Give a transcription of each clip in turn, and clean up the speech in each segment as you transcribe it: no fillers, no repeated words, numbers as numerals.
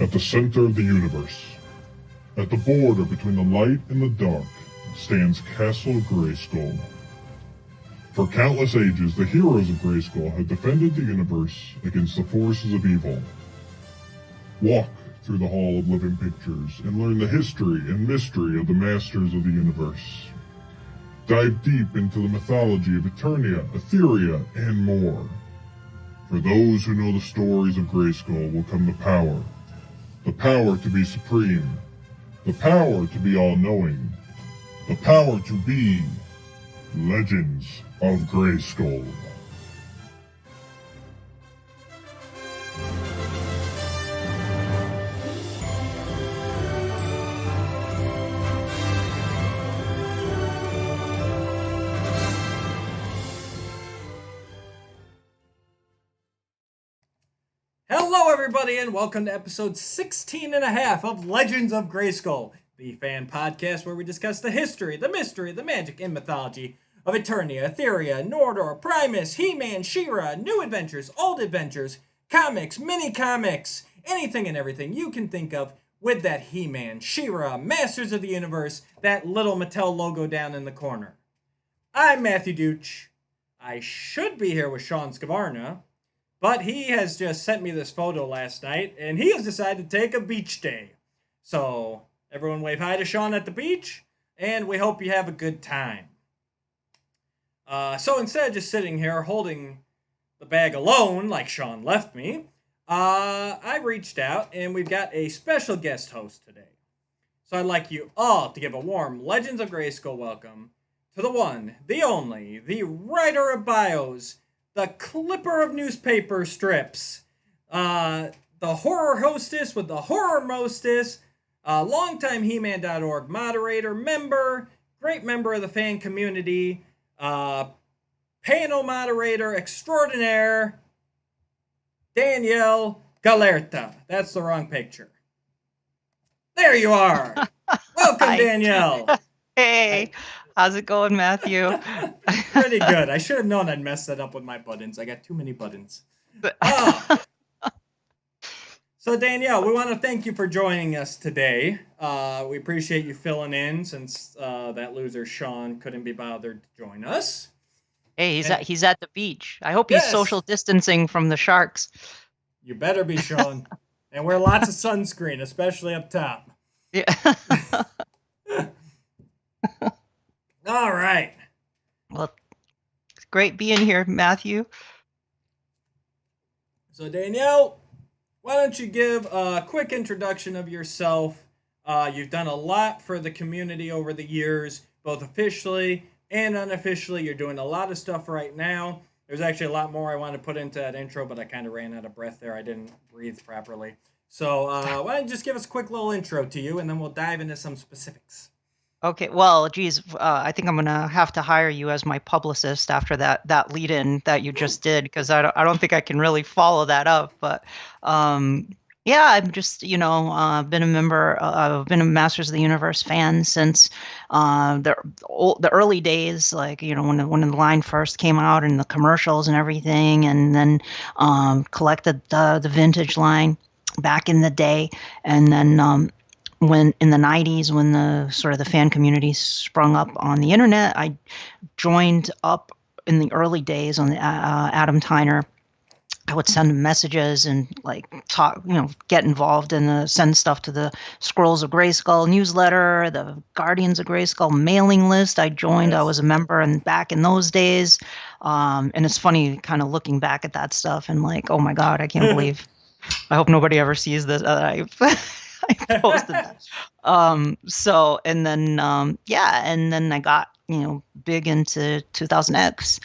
At the center of the universe, at the border between the light and the dark, stands Castle Grayskull. For countless ages, the heroes of Grayskull have defended the universe against the forces of evil. Walk through the Hall of Living Pictures and learn the history and mystery of the Masters of the Universe. Dive deep into the mythology of Eternia, Etheria, and more. For those who know the stories of Grayskull will come the power to be supreme, the power to be all-knowing, the power to be Legends of Grayskull. Hello everybody and welcome to episode 16 and a half of Legends of Grayskull, the fan podcast where we discuss the history, the mystery, the magic, and mythology of Eternia, Etheria, Nordor, Primus, He-Man, She-Ra, new adventures, old adventures, comics, mini-comics, anything and everything you can think of with that He-Man, She-Ra, Masters of the Universe, that little Mattel logo down in the corner. I'm Matthew Dooch. I should be here with Sean Scavarna, but he has just sent me this photo last night, and he has decided to take a beach day. So, everyone wave hi to Sean at the beach, and we hope you have a good time. So instead of just sitting here holding the bag alone, like Sean left me, I reached out, and we've got a special guest host today. So I'd like you all to give a warm Legends of Grayskull welcome to the one, the only, the writer of bios, the clipper of newspaper strips, the horror hostess with the horror mostess, longtime He-Man.org moderator, great member of the fan community, panel moderator extraordinaire, Danielle Gelehrter. That's the wrong picture. There you are. Welcome, Danielle. Hey. How's it going, Matthew? Pretty good. I should have known I'd mess that up with my buttons. I got too many buttons. So, Danielle, we want to thank you for joining us today. We appreciate you filling in since that loser Sean couldn't be bothered to join us. Hey, he's at the beach. I hope he's social distancing from the sharks. You better be, Sean. And wear lots of sunscreen, especially up top. Yeah. All right. Well, it's great being here, Matthew. So, Danielle, why don't you give a quick introduction of yourself? You've done a lot for the community over the years, both officially and unofficially. You're doing a lot of stuff right now. There's actually a lot more I want to put into that intro, but I kind of ran out of breath there. I didn't breathe properly. So why don't you just give us a quick little intro to you, and then we'll dive into some specifics. Okay, well, geez, I think I'm gonna have to hire you as my publicist after that lead-in that you just did, because I don't think I can really follow that up. But yeah, I'm just been a member. I've been a Masters of the Universe fan since the early days, like when the line first came out and the commercials and everything, and then collected the vintage line back in the day, and then. When in the 90s, when the fan community sprung up on the internet, I joined up in the early days on the Adam Tyner. I would send him messages and talk, get involved and send stuff to the Scrolls of Grayskull newsletter, the Guardians of Grayskull mailing list. I joined. Yes. I was a member, and back in those days, and it's funny, kind of looking back at that stuff and oh my God, I can't believe. I hope nobody ever sees this. I posted that. And then I got, big into 2000X,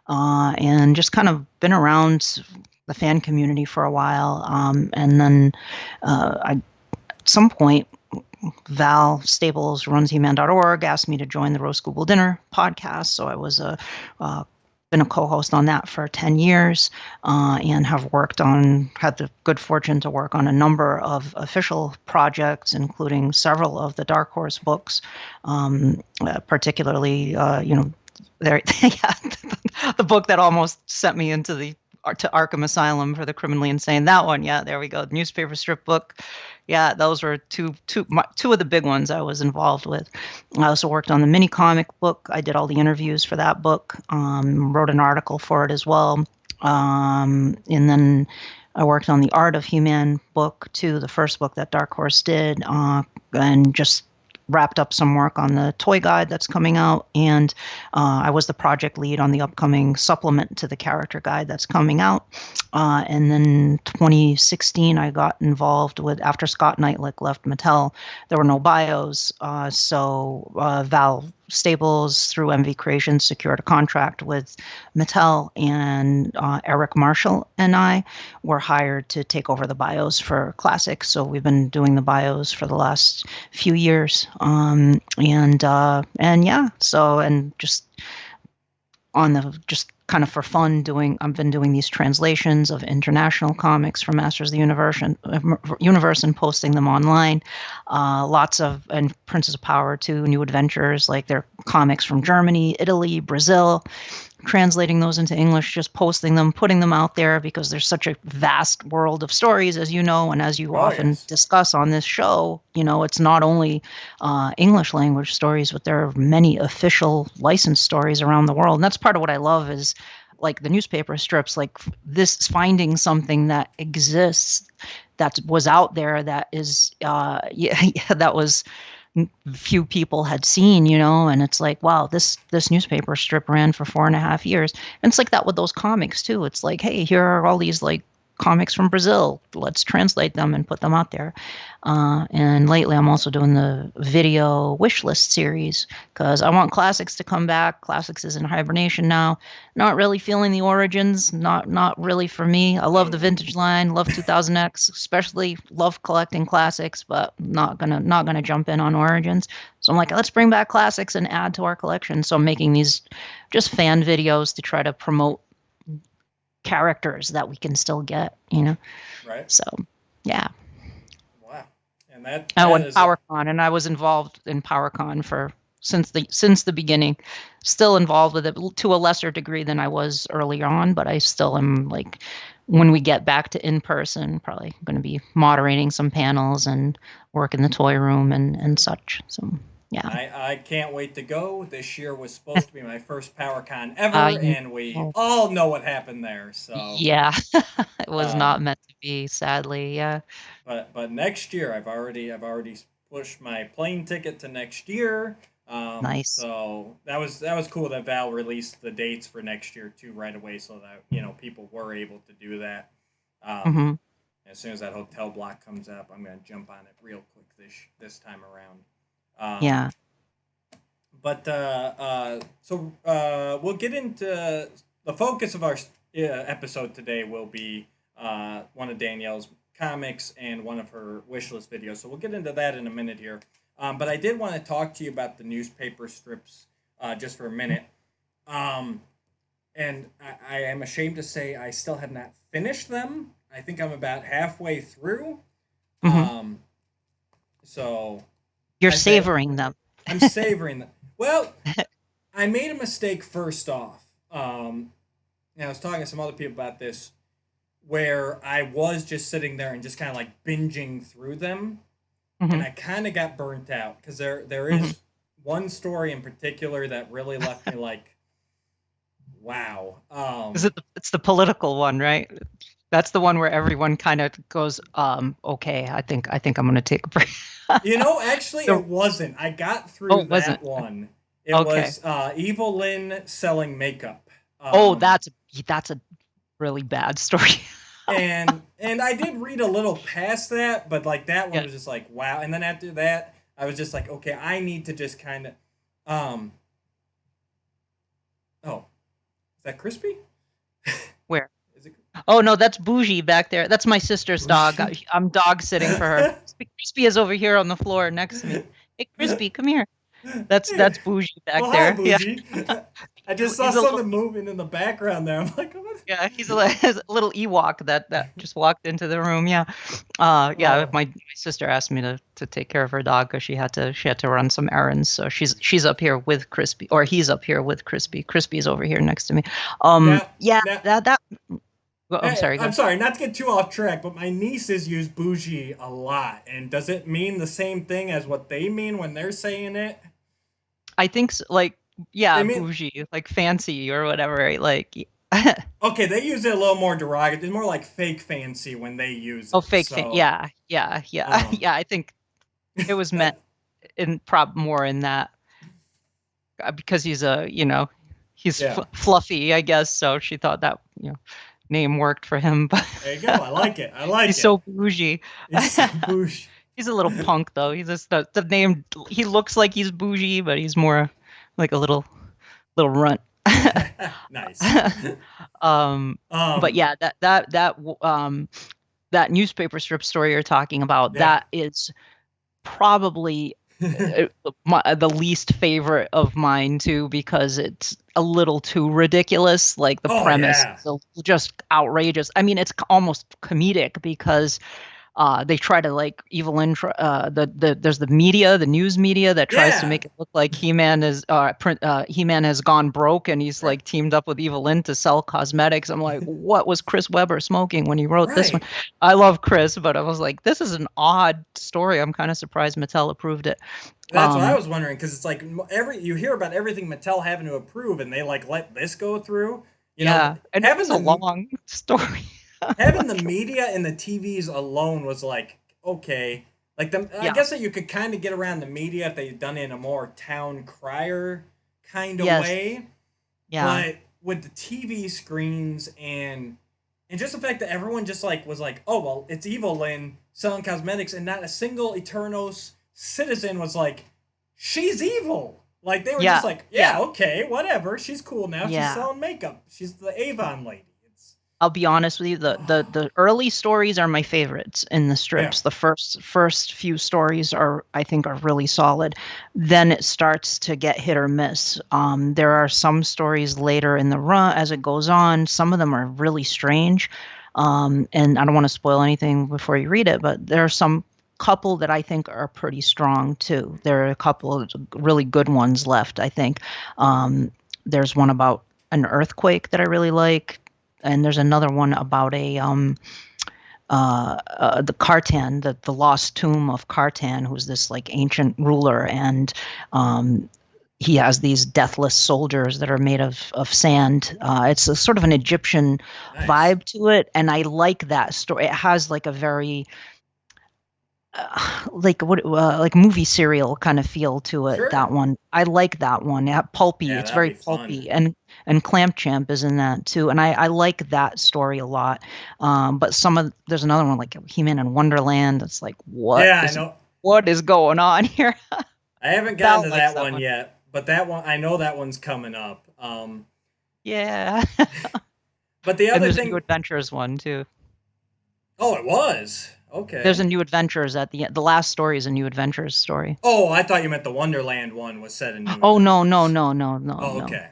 and just kind of been around the fan community for a while. And then at some point, Val Staples, who runs He-Man.org, asked me to join the Roast Google Dinner podcast. So I was been a co-host on that for 10 years, and have had the good fortune to work on a number of official projects, including several of the Dark Horse books, particularly, the book that almost sent me into the to Arkham Asylum for the criminally insane. That one, yeah, there we go. Newspaper strip book. Yeah, those were two of the big ones I was involved with. I also worked on the mini comic book. I did all the interviews for that book. Wrote an article for it as well. And then I worked on the Art of Human book too, the first book that Dark Horse did, and just wrapped up some work on the toy guide that's coming out. And I was the project lead on the upcoming supplement to the character guide that's coming out. And then 2016, I got involved with, after Scott Knightlick left Mattel, there were no bios. So Val Staples through MV Creations secured a contract with Mattel, and Eric Marshall and I were hired to take over the bios for Classics. So we've been doing the bios for the last few years, and yeah. So, and just on the, just kind of for fun, I've been doing these translations of international comics from Masters of the Universe and posting them online. Lots of, and Princes of Power too, New Adventures, like they're comics from Germany, Italy, Brazil, translating those into English, just posting them, putting them out there, because there's such a vast world of stories, as you know, and as you often discuss on this show. You know, it's not only English language stories, but there are many official licensed stories around the world. And that's part of what I love, is like the newspaper strips, like this, finding something that exists, that was out there, that is that was few people had seen, you know, and it's like, wow, this newspaper strip ran for 4.5 years. And it's like that with those comics too. It's like, hey, here are all these like comics from Brazil. Let's translate them and put them out there. And lately I'm also doing the video Wishlist series, because I want Classics to come back. Classics is in hibernation now. Not really feeling the origins. Not really for me. I love the vintage line. Love 2000X. Especially love collecting Classics, but not gonna jump in on origins. So I'm like, let's bring back Classics and add to our collection. So I'm making these just fan videos to try to promote characters that we can still get, you know. Right. So yeah. Wow. And that went PowerCon, and I was involved in PowerCon for since the beginning. Still involved with it to a lesser degree than I was earlier on, but I still am, like, when we get back to in person, probably going to be moderating some panels and work in the toy room and such. So yeah. I can't wait to go. This year was supposed to be my first PowerCon ever, and we all know what happened there. So yeah, it was not meant to be, sadly. Yeah. But next year, I've already pushed my plane ticket to next year. Nice. So that was cool that Val released the dates for next year too right away, so that, you know, people were able to do that. As soon as that hotel block comes up, I'm gonna jump on it real quick this time around. Yeah. But so we'll get into the focus of our episode today. Will be one of Danielle's comics and one of her wishlist videos. So we'll get into that in a minute here. But I did want to talk to you about the newspaper strips just for a minute. And I am ashamed to say I still have not finished them. I think I'm about halfway through. So you're savoring them. I'm savoring them. Well, I made a mistake first off. And I was talking to some other people about this, where I was just sitting there and just kind of like binging through them. And I kind of got burnt out, because there is one story in particular that really left me like, wow. It's the political one, right? That's the one where everyone kind of goes, okay, I think I'm going to take a break. You know, actually, it wasn't. I got through that one. It was Evil Lynn selling makeup. That's a really bad story. and I did read a little past that, but like that one was just like, wow. And then after that, I was just like, okay, I need to just kind of, oh, is that Crispy? Where? Oh no, that's Bougie back there. That's my sister's dog. I'm dog sitting for her. Crispy is over here on the floor next to me. Hey, Crispy, come here. That's Bougie back there. Hi, Bougie. Yeah. I just saw something moving in the background there. I'm like, what? Yeah, he's a little Ewok that just walked into the room. Yeah, My sister asked me to take care of her dog because she had to run some errands. So she's up here with Crispy, or he's up here with Crispy. Crispy's over here next to me. Well, I'm Hey, sorry. Go I'm ahead. sorry, not to get too off track, but my nieces use bougie a lot. And does it mean the same thing as what they mean when they're saying it? I think like They yeah, mean, bougie, like fancy or whatever. Right? Like okay, they use it a little more derogatory. It's more like fake fancy when they use oh, it. fake fan. So, Yeah, yeah, yeah, um, yeah. I think it was meant that, in more in that because he's he's yeah, fluffy, I guess. So she thought that name worked for him, but there you go. I like it. I like he's it. so bougie. It's so bougie. He's a little punk though. He's just the name. He looks like he's bougie, but he's more like a little runt. Nice. um, but Um, yeah, that newspaper strip story you're talking about, yeah. that is probably the least favorite of mine too, because it's a little too ridiculous. Like the Oh premise yeah. is just outrageous. I mean, it's almost comedic because they try to like Evelyn. There's the news media that tries to Yeah. make it look like He-Man He-Man has gone broke and he's Right. like teamed up with Evelyn to sell cosmetics. I'm like, what was Chris Webber smoking when he wrote this one? Right. I love Chris, but I was like, this is an odd story. I'm kind of surprised Mattel approved it. That's what I Um, was wondering because it's like every you hear about everything Mattel having to approve, and they like let this go through. You know, yeah, and it having was a the long story. having the media and the TVs alone was like okay. Like I Yeah. guess that you could kind of get around the media if they'd done it in a more town crier kind of Yes. way, Yeah. but with the TV screens and just the fact that everyone just like was like, oh well, it's Evelyn selling cosmetics, and not a single Eternos citizen was like, she's evil. Like they were just Yeah. like, yeah, Yeah. okay, whatever. She's cool now. She's Yeah. selling makeup. She's the Avon lady. It's I'll be honest with you, the early stories are my favorites in the yeah, strips. The first few stories I think are really solid. Then it starts to get hit or miss. There are some stories later in the run as it goes on. Some of them are really strange. And I don't want to spoil anything before you read it, but there are some couple that I think are pretty strong too. There are a couple of really good ones left, I think. There's one about an earthquake that I really like, and there's another one about the Kartan, the lost tomb of Kartan, who's this like ancient ruler, and he has these deathless soldiers that are made of sand. It's a sort of an Egyptian nice. vibe to it, and I like that story. It has like a very like movie serial kind of feel to it. That Sure. one, I like that one. Yeah, pulpy. Yeah, It's that'd very be fun. pulpy, and Clamp Champ is in that too. And I like that story a lot. But there's another one like He-Man in Wonderland. It's like Yeah, I know. what is going on here? I haven't gotten Val to likes that that one one. yet, but that one I know that one's coming up. Yeah. But the And other there's a New thing, Adventures one too. oh, it was There's a okay. New Adventures at the end. The last story is a New Adventures story. Oh, I thought you meant the Wonderland one was set in New Oh no, no, Adventures. no, no, no, Oh, no. okay.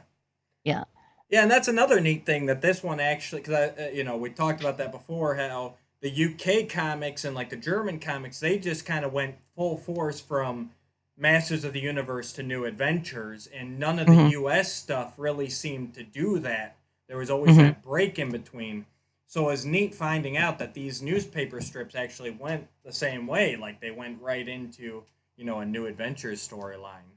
Yeah. Yeah, and that's another neat thing that this one actually, because we talked about that before, how the UK comics and like the German comics, they just kind of went full force from Masters of the Universe to New Adventures, and none of the Hmm. US stuff really seemed to do that. There was always Hmm. that break in between. So it was neat finding out that these newspaper strips actually went the same way. Like they went right into, a New Adventures storyline.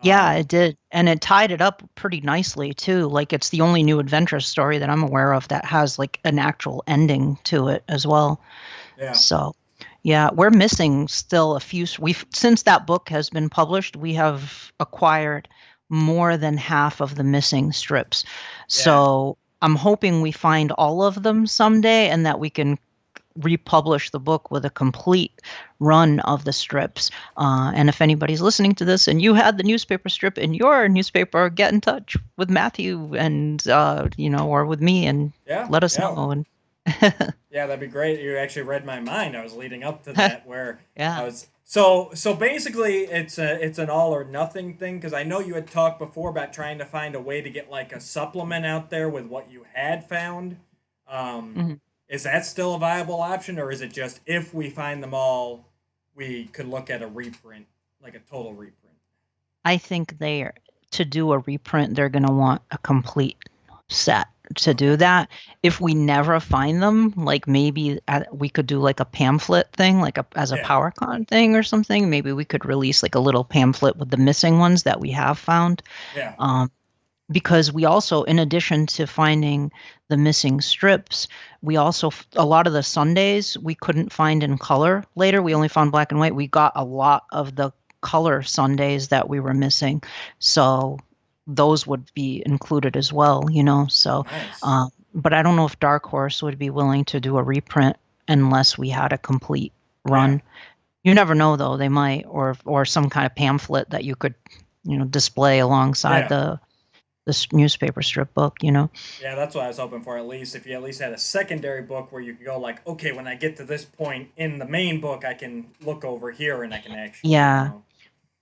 Yeah, Um, it did. And it tied it up pretty nicely too. Like it's the only New Adventure story that I'm aware of that has like an actual ending to it as well. yeah. So, yeah, we're missing still a few. We've since that book has been published, we have acquired more than half of the missing strips. Yeah. So, I'm hoping we find all of them someday and that we can republish the book with a complete run of the strips. And if anybody's listening to this and you had the newspaper strip in your newspaper, get in touch with Matthew and or with me and Yeah. let us Yeah. know. And Yeah, that'd be great. You actually read my mind. I was leading up to that where yeah. I was so basically it's an all or nothing thing because I know you had talked before about trying to find a way to get like a supplement out there with what you had found. Um, Mhm. is that still a viable option, or is it just if we find them all, we could look at a reprint, like a total reprint? I think to do a reprint, they're going to want a complete set. to do that. If we never find them, like maybe we could do like a pamphlet thing, like as a Yeah. PowerCon thing or something. Maybe we could release like a little pamphlet with the missing ones that we have found. Yeah. Because we also, in addition to finding the missing strips, we also, a lot of the Sundays we couldn't find in color later. We only found black and white. We got a lot of the color Sundays that we were missing. So those would be included as well, So, Nice. but I don't know if Dark Horse would be willing to do a reprint unless we had a complete Yeah. run. You never know, though. They might, or some kind of pamphlet that you could, display alongside Yeah. the newspaper strip book. Yeah, that's what I was hoping for. At least if you at least had a secondary book where you could go like, okay, when I get to this point in the main book, I can look over here and I can actually, Yeah,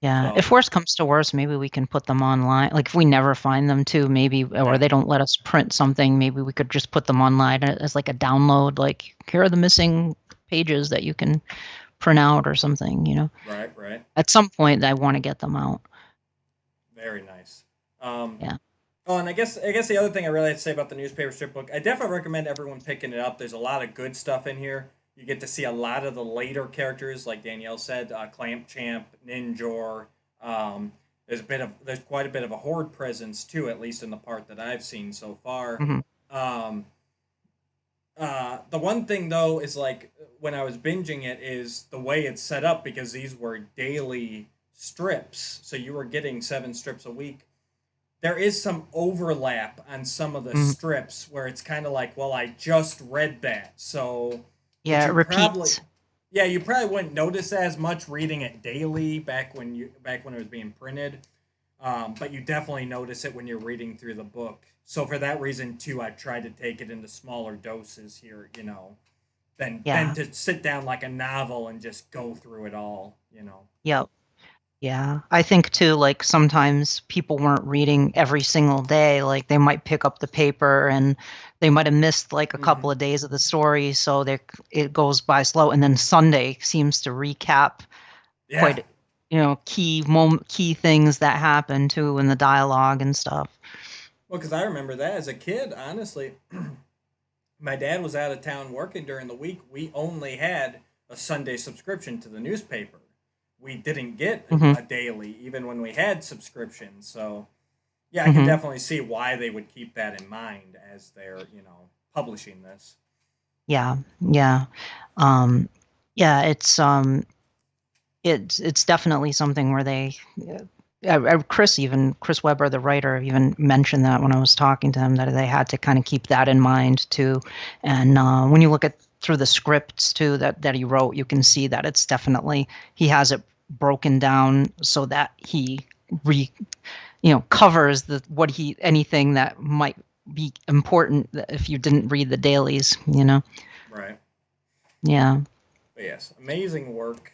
yeah. So If worst comes to worst, maybe we can put them online. Like if we never find them too, maybe, or yeah, they don't let us print something, maybe we could just put them online as like a download. Like here are the missing pages that you can print out or something. right, right, At some point, I want to get them out. very nice. Um, Yeah. oh, and I guess the other thing I really have to say about the newspaper strip book, I definitely recommend everyone picking it up. There's a lot of good stuff in here. You get to see a lot of the later characters, like Danielle said, Clamp Champ, Ninjor. Um, there's quite a bit of a horde presence too, at least in the part that I've seen so far. Hmm. Um, the one thing though is like when I was binging it is the way it's set up because these were daily strips, so you were getting 7 strips a week. There is some overlap on some of the Hmm. strips where it's kind of like, well, I just read that, so but Yeah, it you probably repeats. yeah, you probably wouldn't notice as much reading it daily back when it was being printed. But you definitely notice it when you're reading through the book. So for that reason too, I try to take it into smaller doses here, than Yeah. to sit down like a novel and just go through it all. Yep. Yeah, I think too, like sometimes people weren't reading every single day. Like they might pick up the paper and they might have missed like a Hmm. couple of days of the story, so it goes by slow. And then Sunday seems to recap Yeah. quite, key things that happen too in the dialogue and stuff. Well, because I remember that as a kid, honestly, my dad was out of town working during the week. We only had a Sunday subscription to the newspaper. We didn't get Hmm. a daily, even when we had subscriptions. So, yeah, I can Hmm. definitely see why they would keep that in mind as they're publishing this. Yeah, yeah, um, yeah. It's definitely something where Chris Webber, the writer, even mentioned that when I was talking to him that they had to kind of keep that in mind too. And when you look at through the scripts too that he wrote, you can see that it's definitely he has it broken down so that he re covers the what he anything that might be important if you didn't read the dailies. Right. Yeah. But yes, amazing work.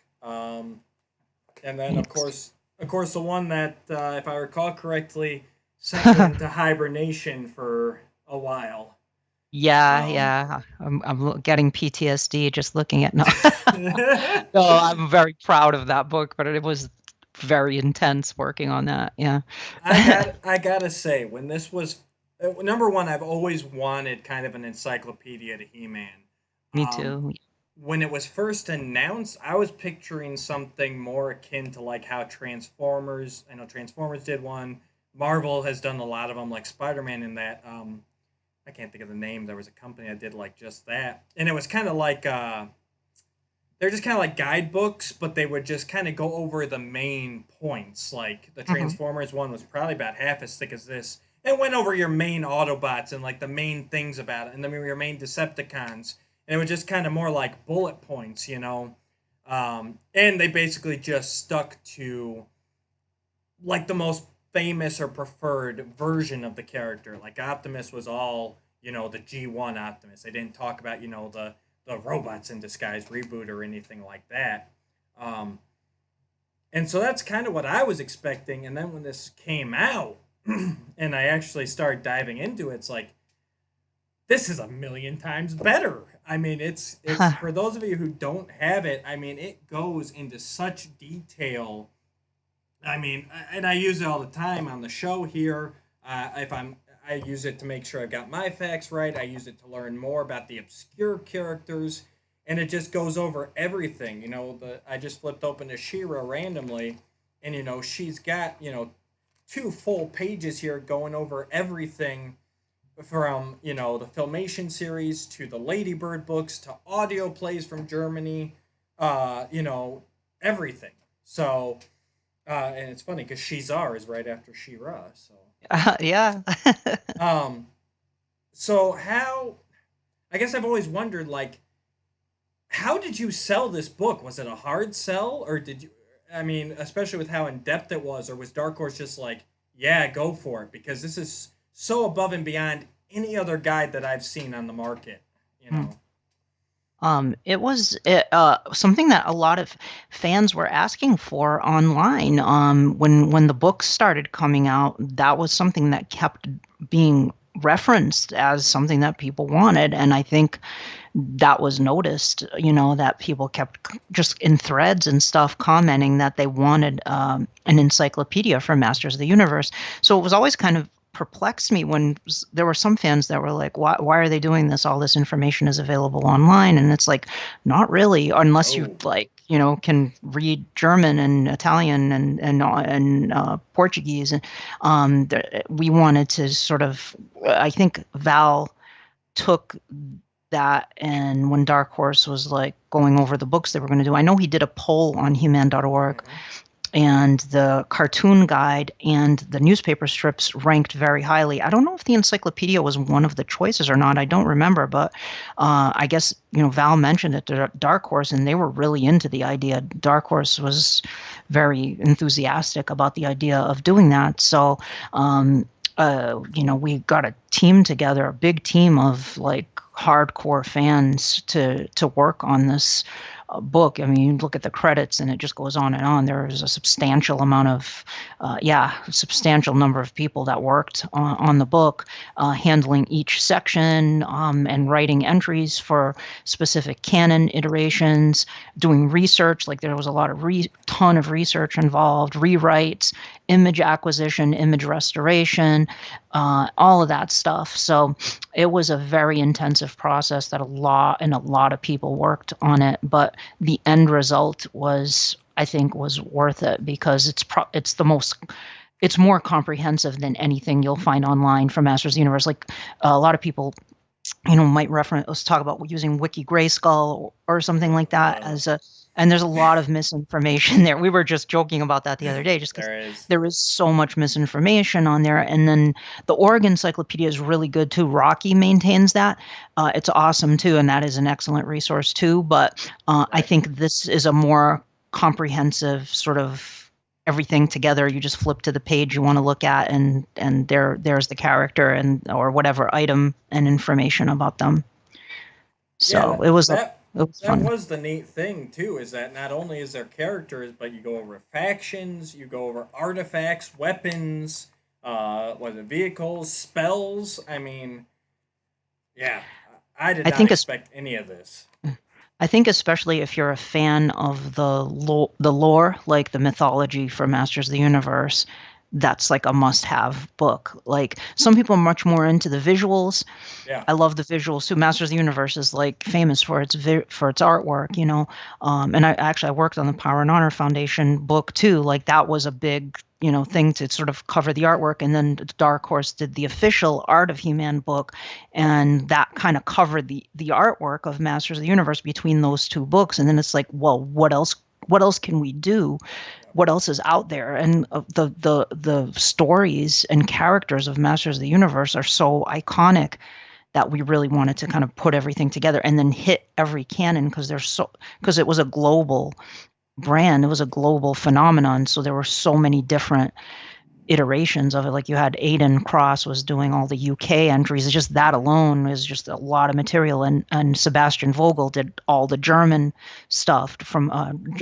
And then of Thanks. course, of course, the one that, if I recall correctly, sent you into hibernation for a while. Yeah, Um, yeah. I'm getting PTSD just looking at no. No, I'm very proud of that book, but it was very intense working on that. Yeah. I gotta say, when this was number one, I've always wanted kind of an encyclopedia to He-Man. Me Um, too. when it was first announced, I was picturing something more akin to like how Transformers. I know Transformers did one. Marvel has done a lot of them, like Spider-Man. In that, I can't think of the name. There was a company that did like just that, and it was kind of like they're just kind of like guidebooks, but they would just kind of go over the main points. Like the Hmm. Transformers one was probably about half as thick as this. It went over your main Autobots and like the main things about it, and then your main Decepticons, and it was just kind of more like bullet points. And they basically just stuck to like the most famous or preferred version of the character. Like Optimus was all the G1 Optimus. They didn't talk about the robots in disguise reboot or anything like that. Um, and so that's kind of what I was expecting. And then when this came out and I actually started diving into it, it's like this is a million times better. I mean, it's for those of you who don't have it. I mean, it goes into such detail. I mean, and I use it all the time on the show here. If I use it to make sure I've got my facts right. I use it to learn more about the obscure characters, and it just goes over everything. I just flipped open to She-Ra randomly, and she's got 2 full pages here going over everything from the Filmation series to the Ladybird books to audio plays from Germany, everything. So, and it's funny because Shezar is right after She-Ra. So, Yeah. um, so how? I guess I've always wondered, like, how did you sell this book? Was it a hard sell, or did you? I mean, especially with how in depth it was, or was Dark Horse just like, yeah, go for it, because this is so above and beyond any other guide that I've seen on the market. You Hmm. know. It was something that a lot of fans were asking for online. When the books started coming out, that was something that kept being referenced as something that people wanted, and I think that was noticed. That people kept just in threads and stuff commenting that they wanted an encyclopedia for Masters of the Universe. So it was always kind of perplexed me when there were some fans that were like, why are they doing this? All this information is available online. And it's like, not really, unless you Oh. can read German and Italian and Portuguese. And we wanted to sort of, I think Val took that, and when Dark Horse was like going over the books they were going to do, I know he did a poll on He-Man.org, and the cartoon guide and the newspaper strips ranked very highly. I don't know if the encyclopedia was one of the choices or not. I don't remember, but I guess Val mentioned it to Dark Horse, and they were really into the idea. Dark Horse was very enthusiastic about the idea of doing that. So we got a team together, a big team of like hardcore fans to work on this book. I mean, you look at the credits and it just goes on and on. There is a substantial amount of, substantial number of people that worked on the book, handling each section and writing entries for specific canon iterations, doing research. Like there was a lot of ton of research involved, rewrites, image acquisition, image restoration, all of that stuff. So it was a very intensive process that a lot of people worked on it, but the end result was, I think, was worth it, because it's more comprehensive than anything you'll find online for Masters of the Universe. Like a lot of people might let's talk about using Wiki Grayskull or something like that and there's a lot of misinformation there. We were just joking about that the other day, just because there is so much misinformation on there. And then the Oregon Encyclopedia is really good too. Rocky maintains that. It's awesome too, and that is an excellent resource too. But I think this is a more comprehensive sort of everything together. You just flip to the page you want to look at, and there's the character or whatever item and information about them. So it was fun. That was the neat thing too, is that not only is there characters, but you go over factions, you go over artifacts, weapons, vehicles, spells. I mean, yeah, I did not expect any of this. I think especially if you're a fan of the lore, like the mythology for Masters of the Universe, that's like a must-have book. Like some people are much more into the visuals. Yeah, I love the visuals too. Masters of the Universe is like famous for its artwork, And I worked on the Power and Honor Foundation book too. Like that was a big thing to sort of cover the artwork. And then Dark Horse did the official Art of He-Man book, and that kind of covered the artwork of Masters of the Universe between those two books. And then it's like, well, what else can we do? What else is out there? And the stories and characters of Masters of the Universe are so iconic that we really wanted to kind of put everything together and then hit every canon, because it was a global brand, it was a global phenomenon. So there were so many different iterations of it. Like you had Aidan Cross was doing all the UK entries. It's just that alone is just a lot of material. And Sebastian Vogel did all the German stuff from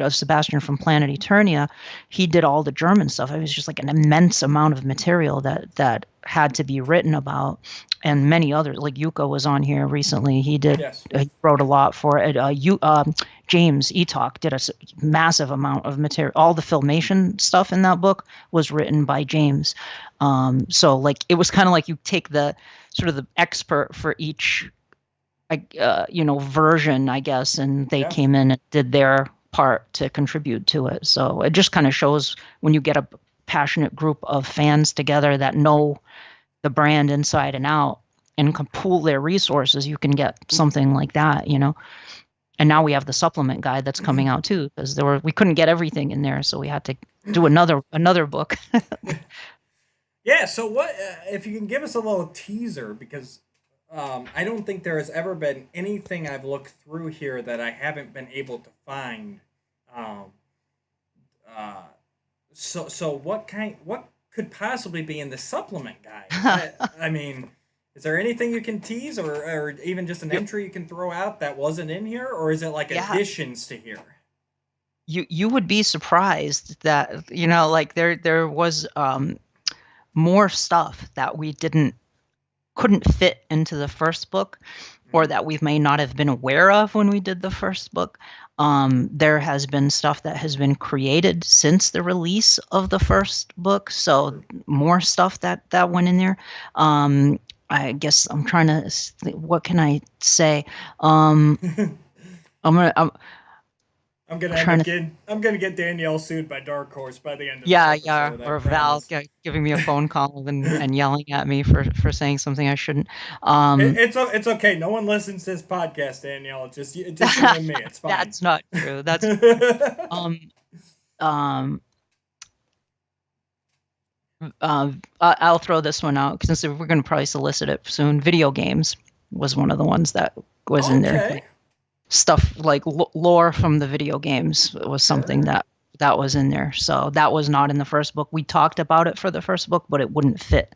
Sebastian from Planet Eternia. He did all the German stuff. It was just like an immense amount of material that had to be written about. And many others, like Yuka was on here recently. He did. Yes. He wrote a lot for it. James Eatock did a massive amount of material. All the filmation stuff in that book was written by James. So like it was kind of like you take the sort of the expert for each version, I guess, and they came in and did their part to contribute to it. So it just kind of shows when you get a passionate group of fans together that know the brand inside and out and can pool their resources, you can get something like that, And now we have the supplement guide that's coming out too, because we couldn't get everything in there, so we had to do another book. Yeah. So what if you can give us a little teaser, because I don't think there has ever been anything I've looked through here that I haven't been able to find. So what could possibly be in the supplement guide? I mean, is there anything you can tease, or even just an entry you can throw out that wasn't in here, or is it like additions to here? You would be surprised that like there was more stuff that we couldn't fit into the first book, or that we may not have been aware of when we did the first book. There has been stuff that has been created since the release of the first book, so more stuff that went in there. I guess I'm trying to what can I say? I'm gonna get Danielle sued by Dark Horse by the end of this episode, or Val giving me a phone call and yelling at me for saying something I shouldn't. It's okay. No one listens to this podcast, Danielle. It's just you and me. It's fine. That's not true. That's I'll throw this one out because we're going to probably solicit it soon. Video games was one of the ones that was in there. Like, stuff like lore from the video games was something that was in there. So that was not in the first book. We talked about it for the first book, but it wouldn't fit.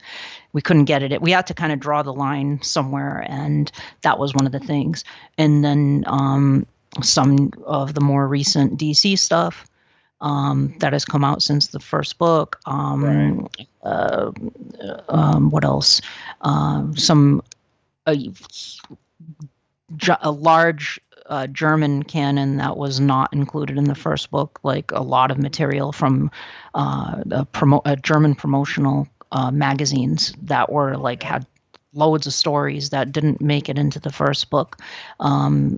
We couldn't get it. We had to kind of draw the line somewhere, and that was one of the things. And then some of the more recent DC stuff that has come out since the first book. What else? A large German canon that was not included in the first book, like a lot of material from German promotional magazines that were had loads of stories that didn't make it into the first book.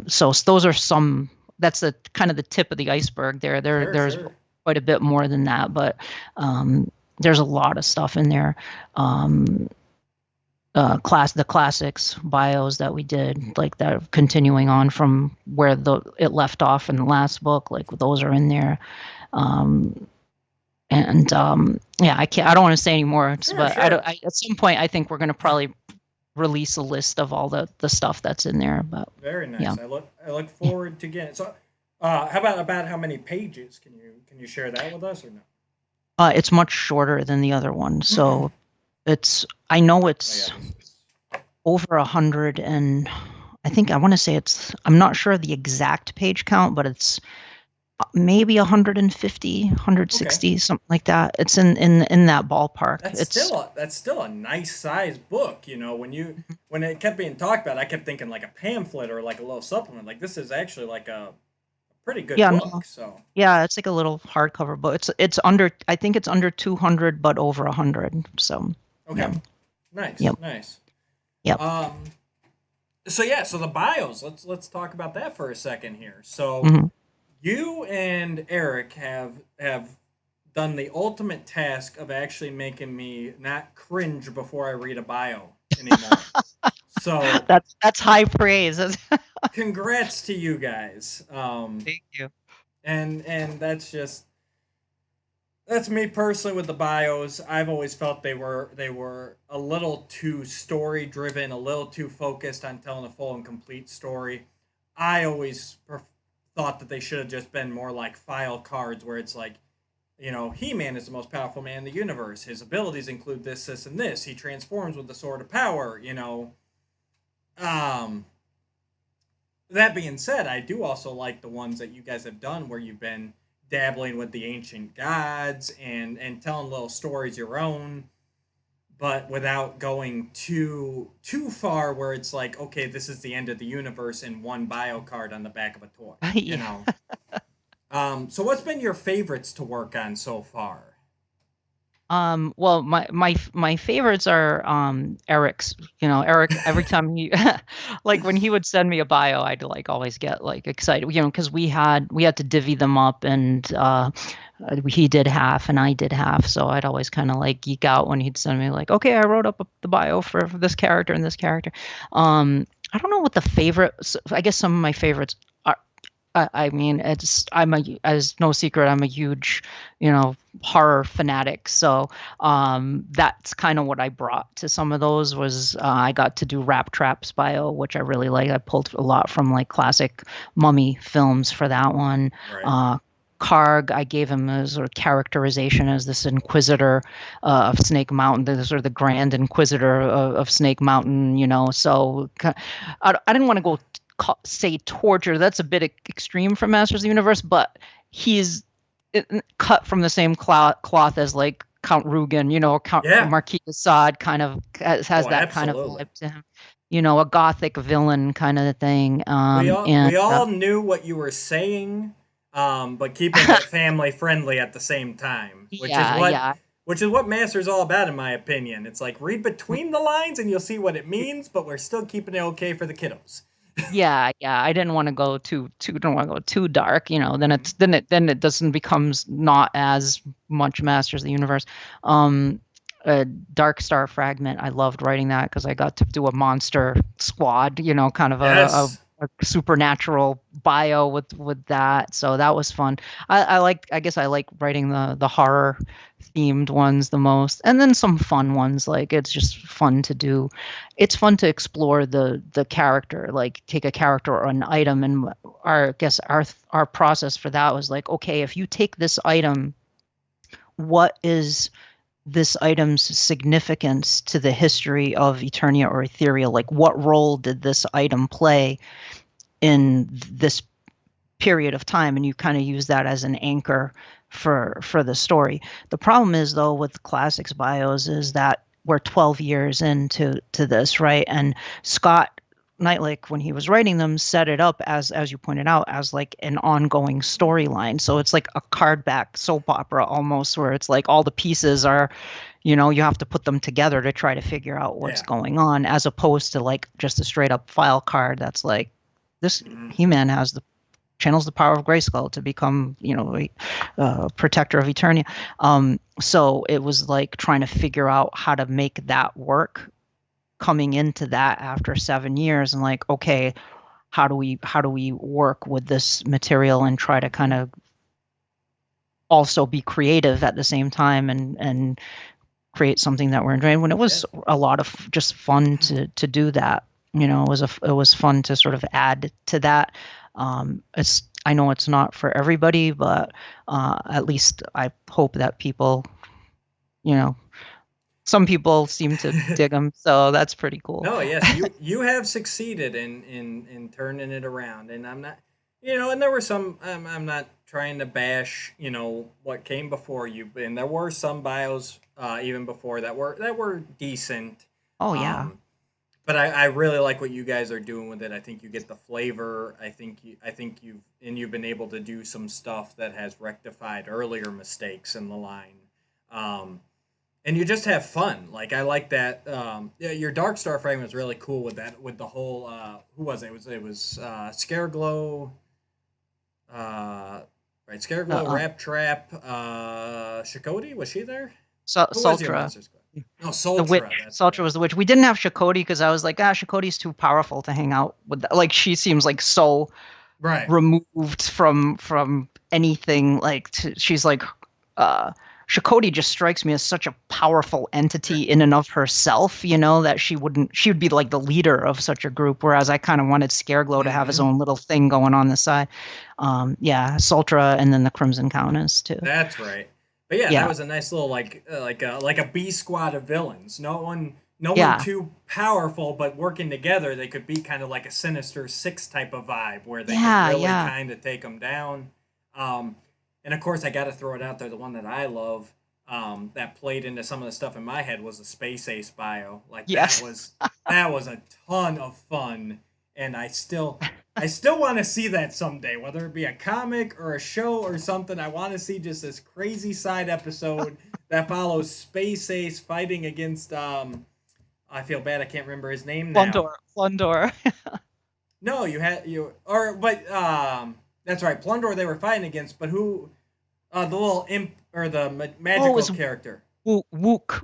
So those are some. That's the kind of the tip of the iceberg. There's quite a bit more than that, but there's a lot of stuff in there. The classics bios that we did, like that, continuing on from where it left off in the last book, like those are in there. I don't want to say any more, but at some point I think we're going to probably release a list of all the stuff that's in there. But very nice. Yeah. I look forward to getting it. So how about how many pages? Can you share that with us or no? It's much shorter than the other one, so I know it's over 100, and I want to say I'm not sure of the exact page count, but it's maybe 150, 160, something like that. It's in that ballpark. That's still a nice sized book. When it kept being talked about, I kept thinking like a pamphlet or like a little supplement. Like this is actually like a pretty good book. No. So it's like a little hardcover book. It's under, I think it's under 200, but over 100. So okay, nice. Yep. So the bios. Let's talk about that for a second here. So you and Eric have done the ultimate task of actually making me not cringe before I read a bio anymore. So that's high praise. Congrats to you guys. Thank you. And that's me personally with the bios. I've always felt they were a little too story driven, a little too focused on telling a full and complete story. I always thought that they should have just been more like file cards where it's like, He-Man is the most powerful man in the universe. His abilities include this, this, and this. He transforms with the Sword of Power, That being said, I do also like the ones that you guys have done where you've been dabbling with the ancient gods and telling little stories your own. but without going too far where it's like, okay, this is the end of the universe in one bio card on the back of a toy, you Yeah. know. So what's been your favorites to work on so far? Well, my favorites are Eric's. You know, Eric, every time he like when he would send me a bio, I'd like always get like excited, you know, because we had to divvy them up, and he did half and I did half, so I'd always kind of like geek out when he'd send me like, okay, I wrote up the bio for this character and this character. I don't know what the favorite. I guess some of my favorites are. I mean, as no secret, I'm a huge, you know, horror fanatic. So that's kind of what I brought to some of those was I got to do Rap Trap's bio, which I really like. I pulled a lot from like classic Mummy films for that one. Right. Uh, Karg, I gave him a sort of characterization as this Inquisitor of Snake Mountain, the sort of the Grand Inquisitor of Snake Mountain, you know. So I didn't want to go say torture. That's a bit extreme for Masters of the Universe, but he's cut from the same cloth as like Count Rugen, you know, Count Yeah. Marquis de Sade kind of has that kind of Absolutely. vibe to him. You know, a gothic villain kind of thing. We all knew what you were saying, but keeping it family friendly at the same time, Yeah, yeah. which is what Master's all about, in my opinion. It's like read between the lines and you'll see what it means, but we're still keeping it okay for the kiddos. Yeah, yeah. I didn't want to go don't want to go too dark, you know. Then it doesn't becomes not as much Masters of the Universe. Um, Dark Star Fragment. I loved writing that because I got to do a monster squad, you know, kind of Yes. a supernatural bio with that. So that was fun. I guess I like writing the horror themed ones the most, and then some fun ones. Like it's just fun to do. It's fun to explore the character, like take a character or an item, and our process for that was like, okay, if you take this item, what is this item's significance to the history of Eternia or Ethereal? Like, what role did this item play in this period of time? And you kind of use that as an anchor for the story. The problem is, though, with classics bios is that we're 12 years into this, right? And Scott Knightlick, when he was writing them, set it up as you pointed out, as like an ongoing storyline. So it's like a card back soap opera almost, where it's like all the pieces are, you know, you have to put them together to try to figure out what's going on, as opposed to like just a straight up file card that's like this He-Man channels the power of Grayskull to become, you know, a protector of Eternia. So it was like trying to figure out how to make that work coming into that after 7 years, and like, okay, how do we work with this material and try to kind of also be creative at the same time and create something that we're enjoying. When it was a lot of just fun to do that, you know, it was fun to sort of add to that. I know it's not for everybody, but at least I hope that people, you know, some people seem to dig them, so that's pretty cool. No, yes, you have succeeded in turning it around, and I'm not, you know, and there were some. I'm not trying to bash, you know, what came before you, and there were some bios even before that were decent. Oh yeah. But I really like what you guys are doing with it. I think you get the flavor. I think you've been able to do some stuff that has rectified earlier mistakes in the line. And you just have fun. Like I like that. Yeah, your Dark Star fragment was really cool with that. With the whole who was it? It was Scareglow. Right, Scareglow, Rap Trap, Shakoti, was she there? Who was your Sultra. Monster Squad? No, The Sultra. witch. That's Sultra right. was the witch. We didn't have Shakoti because I was like, Shakoti's too powerful to hang out with. Like she seems like so Right. removed from anything. Like she's like, Shakoti just strikes me as such a powerful entity in and of herself. You know that she would be like the leader of such a group. Whereas I kind of wanted Scareglow to have his own little thing going on the side. Yeah, Sultra and then the Crimson Countess too. That's right. But yeah, Yeah. that was a nice little like a B squad of villains. No one Yeah. too powerful, but working together, they could be kind of like a Sinister Six type of vibe where they Yeah, could really yeah. kind of take them down. And of course, I got to throw it out there. The one that I love that played into some of the stuff in my head was the Space Ace bio. Like Yes. that was a ton of fun, and I still want to see that someday, whether it be a comic or a show or something. I want to see just this crazy side episode that follows Space Ace fighting against I feel bad I can't remember his name now. Flundor. No, that's right, Plundor they were fighting against, but who the little imp or the Oh, it magical was character. Wook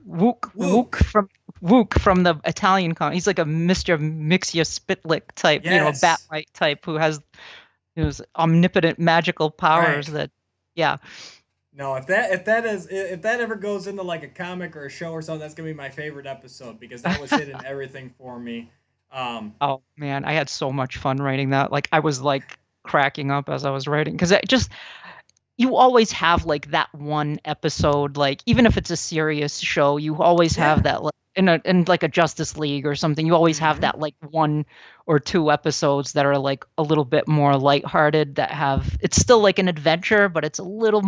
Wook. from the Italian con. He's like a Mr. Mixia Spitlick type, Yes. Bat-like type who's omnipotent magical powers Right. that, yeah. No, if that ever goes into like a comic or a show or something, that's gonna be my favorite episode because that was hitting everything for me. Oh man, I had so much fun writing that. Like I was like cracking up as I was writing because it just you always have like that one episode, like even if it's a serious show, you always have Yeah. that like in like a Justice League or something, you always have Hmm. that like one or two episodes that are like a little bit more lighthearted that have it's still like an adventure, but it's a little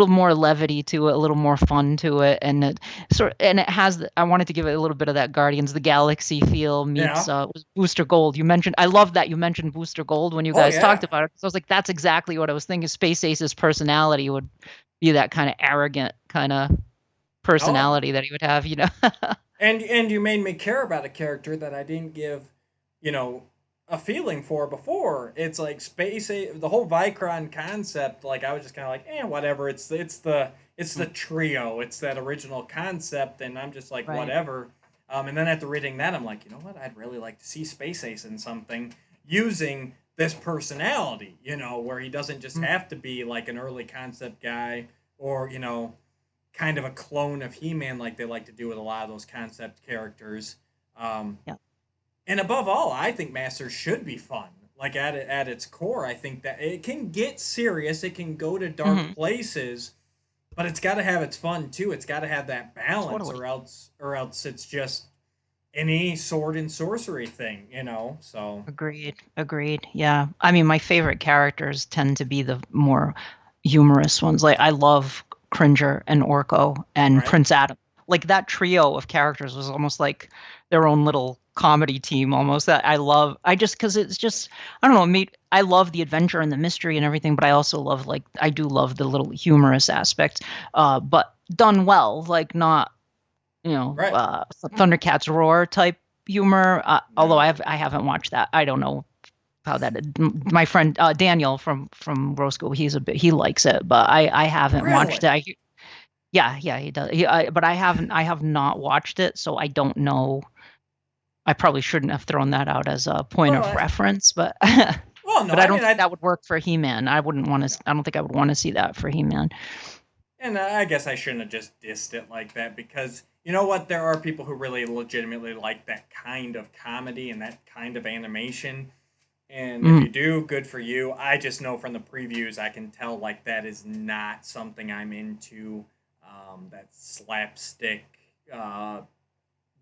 more levity to it, a little more fun to it, and it has. I wanted to give it a little bit of that Guardians of the Galaxy feel meets Yeah. Booster Gold. You mentioned, I love that you mentioned Booster Gold when you Oh guys talked yeah. about it. So I was like, that's exactly what I was thinking. Space Ace's personality would be that kind of arrogant kind of Oh, personality that he would have. and you made me care about a character that I didn't give, you know, a feeling for before. It's like the whole Vicron concept. Like I was just kind of like, whatever. It's the trio. It's that original concept, and I'm just like, Right. whatever. And then after reading that, I'm like, you know what? I'd really like to see Space Ace in something using this personality. Where he doesn't just Mm, have to be like an early concept guy or kind of a clone of He-Man like they like to do with a lot of those concept characters. Um, yeah. and above all, I think Masters should be fun. Like at its core, I think that it can get serious, it can go to dark Hmm. places, but it's got to have its fun too. It's got to have that balance, Totally. or else it's just any sword and sorcery thing. So Agreed. Yeah. I mean, my favorite characters tend to be the more humorous ones. Like I love Cringer and Orko and right, Prince Adam. Like that trio of characters was almost like their own little comedy team almost that I love. I just because it's just I don't know, me I love the adventure and the mystery and everything, but I also love like I do love the little humorous aspect. But done well, like not right. Thundercats roar type humor. Although No, I haven't watched that. I don't know how that. My friend Daniel from Roscoe, he likes it, but I haven't watched it. really. Yeah, he does. But I have not watched it, so I don't know. I probably shouldn't have thrown that out as a point Well, of reference, but well, no. but I I don't mean, think that would work for He-Man. I wouldn't want no. to. I don't think I would want to see that for He-Man. And I guess I shouldn't have just dissed it like that because you know what? There are people who really legitimately like that kind of comedy and that kind of animation. And if Mm, you do, good for you. I just know from the previews, I can tell like that is not something I'm into. That slapstick, uh,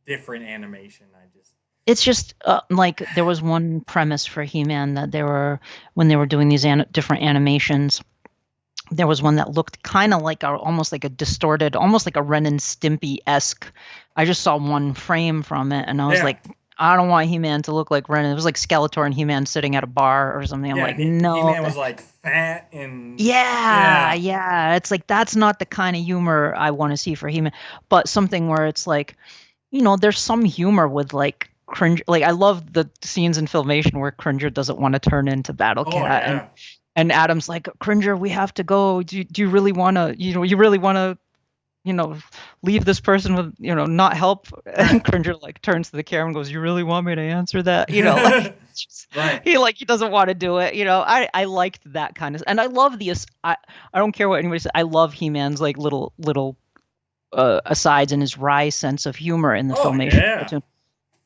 different animation. I just, it's just like there was one premise for He-Man that they were when they were doing these different animations. There was one that looked kind of like almost like a distorted, almost like a Ren and Stimpy esque. I just saw one frame from it, and I was yeah. like, I don't want He-Man to look like Ren. It was like Skeletor and He-Man sitting at a bar or something. I'm Yeah, like, and no, He-Man was like fat and, yeah, yeah. yeah. It's like that's not the kind of humor I want to see for He-Man, but something where it's like, there's some humor with like cringe. Like I love the scenes in Filmation where Cringer doesn't want to turn into Battle Oh, Cat, yeah. and Adam's like, Cringer, we have to go. Do you really want to, you really want to, leave this person with, not help? And Right. Cringer like turns to the camera and goes, you really want me to answer that? Like it's just, Right. he doesn't want to do it. I liked that kind of, and I love I don't care what anybody says. I love He-Man's like little asides and his wry sense of humor in the Oh, Filmation yeah. cartoon.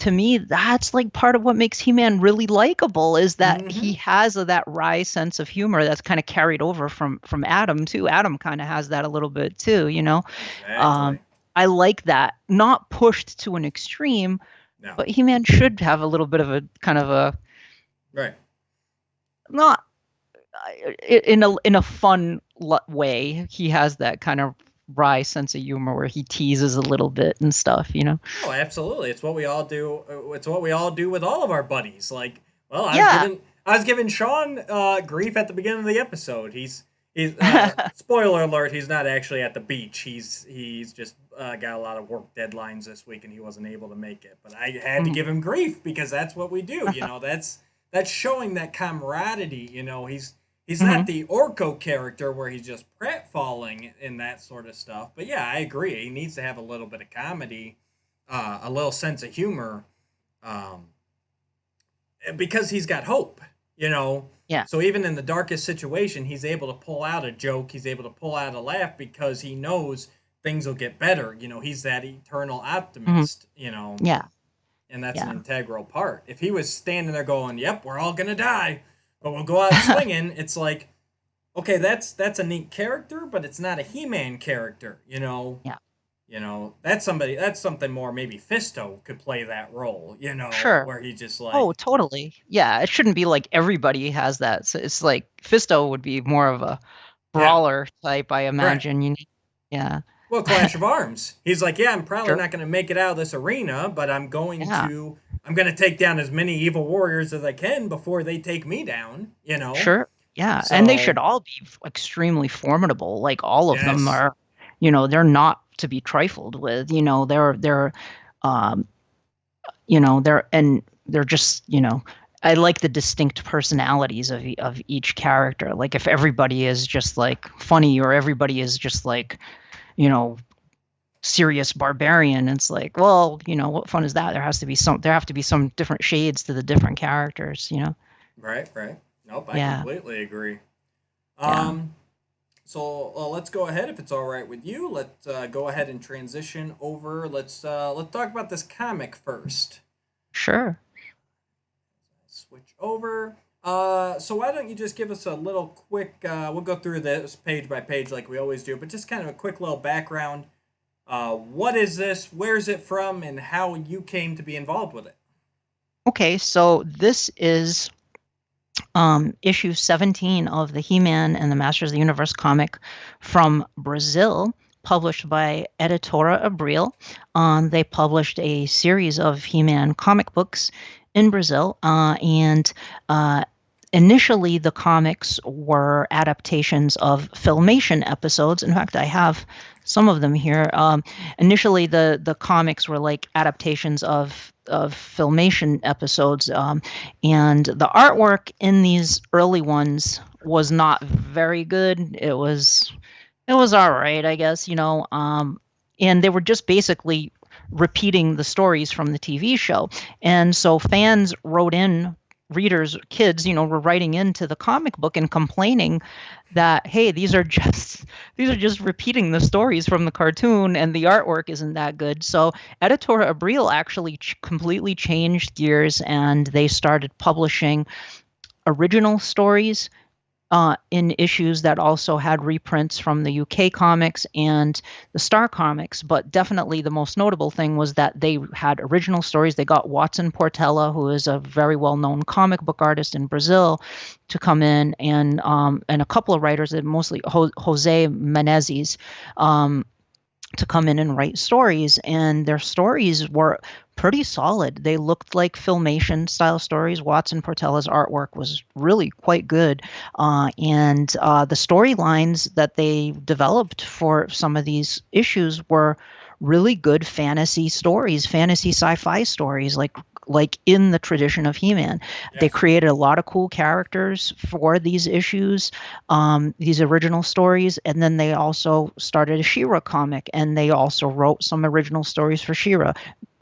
To me, that's like part of what makes He-Man really likable is that he Mm-hmm. has that wry sense of humor that's kind of carried over from Adam too. Adam kind of has that a little bit too. Um, Exactly. I like that, not pushed to an extreme, No. but He-Man should have a little bit of a kind of a Right. not in a fun way. He has that kind of wry sense of humor where he teases a little bit and stuff, you know. Oh, absolutely. It's what we all do. It's what we all do with all of our buddies. Like, well, Yeah. I was giving Sean grief at the beginning of the episode. He's spoiler alert. He's not actually at the beach. He's just got a lot of work deadlines this week, and he wasn't able to make it. But I had to give him grief because that's what we do. You know, that's showing that camaraderie. You know, he's not the Orko character where he's just pratfalling and that sort of stuff. But yeah, I agree. He needs to have a little bit of comedy, a little sense of humor, because he's got hope. You know. Yeah. So even in the darkest situation, he's able to pull out a joke. He's able to pull out a laugh because he knows things will get better. You know, he's that eternal optimist. You know. Yeah. And that's an integral part. If he was standing there going, "Yep, we're all gonna die, but we'll go out swinging," it's like, okay, that's a neat character, but it's not a He-Man character. You know. Yeah. You know, that's something more. Maybe Fisto could play that role. You know, Sure. where he just like, Oh, totally. Yeah, it shouldn't be like everybody has that. So it's like Fisto would be more of a brawler type, I imagine. You know? Yeah. Well, Clash of Arms. He's like, yeah, I'm probably Sure. not going to make it out of this arena, but I'm going to take down as many evil warriors as I can before they take me down. You know. Sure. Yeah, and they should all be extremely formidable. Like all of them are, you know, they're not to be trifled with. You know, you know, they're just, you know, I like the distinct personalities of each character. Like if everybody is just like funny or everybody is just like, you know, serious barbarian, it's like, well, you know, what fun is that? There have to be some different shades to the different characters, you know. Right. Nope, I completely agree. So let's go ahead, if it's all right with you. Let's go ahead and transition over. Let's talk about this comic first. Sure. Switch over. So why don't you just give us a little quick? We'll go through this page by page like we always do, but just kind of a quick little background. What is this? Where's it from? And how you came to be involved with it? Okay, so this is issue 17 of the He-Man and the Masters of the Universe comic from Brazil, published by Editora Abril. They published a series of He-Man comic books in Brazil, and initially the comics were adaptations of Filmation episodes. In fact, I have some of them here. Initially, the comics were like adaptations of Filmation episodes, and the artwork in these early ones was not very good. It was all right, I guess, you know, and they were just basically repeating the stories from the TV show. And so fans wrote in, readers, kids, you know, were writing into the comic book and complaining that, hey, these are just repeating the stories from the cartoon and the artwork isn't that good. So Editora Abril actually completely changed gears and they started publishing original stories in issues that also had reprints from the UK comics and the Star comics. But definitely the most notable thing was that they had original stories. They got Watson Portela, who is a very well-known comic book artist in Brazil, to come in, and a couple of writers, mostly Jose Menezes, to come in and write stories. And their stories were pretty solid. They looked like Filmation style stories. Watson Portela's artwork was really quite good. And the storylines that they developed for some of these issues were really good fantasy stories, fantasy sci-fi stories, like in the tradition of He-Man. Yes. They created a lot of cool characters for these issues, these original stories, and then they also started a She-Ra comic, and they also wrote some original stories for She-Ra,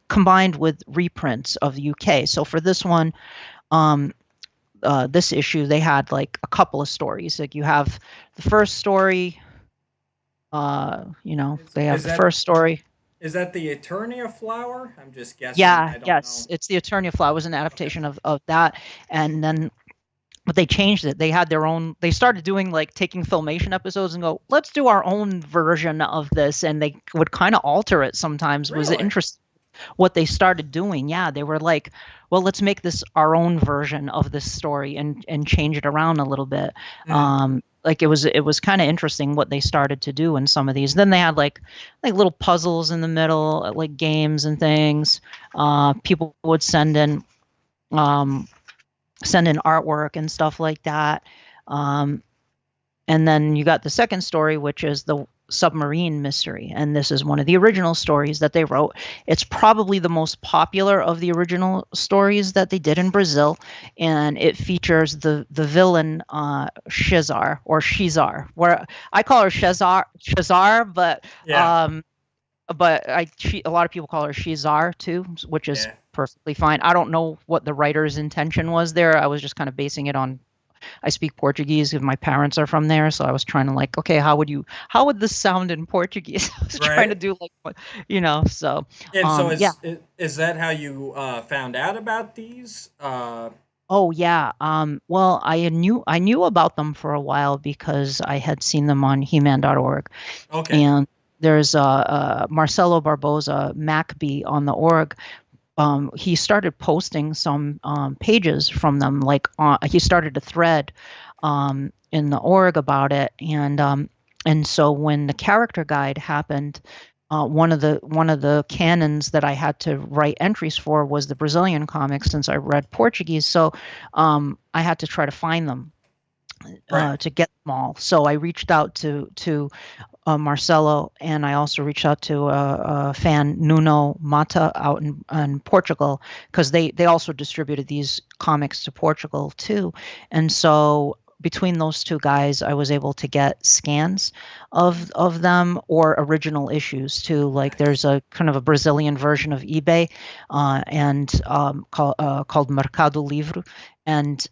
combined with reprints of the UK. So for this one, this issue, they had like a couple of stories. Like you have the first story, you know, they have the first story. Is that the Eternia flower? I'm just guessing. Yeah, yes, it's the Eternia flower. It was an adaptation of that, and then. But they changed it. They had their own. They started doing like taking Filmation episodes and go, let's do our own version of this, and they would kind of alter it sometimes. Really? Was it interesting what they started doing? Yeah, they were like, well, let's make this our own version of this story and change it around a little bit. like it was kind of interesting what they started to do in some of these. Then they had like little puzzles in the middle, like games and things. People would um, send in artwork and stuff like that. Um, and then you got the second story, which is the Submarine Mystery. And this is one of the original stories that they wrote. It's probably the most popular of the original stories that they did in Brazil. And it features the villain, Shezar, or Shezar, where I call her Shezar, Yeah. but a lot of people call her Shezar too, which is Yeah. perfectly fine. I don't know what the writer's intention was there. I was just kind of basing it on, I speak Portuguese because my parents are from there, so I was trying to like, okay, how would this sound in Portuguese? I was trying to Right. do like, so And so yeah. is that how you found out about these? Oh yeah. Well, I knew about them for a while because I had seen them on He-Man.org, Okay. and there's Marcelo Barbosa Macbee on the org. He started posting some pages from them. Like he started a thread in the org about it, and so when the character guide happened, one of the canons that I had to write entries for was the Brazilian comics, since I read Portuguese. So I had to try to find them Right. to get them all. So I reached out to Marcelo, and I also reached out to a fan, Nuno Mata, out in Portugal, because they also distributed these comics to Portugal too. And so between those two guys, I was able to get scans of them, or original issues too. Like Nice. there's a kind of a Brazilian version of eBay, and called Mercado Livre, and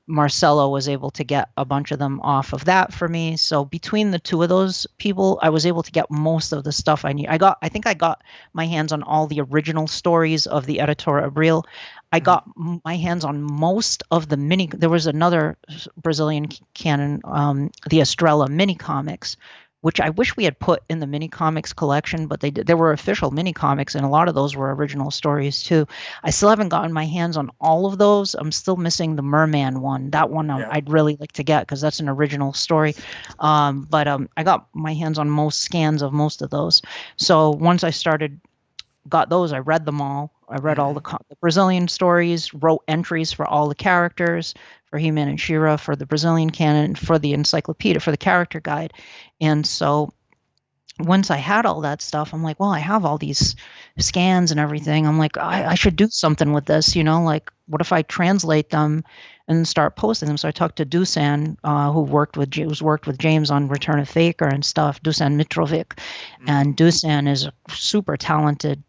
Marcelo was able to get a bunch of them off of that for me. So between the two of those people, I was able to get most of the stuff I need. I think I got my hands on all the original stories of the Editor Abril. I Mhm. got my hands on most of the mini. There was another Brazilian canon, the Estrella mini comics, which I wish we had put in the mini comics collection, but they did. There were official mini comics, and a lot of those were original stories too. I still haven't gotten my hands on all of those. I'm still missing the Merman one. That one Yeah. I'd really like to get because that's an original story. But I got my hands on most scans of most of those. So once I got those, I read them all. I read all Hmm. the Brazilian stories, wrote entries for all the characters, for He-Man and She-Ra, for the Brazilian canon, for the encyclopedia, for the character guide. And so once I had all that stuff, I'm like, well, I have all these scans and everything. I'm like, Yeah. I should do something with this, like, what if I translate them and start posting them? So I talked to Dusan, who's worked with James on Return of Faker and stuff, Dusan Mitrovic, Hmm. and Dusan is a super talented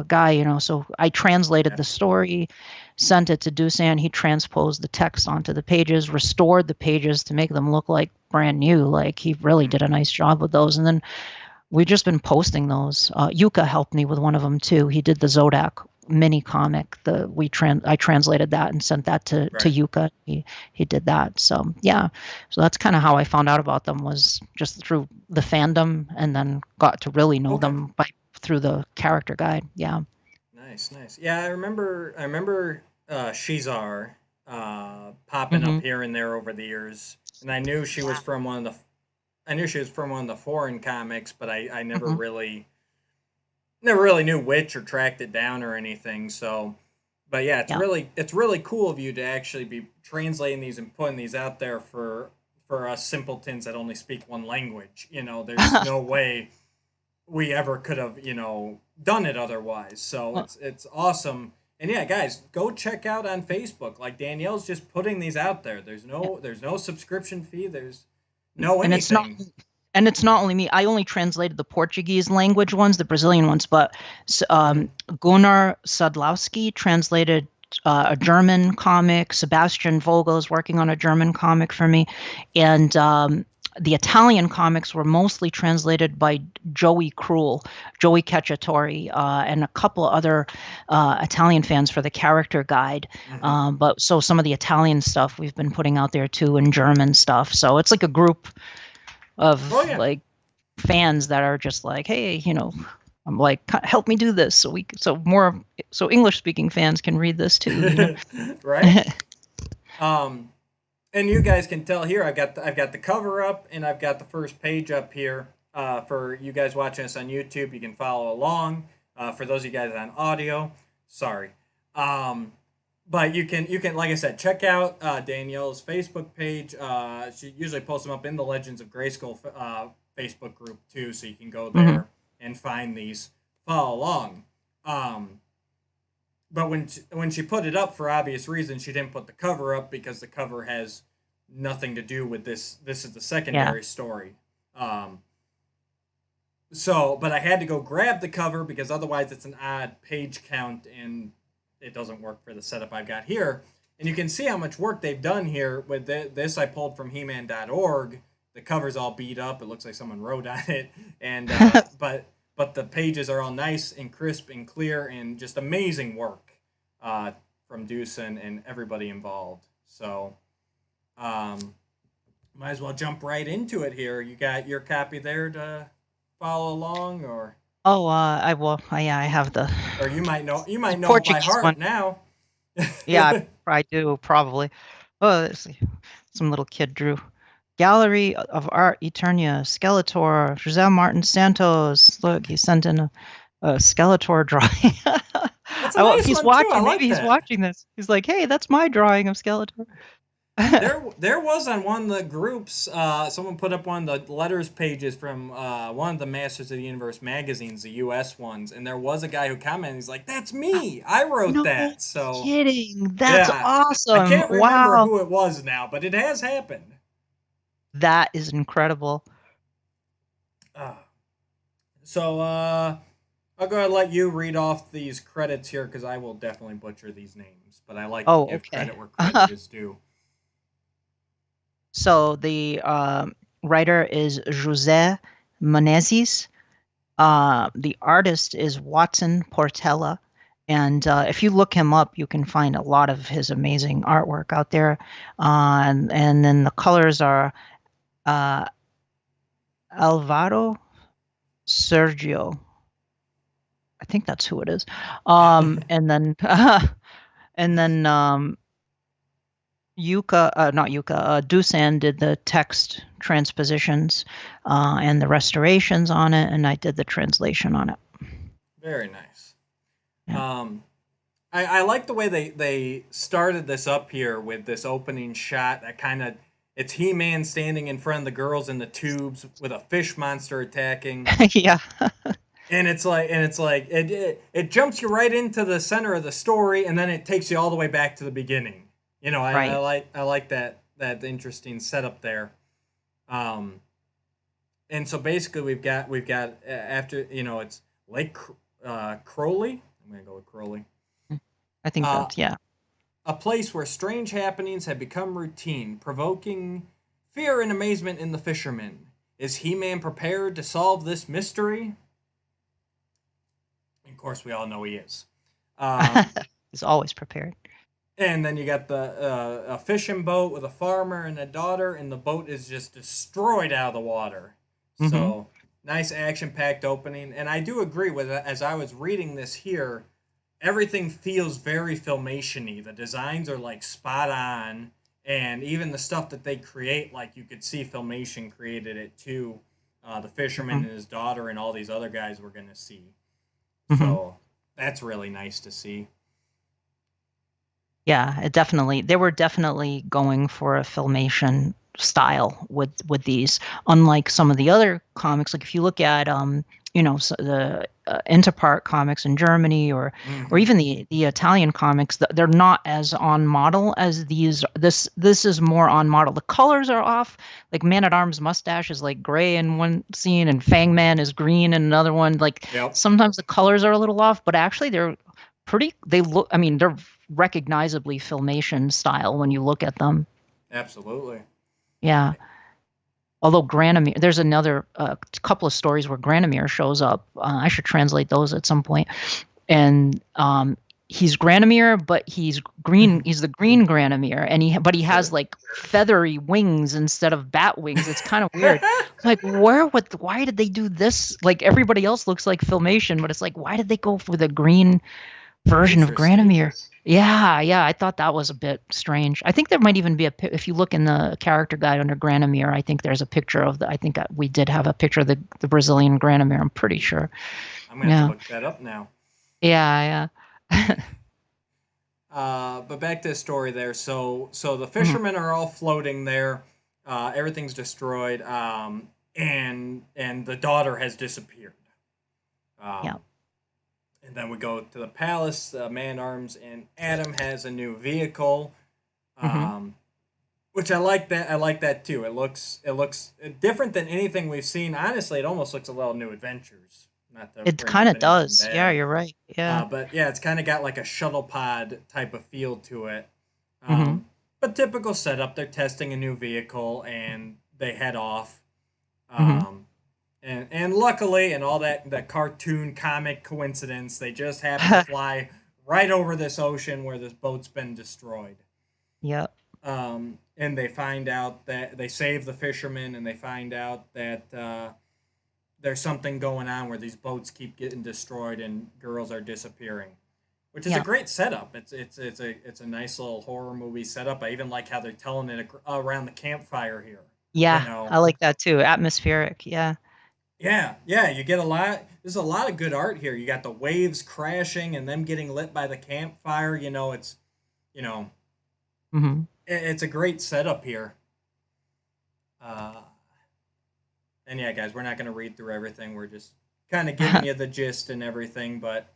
guy, So I translated the Absolutely. story, sent it to Dusan. He transposed the text onto the pages, restored the pages to make them look like brand new. Like he really did a Hmm. nice job with those, and then we've just been posting those. Yuka helped me with one of them too. He did the Zodak mini comic. I translated that and sent that to Right. Yuka. He did that. So yeah. So that's kind of how I found out about them, was just through the fandom, and then got to really know Okay. them through the character guide. Yeah. Nice. Nice. Yeah, I remember. Shezar popping up Hmm. here and there over the years, and I knew she was from one of the. I knew she was from one of the foreign comics, but I Hmm. never really knew which or tracked it down or anything. So, but yeah, Yeah. it's really cool of you to actually be translating these and putting these out there for us simpletons that only speak one language. There's no way we ever could have done it otherwise. So Well, it's awesome. And yeah, guys, go check out on Facebook. Like Danielle's just putting these out there. yeah. There's no subscription fee. There's no and it's not anything. and it's not only me. I only translated the Portuguese language ones, the Brazilian ones, but Mhm. Gunnar Sadlowski translated a German comic. Sebastian Vogel is working on a German comic for me, and the Italian comics were mostly translated by Joey Cacciatore, and a couple other Italian fans for the character guide. Mhm. But so some of the Italian stuff we've been putting out there too, and German stuff. So it's like a group Oh of yeah. like fans that are just like, hey, I'm like, help me do this, so English speaking fans can read this too. Right. Um And you guys can tell here, I've got the cover up, and I've got the first page up here. For you guys watching us on YouTube, you can follow along. For those of you guys on audio, sorry. But you can like I said, check out Danielle's Facebook page. She usually posts them up in the Legends of Grayskull Facebook group too, so you can go there and find these, follow along. But when she put it up, for obvious reasons, she didn't put the cover up because the cover has nothing to do with this. This is the secondary story. But I had to go grab the cover because otherwise it's an odd page count and it doesn't work for the setup I've got here. And you can see how much work they've done here with this. I pulled from He-Man.org. The cover's all beat up. It looks like someone wrote on it, and but the pages are all nice and crisp and clear and just amazing work from Deucin and everybody involved. So, might as well jump right into it here. You got your copy there to follow along, or Oh, I will. Yeah, I have the. or you might know it by Portuguese heart one. now. Yeah, I do probably. Oh, let's see. Some little kid drew. Gallery of Art Eternia, Skeletor, Jose Martin Santos. Look, he sent in a Skeletor drawing. That's a nice he's one, watching. too. I like Maybe he's that. watching this. He's like, "Hey, that's my drawing of Skeletor." There was on one of the groups, someone put up one of the letters pages from one of the Masters of the Universe magazines, the U.S. ones, and there was a guy who commented. He's like, "That's me. I wrote No that." So kidding. That's yeah, awesome. I can't remember Wow. who it was now, but it has happened. That is incredible. So I'll go ahead and let you read off these credits here because I will definitely butcher these names, but I like to give credit where credit is due. So the writer is José Menezes. The artist is Watson Portela. And if you look him up, you can find a lot of his amazing artwork out there. And then the colors are Alvaro Sergio. I think that's who it is. And then Dusan did the text transpositions and the restorations on it, and I did the translation on it. Very nice. Yeah. I like the way they started this up here with this opening shot that kind of, it's He-Man standing in front of the girls in the tubes with a fish monster attacking. Yeah. And it's like it jumps you right into the center of the story, and then it takes you all the way back to the beginning. You know, I like that interesting setup there. And so basically we've got after, you know, it's Lake Crowley. I'm gonna go with Crowley. I think that's, yeah. A place where strange happenings have become routine, provoking fear and amazement in the fishermen. Is He-Man prepared to solve this mystery? Of course, we all know he is. He's always prepared. And then you got the a fishing boat with a farmer and a daughter, and the boat is just destroyed out of the water. So nice action-packed opening. And I do agree with it. As I was reading this here, everything feels very Filmation-y. The designs are like spot on, and even the stuff that they create, like you could see Filmation created it too. The fisherman and his daughter and all these other guys we're going to see. So that's really nice to see. Yeah, they were definitely going for a Filmation style with these, unlike some of the other comics. Like if you look at the Interpart comics in Germany, or even the Italian comics, they're not as on model as these. This is more on model. The colors are off. Like Man-at-Arms mustache is like gray in one scene, and Fangman is green in another one. Like sometimes the colors are a little off, but actually they're pretty. They're recognizably Filmation style when you look at them. Absolutely. Yeah. Although Granomir, there's another couple of stories where Granomir shows up. I should translate those at some point. And he's Granomir, but he's green. He's the green Granomir, and he has like feathery wings instead of bat wings. It's kind of weird. Like why did they do this? Like everybody else looks like Filmation, but it's like, why did they go for the green version of Granomir? Yeah, I thought that was a bit strange. I think there might even be if you look in the character guide under Granomir, I think there's a picture of I think we did have a picture of the Brazilian Granomir, I'm pretty sure. I'm gonna have to Yeah. look that up now. Yeah. But back to the story there. So the Mhm. fishermen are all floating there. Everything's destroyed. And the daughter has disappeared. Yeah. Um, and then we go to the palace. Man Arms and Adam has a new vehicle. Mhm. Um, which I like that. I like that too. It looks different than anything we've seen. Honestly, it almost looks a little New Adventures. Not to It bring kind up of anything does. Yeah, bad. you're right. Yeah. But yeah, it's kind of got like a shuttle pod type of feel to it. Mhm. But typical setup. They're testing a new vehicle and they head off. Mhm. Um, and luckily, and all that cartoon comic coincidence, they just happen to fly right over this ocean where this boat's been destroyed. Yep. And they find out that they save the fishermen, and they find out that there's something going on where these boats keep getting destroyed and girls are disappearing, which is a Yeah. great setup. It's a nice little horror movie setup. I even like how they're telling it around the campfire here. You Yeah, know, I like that too. Atmospheric. Yeah. yeah. You get a lot. There's a lot of good art here. You got the waves crashing and them getting lit by the campfire. It's you know Mhm. it's a great setup here. Uh, and yeah, guys, we're not going to read through everything. We're just kind of giving you the gist and everything. But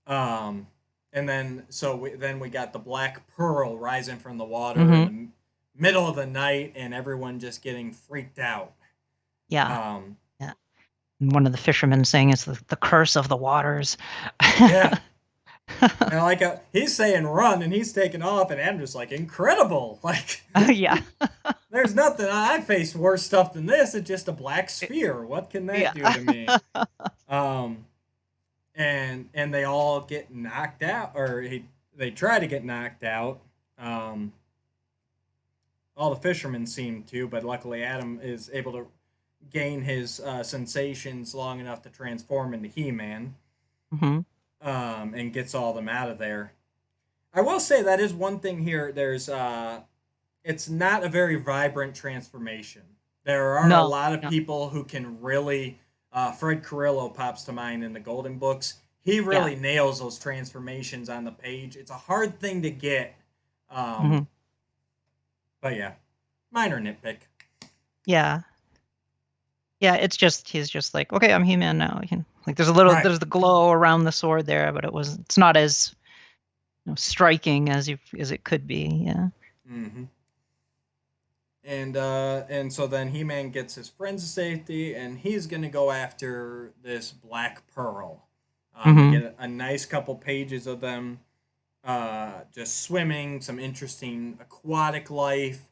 um, and then then we got the Black Pearl rising from the water in the Mhm. middle of the night, and everyone just getting freaked out. Yeah. Um, Yeah. And one of the fishermen saying it's the curse of the waters. yeah, and like he's saying run, and he's taking off, and I'm just like incredible. Like Yeah. there's nothing I faced worse stuff than this. It's just a black sphere. What can that Yeah. do to me? Um, and they all get knocked out, or they try to get knocked out. Um, all the fishermen seem to, but luckily Adam is able to gain his sensations long enough to transform into He-Man, Mhm. and gets all of them out of there. I will say that is one thing here. It's not a very vibrant transformation. There are a No. lot of No. people who can really. Fred Carrillo pops to mind in the Golden Books. He Yeah. really nails those transformations on the page. It's a hard thing to get, um, Mhm. but yeah, minor nitpick. Yeah. Yeah, he's just like, okay, I'm He-Man now. Like Right. there's the glow around the sword there, but it's not as striking as it could be. Yeah. Mm-hmm. And so then He-Man gets his friends to safety, and he's gonna go after this Black Pearl. We Mhm. get a nice couple pages of them just swimming, some interesting aquatic life.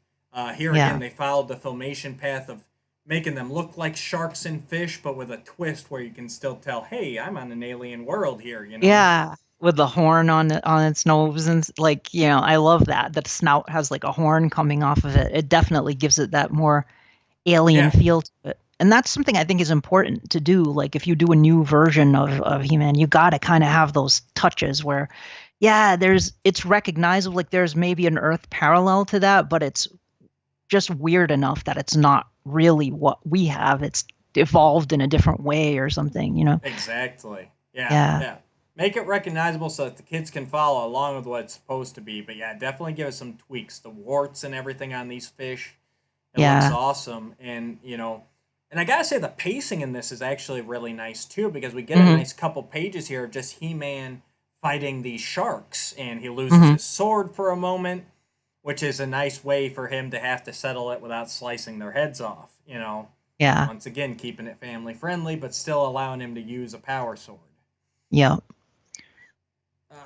Here again, Yeah. they followed the filmation path of making them look like sharks and fish, but with a twist where you can still tell, hey, I'm on an alien world here. Yeah, with the horn on its nose and like, I love that. That snout has like a horn coming off of it. It definitely gives it that more alien Yeah, feel to it. And that's something I think is important to do. Like if you do a new version of He-Man, you got to kind of have those touches where, yeah, it's recognizable. Like there's maybe an Earth parallel to that, but it's just weird enough that it's not really what we have. It's evolved in a different way or something. exactly. Yeah, Yeah. yeah. Make it recognizable so that the kids can follow along with what it's supposed to be. But yeah, definitely give it some tweaks. The warts and everything on these fish, it looks Yeah. awesome. And I gotta say the pacing in this is actually really nice too, because we get a Mhm. nice couple pages here of just He-Man fighting these sharks, and he loses Mhm. his sword for a moment, which is a nice way for him to have to settle it without slicing their heads off. Yeah. Once again, keeping it family friendly, but still allowing him to use a power sword. Yeah. Um,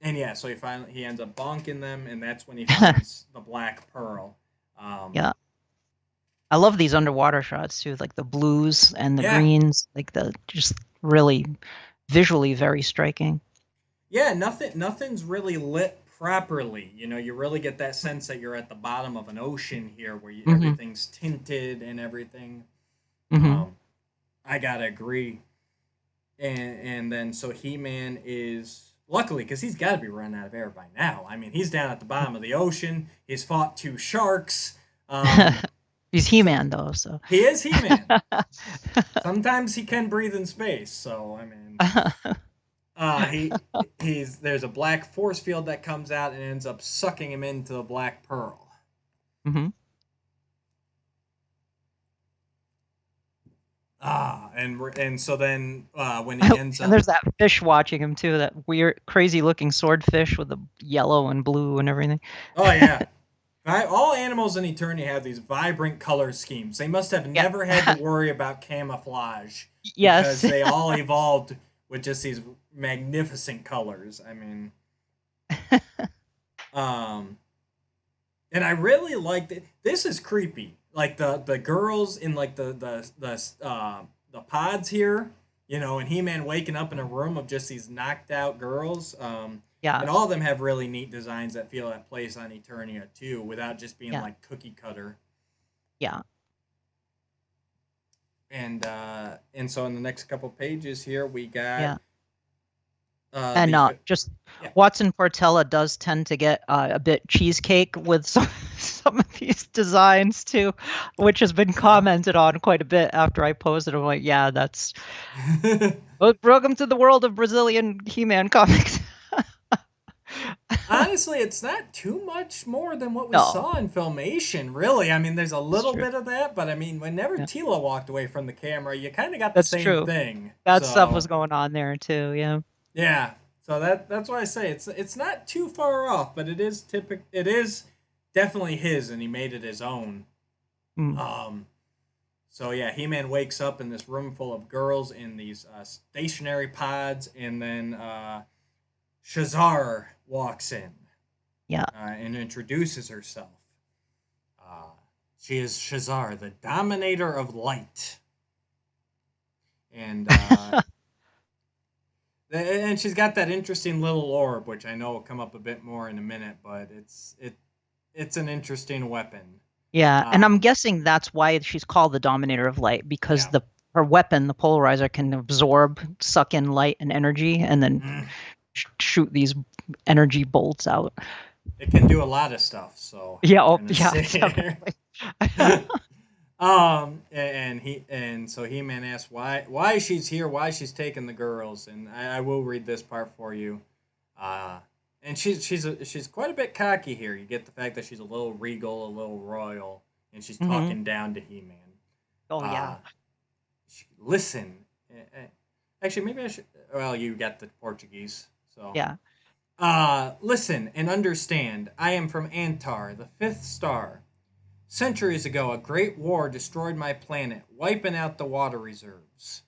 and yeah, so he ends up bonking them, and that's when he finds the Black Pearl. Um, Yeah. I love these underwater shots too, like the blues and the yeah, greens, like the just really visually very striking. yeah, nothing's really lit properly. You really get that sense that you're at the bottom of an ocean here, where Mhm. everything's tinted and everything. Mhm. Um, I gotta agree. And then so He Man is luckily, because he's got to be running out of air by now. I mean, he's down at the bottom of the ocean. He's fought 2 sharks. He's He-Man though, so He is He-Man. Sometimes he can breathe in space. So I mean, there's a black force field that comes out and ends up sucking him into the Black Pearl. hmm And so then when he ends and up, there's that fish watching him too, that weird, crazy looking swordfish with the yellow and blue and everything. oh yeah, all animals in Eternia have these vibrant color schemes. They must have Yeah. never had to worry about camouflage Yes. because they all evolved with just these magnificent colors. I mean, and I really liked it. This is creepy. Like the girls in like the pods here, and He-Man waking up in a room of just these knocked out girls. Yeah. And all of them have really neat designs that feel at place on Eternia too, without just being Yeah. like cookie cutter. Yeah. And so in the next couple pages here we got Yeah. And just Yeah. Watson Portella does tend to get a bit cheesecake with some of these designs too, which has been commented on quite a bit after I posted. I'm like, yeah, that's welcome to the world of Brazilian He-Man comics. Honestly, it's not too much more than what we No. saw in Filmation, really. I mean, there's a little true. bit of that, but I mean, whenever Yeah. Tila walked away from the camera, you kind of got the That's same true. thing. That stuff So, was going on there too. Yeah. yeah. So that's why I say it's not too far off, but it is It is definitely his, and he made it his own. Mm. So yeah, He-Man wakes up in this room full of girls in these stationary pods, and then Shezar walks in. Yeah. And introduces herself. She is Shezar, the Dominator of Light, and and she's got that interesting little orb, which I know will come up a bit more in a minute, but it's an interesting weapon. Yeah, and I'm guessing that's why she's called the Dominator of Light, because Yeah. her weapon, the polarizer, can absorb, suck in light and energy, and then shoot these energy bolts out. It can do a lot of stuff. So Yeah, we're gonna yeah, see here. definitely. And so He-Man asks why she's here, why she's taking the girls, and I will read this part for you. And she's quite a bit cocky here. You get the fact that she's a little regal, a little royal, and she's talking down to He-Man. Oh yeah. Listen, actually, maybe I should. Well, you got the Portuguese, so Yeah. Listen and understand. I am from Antar, the 5th star. Centuries ago, a great war destroyed my planet, wiping out the water reserves.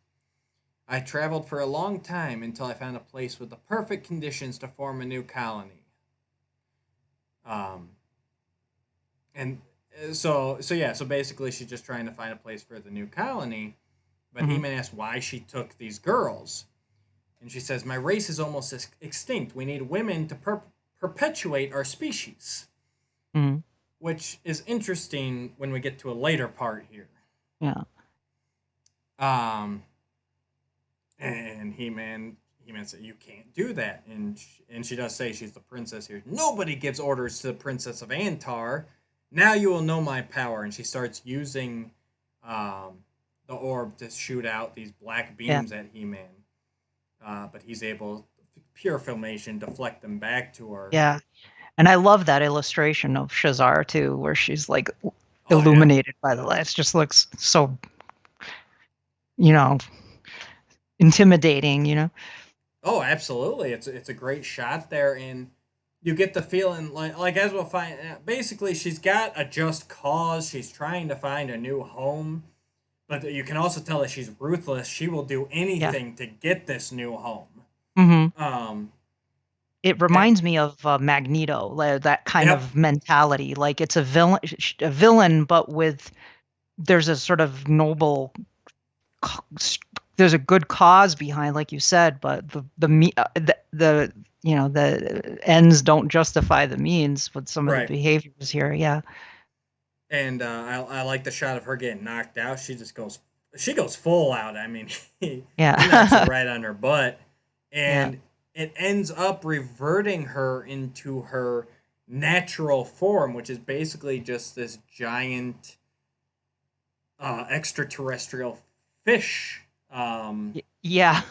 I traveled for a long time until I found a place with the perfect conditions to form a new colony. And so basically she's just trying to find a place for the new colony, but He-Man asks why she took these girls. And she says, my race is almost extinct. We need women to perpetuate our species. Mm-hmm. Which is interesting when we get to a later part here. Yeah. And He-Man said, you can't do that. And she does say she's the princess here. Nobody gives orders to the princess of Antar. Now you will know my power. And she starts using the orb to shoot out these black beams at He-Man. But he's able, pure Filmation, deflect them back to her. Yeah. And I love that illustration of Shezar too, where she's like illuminated by the lights. Just looks so, intimidating. Oh, absolutely! It's a great shot there, and you get the feeling like as we'll find. Basically, she's got a just cause. She's trying to find a new home, but you can also tell that she's ruthless. She will do anything to get this new home. Mm-hmm. It reminds me of Magneto, that kind of mentality. Like it's a villain, but there's a sort of noble, there's a good cause behind, like you said. But the ends don't justify the means with some of the behaviors here. Yeah. And I like the shot of her getting knocked out. She goes full out. I mean, he knocks her right on her butt. And it ends up reverting her into her natural form, which is basically just this giant extraterrestrial fish. Yeah.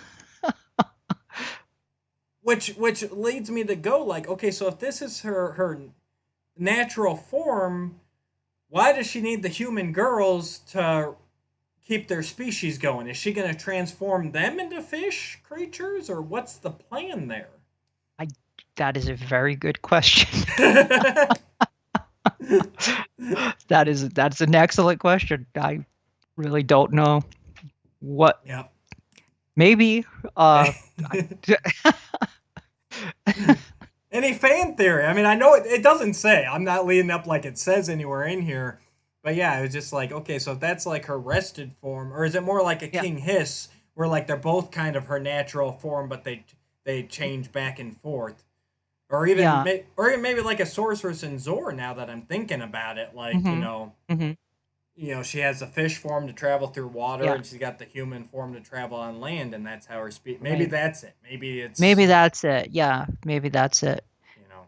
Which leads me to go like, okay, so if this is her natural form, why does she need the human girls to keep their species going? Is she going to transform them into fish creatures, or what's the plan there? That is a very good question. That's an excellent question. I really don't know what. Yeah. Maybe. Any fan theory? I mean, I know it doesn't say. I'm not leading up like it says anywhere in here. But yeah, it was just like, okay, so if that's like her rested form, or is it more like a Yeah. King Hiss, where like they're both kind of her natural form, but they change back and forth, or even Yeah. or even maybe like a sorceress in Zor. Now that I'm thinking about it, like Mm-hmm. she has the fish form to travel through water, Yeah. and she's got the human form to travel on land, and that's how her speed. Maybe Right. that's it. Maybe Maybe it's that's it. Yeah. Maybe that's it. you know.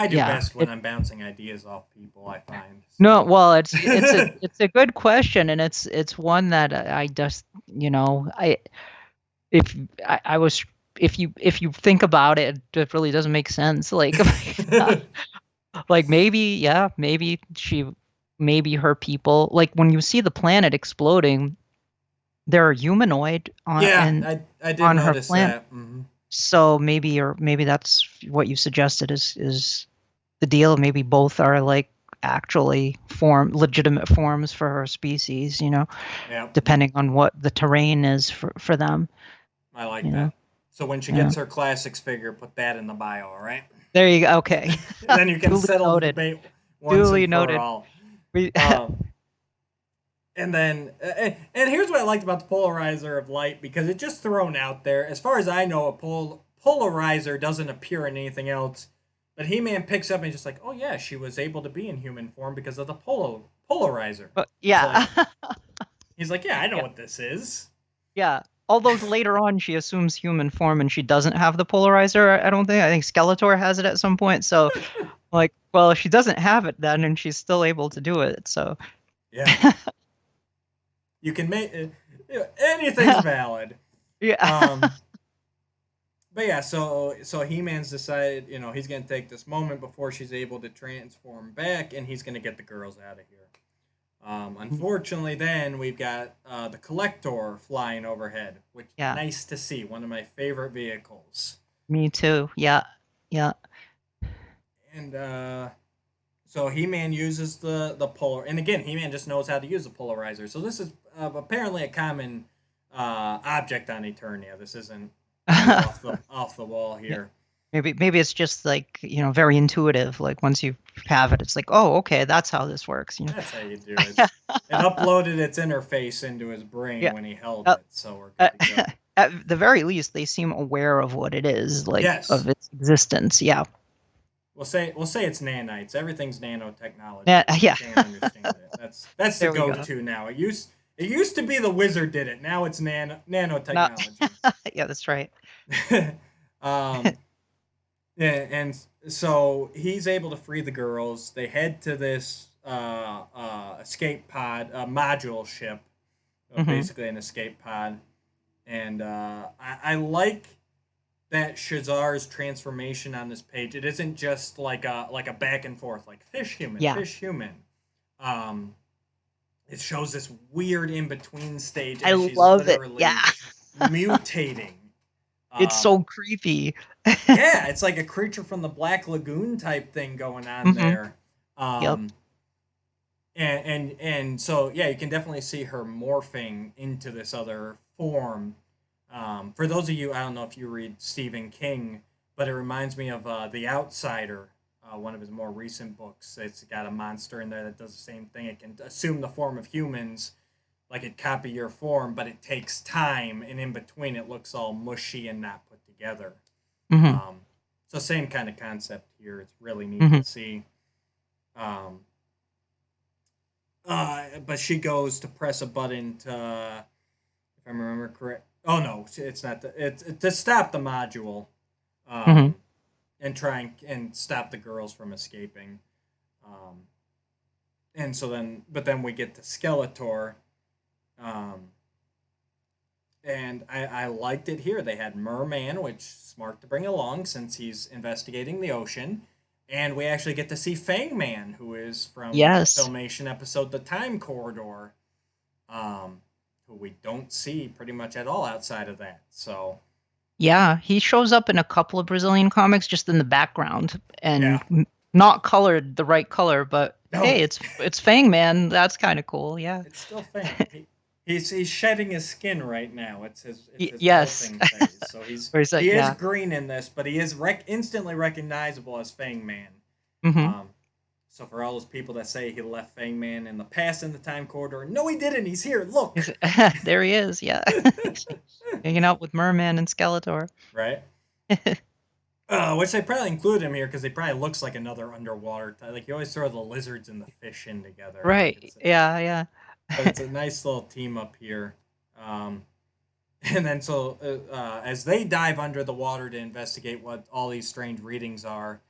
I do Yeah. best when I'm bouncing ideas off people, I find. No, So. well, it's a good question, and it's one that I just if I was if you think about it, it really doesn't make sense. Like like maybe her people, like when you see the planet exploding, they're humanoid Yeah, I did on her notice planet. that. Mm-hmm. So maybe that's what you suggested is the deal. Maybe both are like actually legitimate forms for her species, Yeah, depending on what the terrain is for them, I like you know. that. So when she Yeah. gets her classics figure, put that in the bio, all right? There you go. Okay. Then you can Duly settle the noted. debate once Duly and for noted. all. We, Um, and then, and here's what I liked about the polarizer of light, because it's just thrown out there. As far as I know, a polarizer doesn't appear in anything else. But He-Man picks up and just like, oh yeah, she was able to be in human form because of the polarizer. but It's yeah. like he's like, yeah, I know Yeah. what this is. Yeah. Although later on she assumes human form and she doesn't have the polarizer, I don't think. I think Skeletor has it at some point. So, like, well, she doesn't have it then, and she's still able to do it. So, Yeah, you can make anything's valid. yeah. Um, but yeah, so He-Man's decided, he's gonna take this moment before she's able to transform back, and he's gonna get the girls out of here. Unfortunately, then we've got the Collector flying overhead, which Yeah. nice to see. One of my favorite vehicles. Me too. Yeah. Yeah. And so He-Man uses the polar, and again, He-Man just knows how to use the polarizer. So this is apparently a common object on Eternia. This isn't off the wall here. Maybe it's just like, very intuitive. Like once you have it, it's like, oh, okay, that's how this works. That's how you do it. It uploaded its interface into his brain Yeah. when he held Uh, it, so we're uh, good to go. at the very least, they seem aware of what it is, like Yes, of its existence. Yeah. we'll say it's nanites. Everything's nanotechnology. Yeah. If you Yeah. can't understand it. That's the There we go. go-to now. It used to be the wizard did it. Now it's Not. nanotechnology. Yeah, that's right. um, yeah, and so he's able to free the girls. They head to this escape pod, module ship, Hmm. basically an escape pod. And I like that Shezar's transformation on this page. It isn't just like a back and forth, like fish human, Yeah. fish human. Um, it shows this weird in between stage I as she's love it. literally Yeah. mutating. It's Um, so creepy. yeah, it's like a creature from the Black Lagoon type thing going on Hmm. there. Yep. And so yeah, you can definitely see her morphing into this other form. For those of you, I don't know if you read Stephen King, but it reminds me of The Outsider, one of his more recent books. It's got a monster in there that does the same thing. It can assume the form of humans, like it copy your form, but it takes time, and in between it looks all mushy and not put together. Hmm. Um, so same kind of concept here. It's really neat Hmm. to see. Um, but she goes to press a button to, if I remember correct. Oh no, it's not. It's to stop the module, Hmm. and try and stop the girls from escaping. Um, and so then we get to Skeletor, um, and I liked it here. They had Merman, which smart to bring along since he's investigating the ocean. And we actually get to see Fangman, who is from the Yes. Filmation episode The Time Corridor, who we don't see pretty much at all outside of that. So, Yeah, he shows up in a couple of Brazilian comics just in the background yeah. and not colored the right color, but No, hey, it's Fang Man. That's kind of cool. Yeah. it's still Fang. He's shedding his skin right now. It's his Yes. molting phase. So Or is that he is yeah. green in this, but he is instantly recognizable as Fang Man. Hmm. Um, so for all those people that say he left Fang Man in the past in the time corridor, no, he didn't. He's here. Look. There he is. Yeah. Hanging out with Merman and Skeletor. Right. Which they probably include him here because he probably looks like another underwater. Like you always throw the lizards and the fish in together. Right. Yeah, yeah. But it's a nice little team up here. Um, and then as they dive under the water to investigate what all these strange readings are,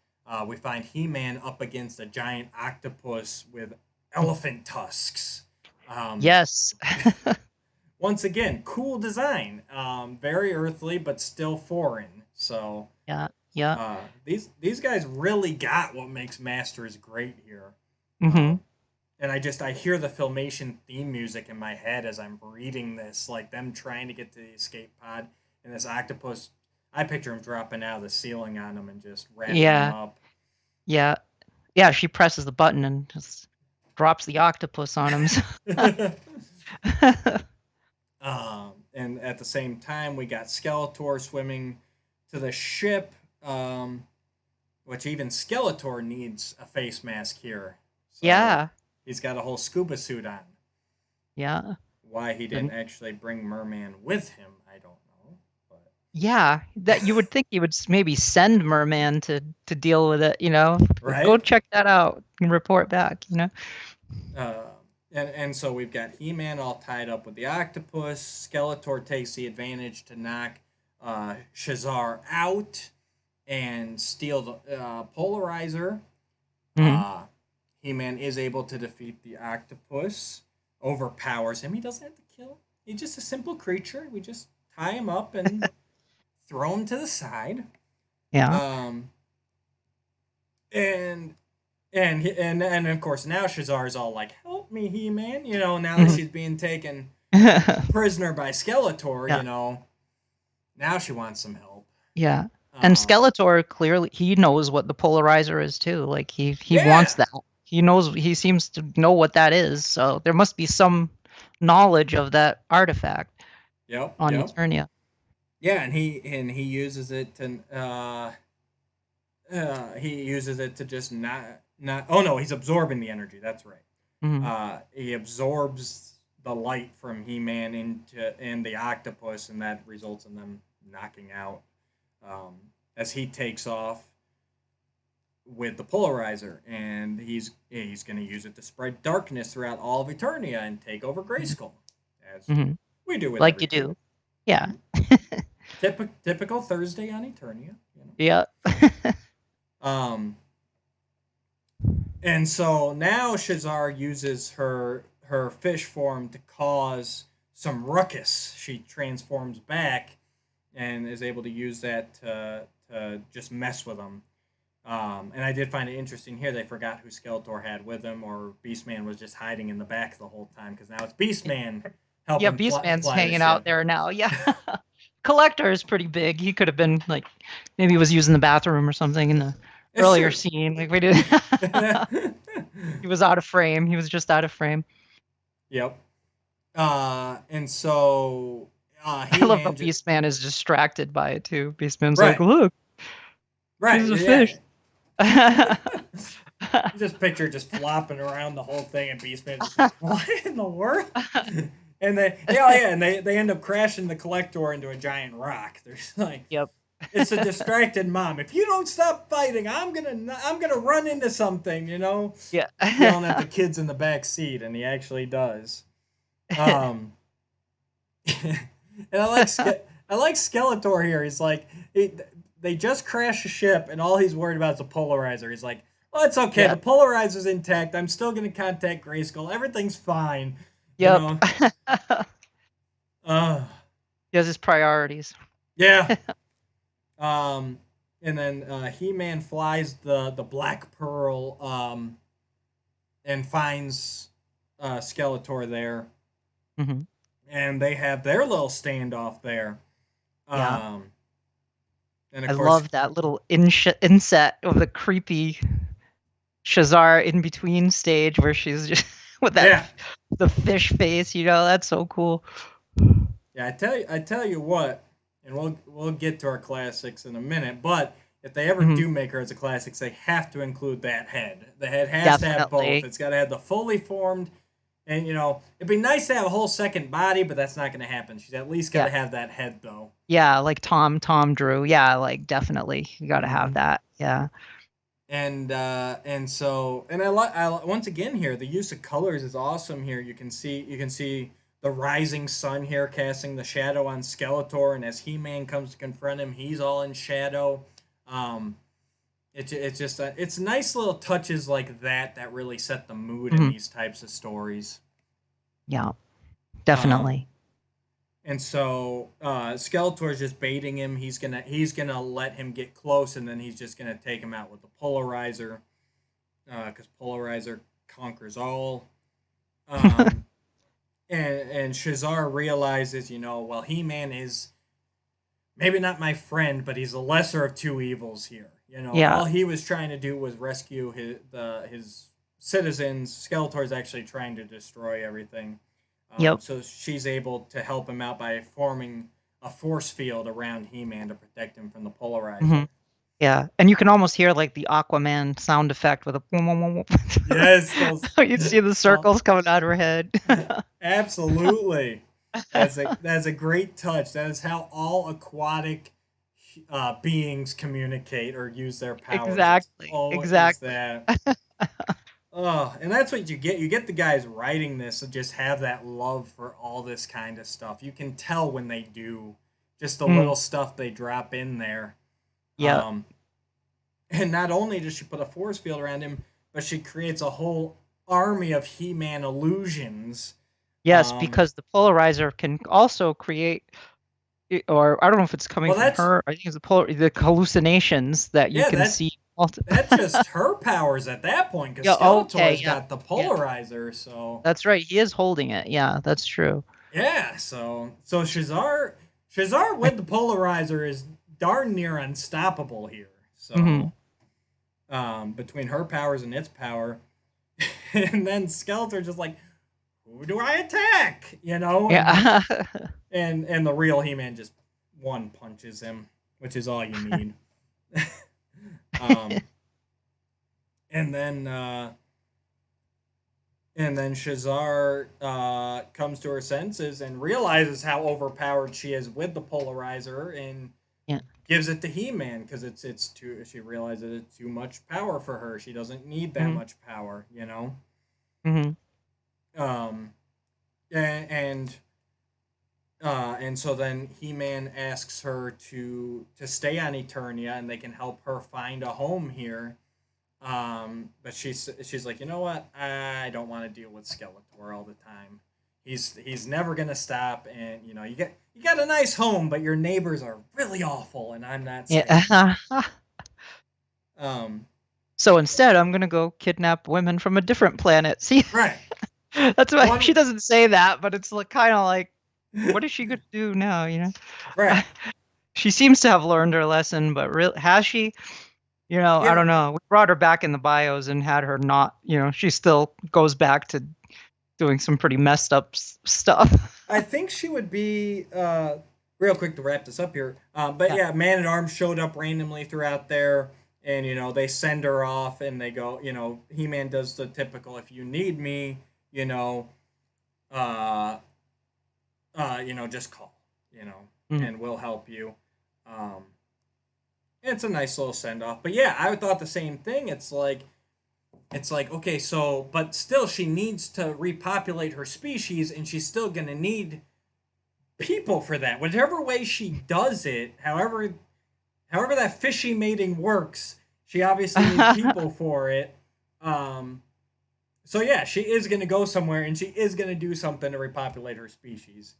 we find He-Man up against a giant octopus with elephant tusks. Yes. Once again, cool design. Very earthly, but still foreign. So Yeah. Yeah. these guys really got what makes Masters great here. Hmm. And I hear the Filmation theme music in my head as I'm reading this, like them trying to get to the escape pod, and this octopus. I picture him dropping out of the ceiling on them and just wrapping them Yeah. up. Yeah. Yeah, she presses the button and just drops the octopus on him. And at the same time, we got Skeletor swimming to the ship, which even Skeletor needs a face mask here. So Yeah. he's got a whole scuba suit on. Yeah. Why he didn't actually bring Merman with him, I don't know. But Yeah, that you would think you would maybe send Merman to deal with it, right? Go check that out and report back. And so we've got He-Man all tied up with the octopus. Skeletor takes the advantage to knock Shezar out and steal the polarizer. Mhm. He-Man is able to defeat the octopus, overpowers him. He doesn't have to kill him. He's just a simple creature. We just tie him up and throw him to the side. Yeah. And of course now Shazar's all like, "Help me, He-Man!" Now that she's being taken prisoner by Skeletor, Yeah. now she wants some help. Yeah. And Skeletor clearly he knows what the polarizer is too. Like he wants that. He seems to know what that is. So there must be some knowledge of that artifact. Yep. On Eternia. Yeah, and he uses it to just not. Oh no, he's absorbing the energy. That's right. Mm-hmm. He absorbs the light from He-Man and the octopus, and that results in them knocking out. As he takes off with the polarizer, and he's going to use it to spread darkness throughout all of Eternia and take over Grayskull, as we do with like everything. you do. Yeah. Typical Thursday on Eternia. Yeah. And so now Shezar uses her fish form to cause some ruckus. She transforms back and is able to use that to just mess with them. And I did find it interesting here. They forgot who Skeletor had with him, or Beastman was just hiding in the back the whole time, because now it's Beastman helping. Yeah, Beastman's hanging out there now. Yeah. Collector is pretty big. He could have been like, maybe he was using the bathroom or something in the earlier scene. Like we did. He was out of frame. He was just out of frame. Yep. And so I love how Beastman is distracted by it too. Beastman's right. like, look, right, there's a fish. You just picture just flopping around the whole thing, and Beastman just like, what in the world? And they end up crashing the Collector into a giant rock. There's like, yep. It's a distracted mom. If you don't stop fighting, I'm gonna run into something. Yeah. Yelling at the kids in the back seat, and he actually does. And I like Skeletor here. He's like, they just crashed a ship, and all he's worried about is a polarizer. He's like, "Oh, it's okay. Yeah. The polarizer's intact. I'm still gonna contact Grayskull. Everything's fine." You Yep. know. Uh, He has his priorities. yeah. Um, and then He-Man flies the Black Pearl and finds Skeletor there, Hmm. and they have their little standoff there. Yeah. And I of course, love that little inset of the creepy Shezar in between stage where she's just with that yeah, the fish face. That's so cool. yeah. I tell you what, and we'll get to our classics in a minute. But if they ever Hmm. do make her as a classics, they have to include that head. The head has to have both. Definitely. It's got to have the fully formed. And it'd be nice to have a whole second body, but that's not going to happen. She's at least got Yeah. to have that head, though. Yeah, like Tom Drew. Yeah, like definitely. You got to have Hmm. that. Yeah. And I once again here the use of colors is awesome here. You can see the rising sun here casting the shadow on Skeletor, and as He-Man comes to confront him, he's all in shadow. Um, it's just it's nice little touches like that really set the mood in Hmm. these types of stories. Yeah, Um, definitely. and so Skeletor's just baiting him. He's gonna let him get close, and then he's just gonna take him out with the polarizer, because polarizer conquers all. Um, and Shazar realizes, well, He-Man is maybe not my friend, but he's the lesser of two evils here. Yeah. All he was trying to do was rescue his citizens. Skeletor's actually trying to destroy everything. Yep. So she's able to help him out by forming a force field around He-Man to protect him from the Hmm. polarizer. Yeah, and you can almost hear like the Aquaman sound effect with a Yes, those. you see the Oh, circles coming out of her head. absolutely. That's a great touch. That is how all aquatic beings communicate or use their powers. It's Exactly. always Exactly. that. Oh, and that's what you get. You get the guys writing this and just have that love for all this kind of stuff. You can tell when they do just the Mm, little stuff they drop in there. yeah. Um, and not only does she put a force field around him, but she creates a whole army of He-Man illusions. Yes, Um, because the polarizer can also create, or I don't know if it's coming well, from that's her. I think it's the hallucinations that you yeah, can see. that's just her powers at that point because Yeah. Okay. Skeletor's Yeah. got the Yeah. polarizer. So That's right. He is holding it. Yeah, that's true. yeah, so Shazar with the polarizer is darn near unstoppable here. Hmm. So between her powers and its power, and then Skeletor just like, who do I attack? And Yeah. and the real He-Man just one punches him, which is all you need. um, and then Shazar comes to her senses and realizes how overpowered she is with the polarizer, and Yeah. gives it to He-Man because it's too. She realizes it's too much power for her. She doesn't need that Hmm. much power. Hmm. Um, and and so then He-Man asks her to stay on Eternia, and they can help her find a home here. But she's like, you know what? I don't want to deal with Skeletor all the time. He's never gonna stop, and you got a nice home, but your neighbors are really awful, and I'm not staying. Yeah. Um, So instead, I'm gonna go kidnap women from a different planet. See, right. that's why One she doesn't say that, but it's like, kind of like, what is she gonna do now? right. She seems to have learned her lesson, but real has she? I You don't know. We brought her back in the bios and had her not. She still goes back to doing some pretty messed up stuff. I think she would be real quick to wrap this up here. But Yeah. yeah, Man at Arms showed up randomly throughout there, and they send her off, and they go. He Man does the typical, if you need me, uh, just call, Mm. and we'll help you. Um, it's a nice little send off. But yeah, I thought the same thing. It's like okay, so but still she needs to repopulate her species, and she's still gonna need people for that. Whichever way she does it, however that fishy mating works, she obviously needs people for it. So yeah, she is going to go somewhere and she is going to do something to repopulate her species.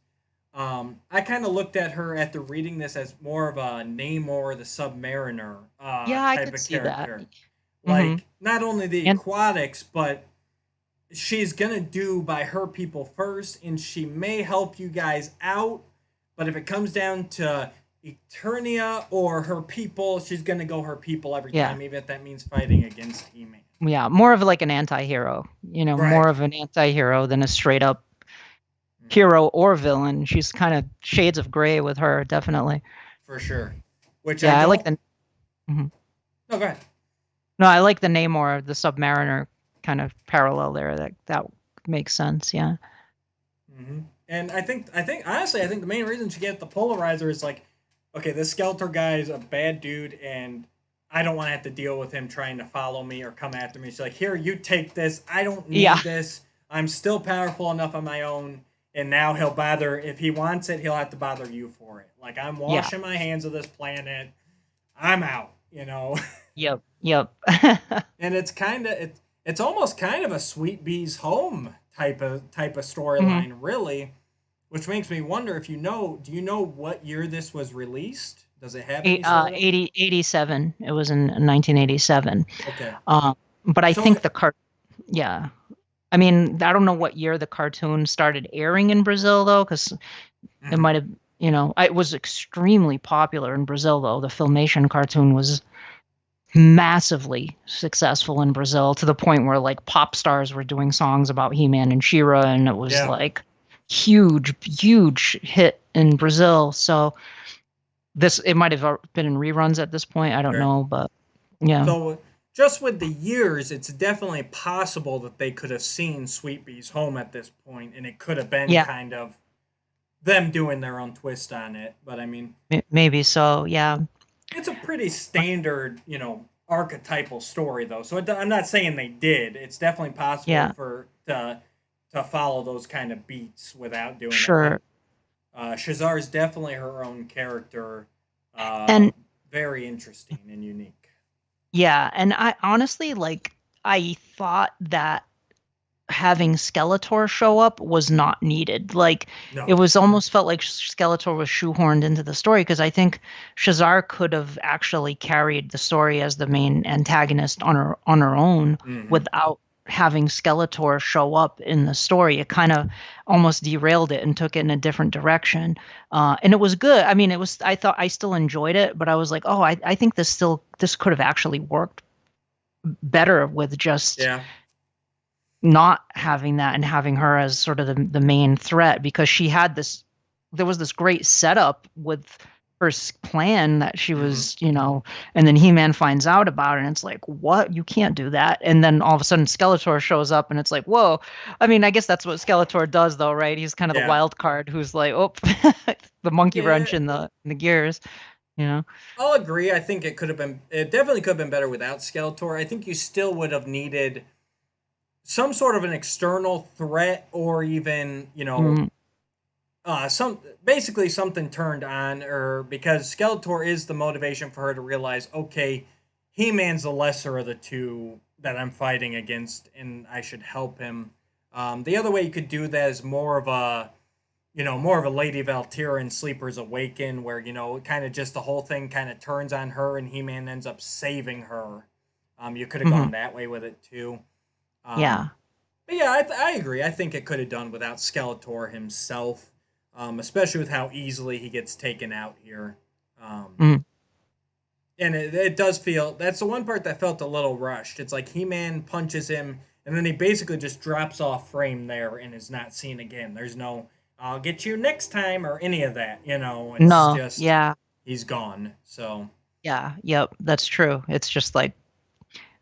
I kind of looked at her after reading this as more of a Namor the Submariner Yeah, I type could of see that. character. Hmm. Like, not only the And aquatics, but she's going to do by her people first, and she may help you guys out. But if it comes down to Eternia or her people, she's going to go her people every yeah, time, even if that means fighting against He-Man. yeah, more of like an anti-hero, Right. more of an anti-hero than a straight up hero or villain. She's kind of shades of gray with her, definitely. For sure. Which I Yeah, I like don't. the. Mhm. No, go ahead. No, I like the Namor, the Submariner kind of parallel there. That makes sense. Yeah. And honestly, I think the main reason she get the polarizer is like, okay, this Skeletor guy is a bad dude, and I don't want to have to deal with him trying to follow me or come after me. She's like, here, you take this. I don't need Yeah. this. I'm still powerful enough on my own. And now he'll bother, if he wants it, he'll have to bother you for it. Like, I'm Yeah. washing my hands of this planet. I'm out, you know? Yep. Yep. And it's almost kind of a Sweet Bee's Home type of Hmm. storyline, really. Which makes me wonder if do you know what year this was released? Does it have any sort of? 87. It was in 1987. Okay. Um, but I So, think yeah. I mean, I don't know what year the cartoon started airing in Brazil though, because it mhm, might have, it was extremely popular in Brazil though. The Filmation cartoon was massively successful in Brazil to the point where like pop stars were doing songs about He-Man and She-Ra, and it was yeah. like huge hit in Brazil. So it might have been in reruns at this point. I don't Sure. know, but yeah. So just with the years, it's definitely possible that they could have seen Sweet Bee's Home at this point, and it could have been Yeah, kind of them doing their own twist on it. But I mean, maybe so. Yeah. it's a pretty standard, archetypal story though. So I'm not saying they did. It's definitely possible Yeah, for to follow those kind of beats without doing it. But sure. Shazar is definitely her own character. Uh, And Very interesting and unique. yeah, and I honestly I thought that having Skeletor show up was not needed. Like it No. was almost felt like Skeletor was shoehorned into the story because I think Shazar could have actually carried the story as the main antagonist on her own Hmm. without having Skeletor show up in the story. It kind of almost derailed it and took it in a different direction. And it was good. I mean, I thought I still enjoyed it, but I was like, oh, I think this could have actually worked better with just Yeah. not having that and having her as sort of the main threat, because there was this great setup with her plan that she Hmm. was, and then He-Man finds out about it and it's like, what? You can't do that. And then all of a sudden Skeletor shows up and it's like, whoa. I mean, I guess that's what Skeletor does though, right? He's kind of the Yeah. wild card who's like, oh, the monkey Yeah. wrench in the gears, you know? I'll agree. I think it definitely could have been better without Skeletor. I think you still would have needed some sort of an external threat or even, Mm, some basically something turned on her because Skeletor is the motivation for her to realize, okay, He-Man's the lesser of the two that I'm fighting against, and I should help him. The other way you could do that is more of a Lady Valkyria in Sleepers Awaken, where kind of just the whole thing kind of turns on her, and He-Man ends up saving her. You could have mhm. gone that way with it too. Yeah. Um, but yeah, I agree. I think it could have done without Skeletor himself, especially with how easily he gets taken out here. Um, Mm, and it does feel that's the one part that felt a little rushed. It's like He Man punches him, and then he basically just drops off frame there and is not seen again. There's no "I'll get you next time" or any of that. It's no. just Yeah. he's gone. So Yeah. Yep. That's true. It's just like,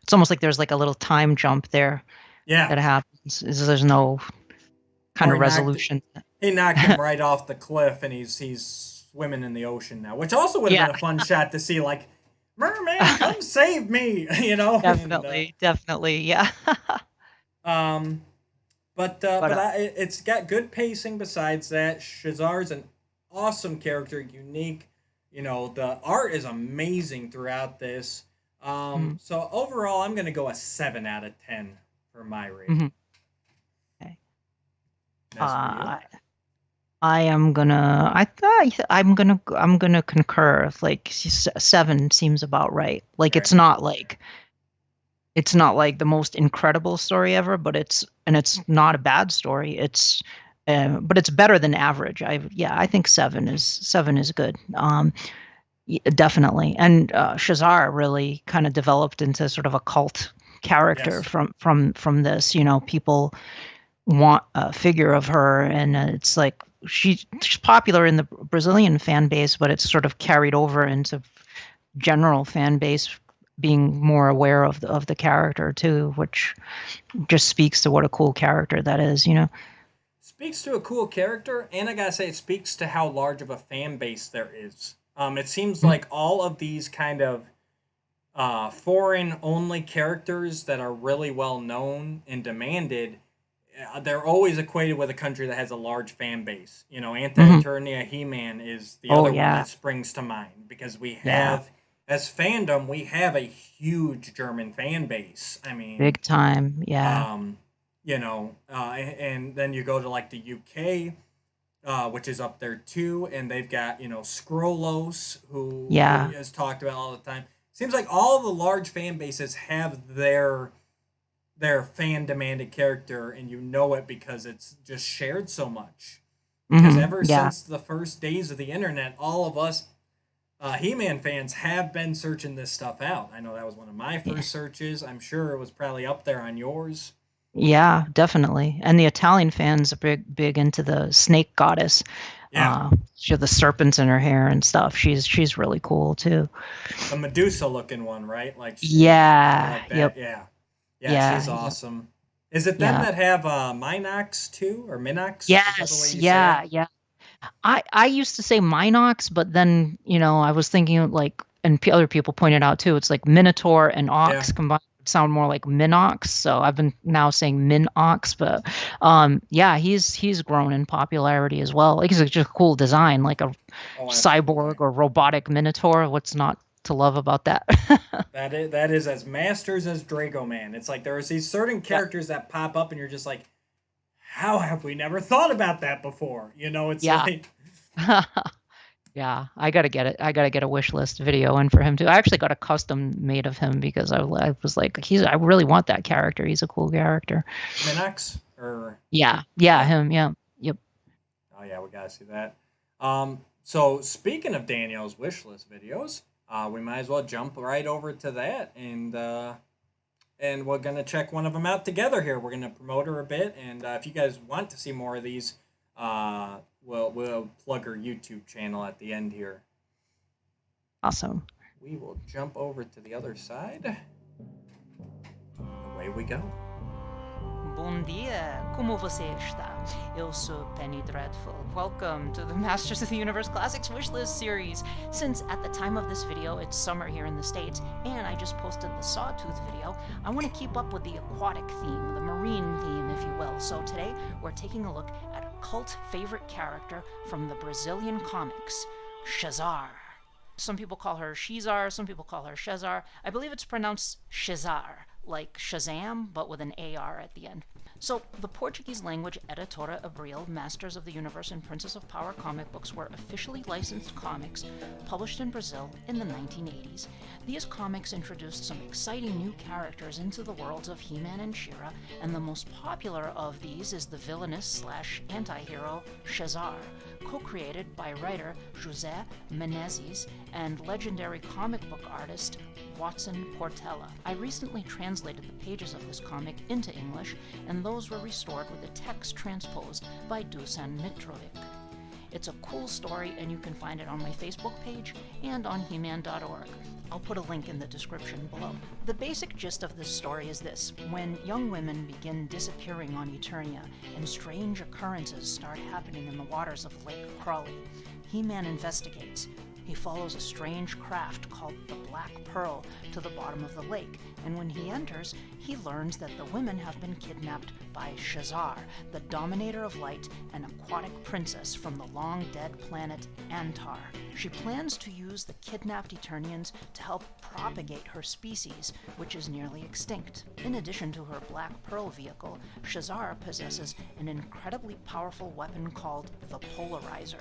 it's almost like there's like a little time jump there yeah. that happens. There's no Oh, kind of resolution. he knocked him right off the cliff, and he's swimming in the ocean now, which also would have Yeah, been a fun shot to see. Like, merman, come save me, and definitely. Yeah. um, but But it's got good pacing. Besides that, Shazar's an awesome character, unique. The art is amazing throughout this. Mm. So overall, I'm gonna go a 7 out of 10 for my rating. Mhm. Okay. As for you, I am gonna. I'm gonna concur. Like 7 seems about right. Like right? it's not like the most incredible story ever, but it's not a bad story. But it's better than average. I think 7 is good. Definitely. And Shezar really kind of developed into sort of a cult character Yes. from this. People want a figure of her, and it's like she's popular in the Brazilian fan base, but it's sort of carried over into general fan base being more aware of the character too, which just speaks to what a cool character that is. Speaks to a cool character, and I gotta say, it speaks to how large of a fan base there is. It seems Mhm. like all of these kind of foreign only characters that are really well known and demanded, they're always equated with a country that has a large fan base. Anti Mhm. Eternia He Man is the Oh other one yeah, that springs to mind because we yeah, have, as fandom, we have a huge German fan base. I mean, big time, yeah, um, and then you go to like the UK, which is up there too, and they've got Scrollos, who yeah. is talked about all the time. Seems like all the large fan bases have their fan demanded character, and you know it because it's just shared so much. Because ever Yeah, since the first days of the internet, all of us He-Man fans have been searching this stuff out. I know that was one of my yeah, first searches. I'm sure it was probably up there on yours. yeah, definitely. And the Italian fans are big into the snake goddess. Yeah, She has the serpents in her hair and stuff. She's really cool too. the Medusa looking one, right? Like kind of Yeah, like yep, that. Yeah, yeah, she's yeah, yep, awesome. Is it them yeah. that have Minox too, or Minox, whichever way Yes, you say it? yeah, yeah. I used to say Minox, but then I was thinking like, and other people pointed out too. It's like Minotaur and Yeah. Ox combined would sound more like Minox. So I've been now saying Minox, but yeah, he's grown in popularity as well. Like, he's just a cool design, like a Oh, cyborg absolutely. or robotic Minotaur. What's not to love about that? That is as masters as Drago Man. It's like there's these certain Yeah, characters that pop up, and you're just like, how have we never thought about that before? It's yeah. like, Yeah, I gotta get it. I gotta get a wish list video in for him too. I actually got a custom made of him because I was like, I really want that character. He's a cool character. Minox or Yeah, yeah, yeah. him. Yeah, yep. Oh yeah, we gotta see that. So speaking of Danielle's wish list videos, we might as well jump right over to that, and we're gonna check one of them out together here. We're gonna promote her a bit, and if you guys want to see more of these, we'll plug her YouTube channel at the end here. Awesome. We will jump over to the other side. Away we go. Bom dia, como você está? Eu sou Penny Dreadful. Welcome to the Masters of the Universe Classics Wishlist series. Since at the time of this video it's summer here in the States, and I just posted the Sawtooth video, I want to keep up with the aquatic theme, the marine theme, if you will. So today we're taking a look at a cult favorite character from the Brazilian comics, Shezar. Some people call her Shezar, some people call her Shezar. I believe it's pronounced Shezar, like Shazam, but with an AR at the end. So, the Portuguese language Editora Abril, Masters of the Universe and Princess of Power comic books were officially licensed comics published in Brazil in the 1980s. These comics introduced some exciting new characters into the worlds of He-Man and She-Ra, and the most popular of these is the villainous / anti-hero Shezar, co-created by writer José Menezes and legendary comic book artist Watson Portela. I recently translated the pages of this comic into English, and those were restored with the text transposed by Dusan Mitrovic. It's a cool story, and you can find it on my Facebook page and on He-Man.org. I'll put a link in the description below. The basic gist of this story is this. When young women begin disappearing on Eternia, and strange occurrences start happening in the waters of Lake Crawley, He-Man investigates. He follows a strange craft called the Black Pearl to the bottom of the lake, and when he enters, he learns that the women have been kidnapped by Shezar, the Dominator of Light, an aquatic princess from the long-dead planet Antar. She plans to use the kidnapped Eternians to help propagate her species, which is nearly extinct. In addition to her Black Pearl vehicle, Shezar possesses an incredibly powerful weapon called the Polarizer.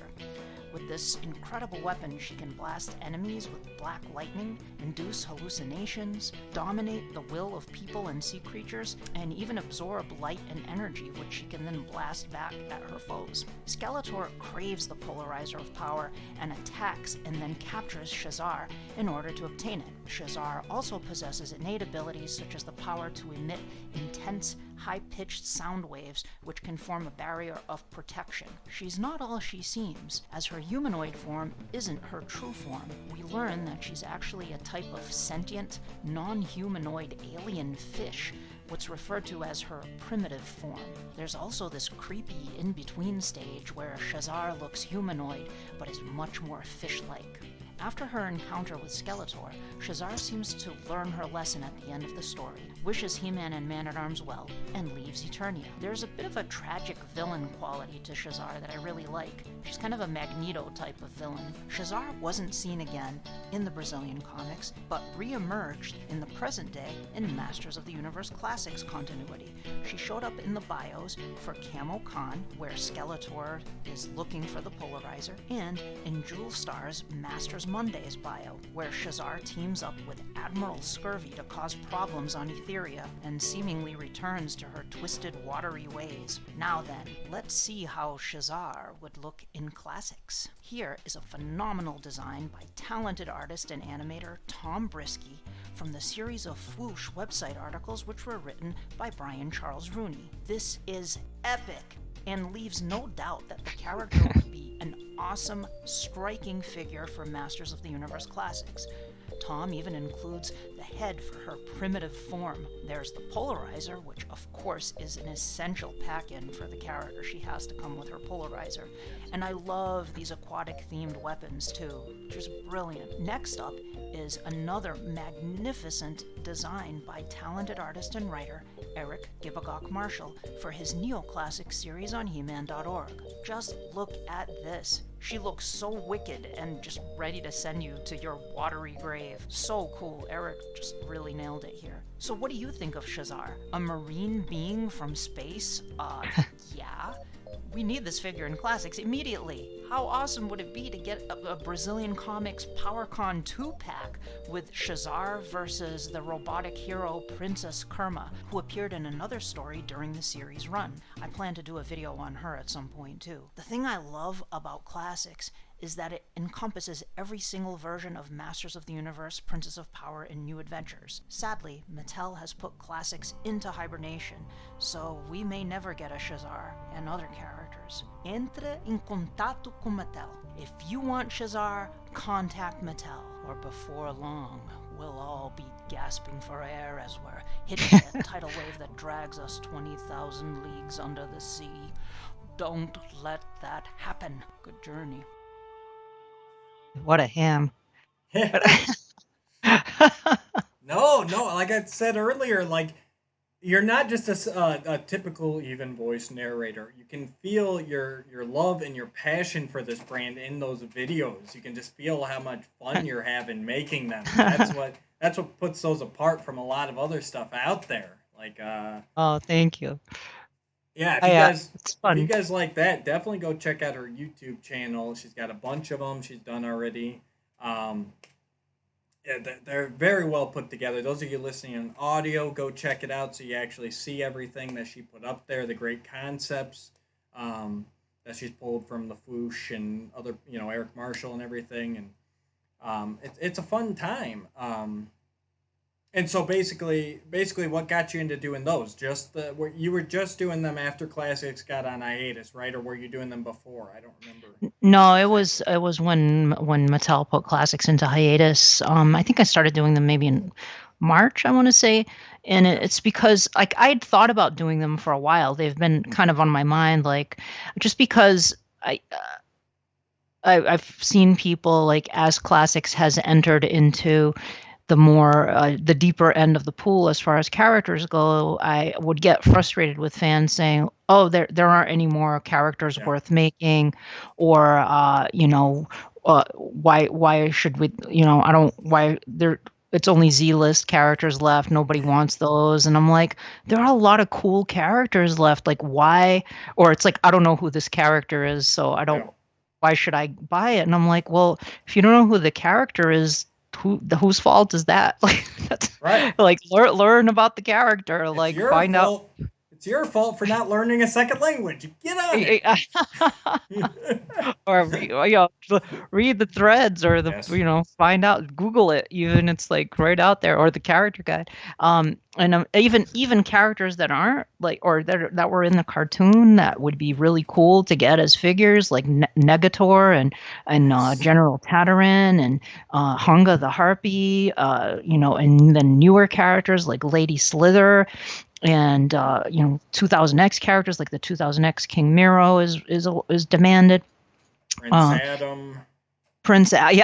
With this incredible weapon, she can blast enemies with black lightning, induce hallucinations, dominate the will of people and sea creatures, and even absorb light and energy, which she can then blast back at her foes. Skeletor craves the Polarizer of power and attacks and then captures Shezar in order to obtain it. Shezar also possesses innate abilities such as the power to emit intense, high-pitched sound waves which can form a barrier of protection. She's not all she seems, as her humanoid form isn't her true form. We learn that she's actually a type of sentient, non-humanoid alien fish, what's referred to as her primitive form. There's also this creepy in-between stage where Shezar looks humanoid but is much more fish-like. After her encounter with Skeletor, Shezar seems to learn her lesson at the end of the story, wishes He-Man and Man-at-Arms well, and leaves Eternia. There's a bit of a tragic villain quality to Shezar that I really like. She's kind of a Magneto type of villain. Shezar wasn't seen again in the Brazilian comics, but re-emerged in the present day in Masters of the Universe Classics continuity. She showed up in the bios for Camo Con, where Skeletor is looking for the Polarizer, and in Jewel Star's Masters Monday's bio, where Shezar teams up with Admiral Scurvy to cause problems on Etheria and seemingly returns to her twisted, watery ways. Now then, let's see how Shezar would look in classics. Here is a phenomenal design by talented artist and animator Tom Brisky from the series of Whoosh website articles which were written by Brian Charles Rooney. This is epic and leaves no doubt that the character would be an awesome, striking figure for Masters of the Universe Classics. Tom even includes the head for her primitive form. There's the Polarizer, which of course is an essential pack-in for the character. She has to come with her Polarizer. And I love these aquatic-themed weapons too, which is brilliant. Next up is another magnificent design by talented artist and writer Eric Gibbagok Marshall for his neoclassic series on He-Man.org. Just look at this. She looks so wicked and just ready to send you to your watery grave. So cool. Eric just really nailed it here. So what do you think of Shezar? A marine being from space? Yeah. We need this figure in classics immediately. How awesome would it be to get a Brazilian Comics PowerCon 2-pack with Shezar versus the robotic hero Princess Kerma, who appeared in another story during the series run. I plan to do a video on her at some point too. The thing I love about classics is that it encompasses every single version of Masters of the Universe, Princess of Power, and New Adventures. Sadly, Mattel has put classics into hibernation, so we may never get a Shezar and other characters. Entre em contato com Mattel. If you want Shezar, contact Mattel, or before long, we'll all be gasping for air as we're hitting that tidal wave that drags us 20,000 leagues under the sea. Don't let that happen. Good journey. What a ham. No, like I said earlier, like, you're not just a typical even voice narrator. You can feel your love and your passion for this brand in those videos. You can just feel how much fun you're having making them. That's what puts those apart from a lot of other stuff out there. Like Oh, thank you. yeah, It's fun. if you guys like that, definitely go check out her YouTube channel. She's got a bunch of them she's done already. Yeah, they're very well put together. Those of you listening on audio, go check it out so you actually see everything that she put up there, the great concepts that she's pulled from the Foosh and other, Eric Marshall and everything. And it's a fun time. And so basically, what got you into doing those? You were just doing them after Classics got on hiatus, right? Or were you doing them before? I don't remember. No, it was when Mattel put classics into hiatus. I think I started doing them maybe in March, I want to say, and it's because like I'd thought about doing them for a while. They've been kind of on my mind, like just because I've seen people like as classics has entered into the more the deeper end of the pool as far as characters go, I would get frustrated with fans saying, "Oh, there aren't any more characters worth making," or why should we? I don't why there. It's only Z-list characters left. Nobody wants those, and I'm like, there are a lot of cool characters left. Like, why? Or it's like, I don't know who this character is, so I don't. Why should I buy it? And I'm like, well, if you don't know who the character is, whose fault is that? Like, that's Right. like learn about the character. It's Like, your find out. fault. It's your fault for not learning a second language. Get on it. Or read the threads or find out, Google it, even it's like right out there, or the character guide. And even characters that aren't like, or that were in the cartoon that would be really cool to get as figures, like Negator and General Tatarin and Hunga the Harpy, and then newer characters like Lady Slither. And 2000X characters like the 2000X King Miro is demanded. Prince Adam.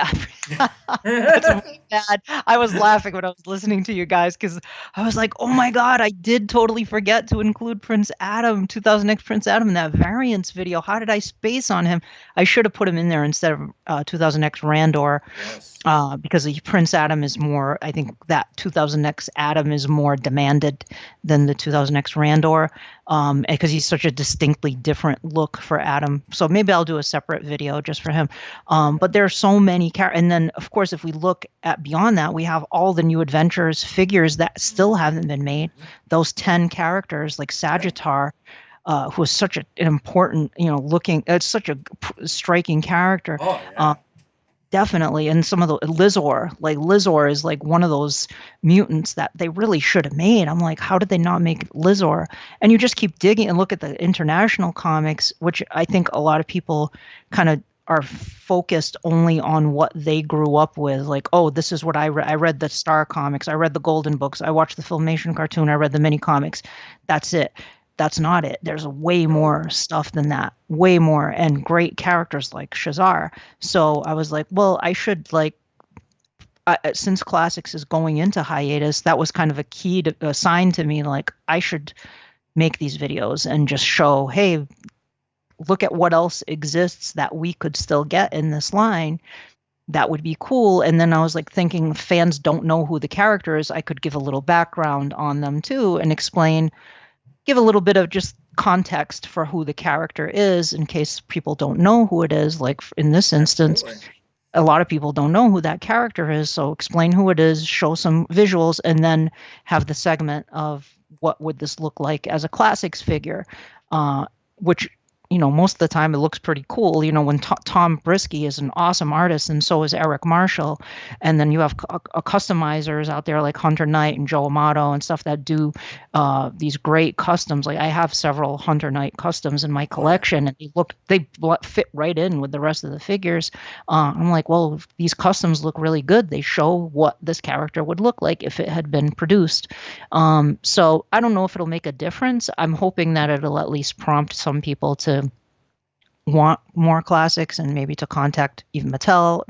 Yeah. That's really bad. I was laughing when I was listening to you guys because I was like, oh my God, I did totally forget to include Prince Adam, 2000X Prince Adam in that variants video. How did I space on him? I should have put him in there instead of 2000X Randor. Yes. Because Prince Adam is more, I think that 2000X Adam is more demanded than the 2000X Randor, because he's such a distinctly different look for Adam. So maybe I'll do a separate video just for him. But there are so many characters. And then, of course, if we look at beyond that, we have all the New Adventures figures that still haven't been made. Those 10 characters like Sagittar, who is such an important, it's such a striking character. Oh, yeah. Definitely. And some of the Lizor is like one of those mutants that they really should have made. I'm like, how did they not make Lizor? And you just keep digging and look at the international comics, which I think a lot of people kind of are focused only on what they grew up with. Like, oh, this is what I read. I read the Star comics. I read the Golden books. I watched the Filmation cartoon. I read the mini comics. That's it. That's not it. There's way more stuff than that, way more, and great characters like Shezar. So I was like, well, I should since Classics is going into hiatus, that was kind of a sign to me, like I should make these videos and just show, hey, look at what else exists that we could still get in this line. That would be cool. And then I was like thinking, fans don't know who the character is. I could give a little background on them too and give a little bit of just context for who the character is in case people don't know who it is. Like in this instance, a lot of people don't know who that character is. So explain who it is, show some visuals, and then have the segment of what would this look like as a Classics figure, which, most of the time it looks pretty cool. When Tom Brisky is an awesome artist, and so is Eric Marshall. And then you have customizers out there like Hunter Knight and Joe Amato and stuff that do these great customs. Like I have several Hunter Knight customs in my collection, and they fit right in with the rest of the figures. I'm like, well, if these customs look really good, they show what this character would look like if it had been produced. So I don't know if it'll make a difference. I'm hoping that it'll at least prompt some people to want more Classics and maybe to contact even Mattel.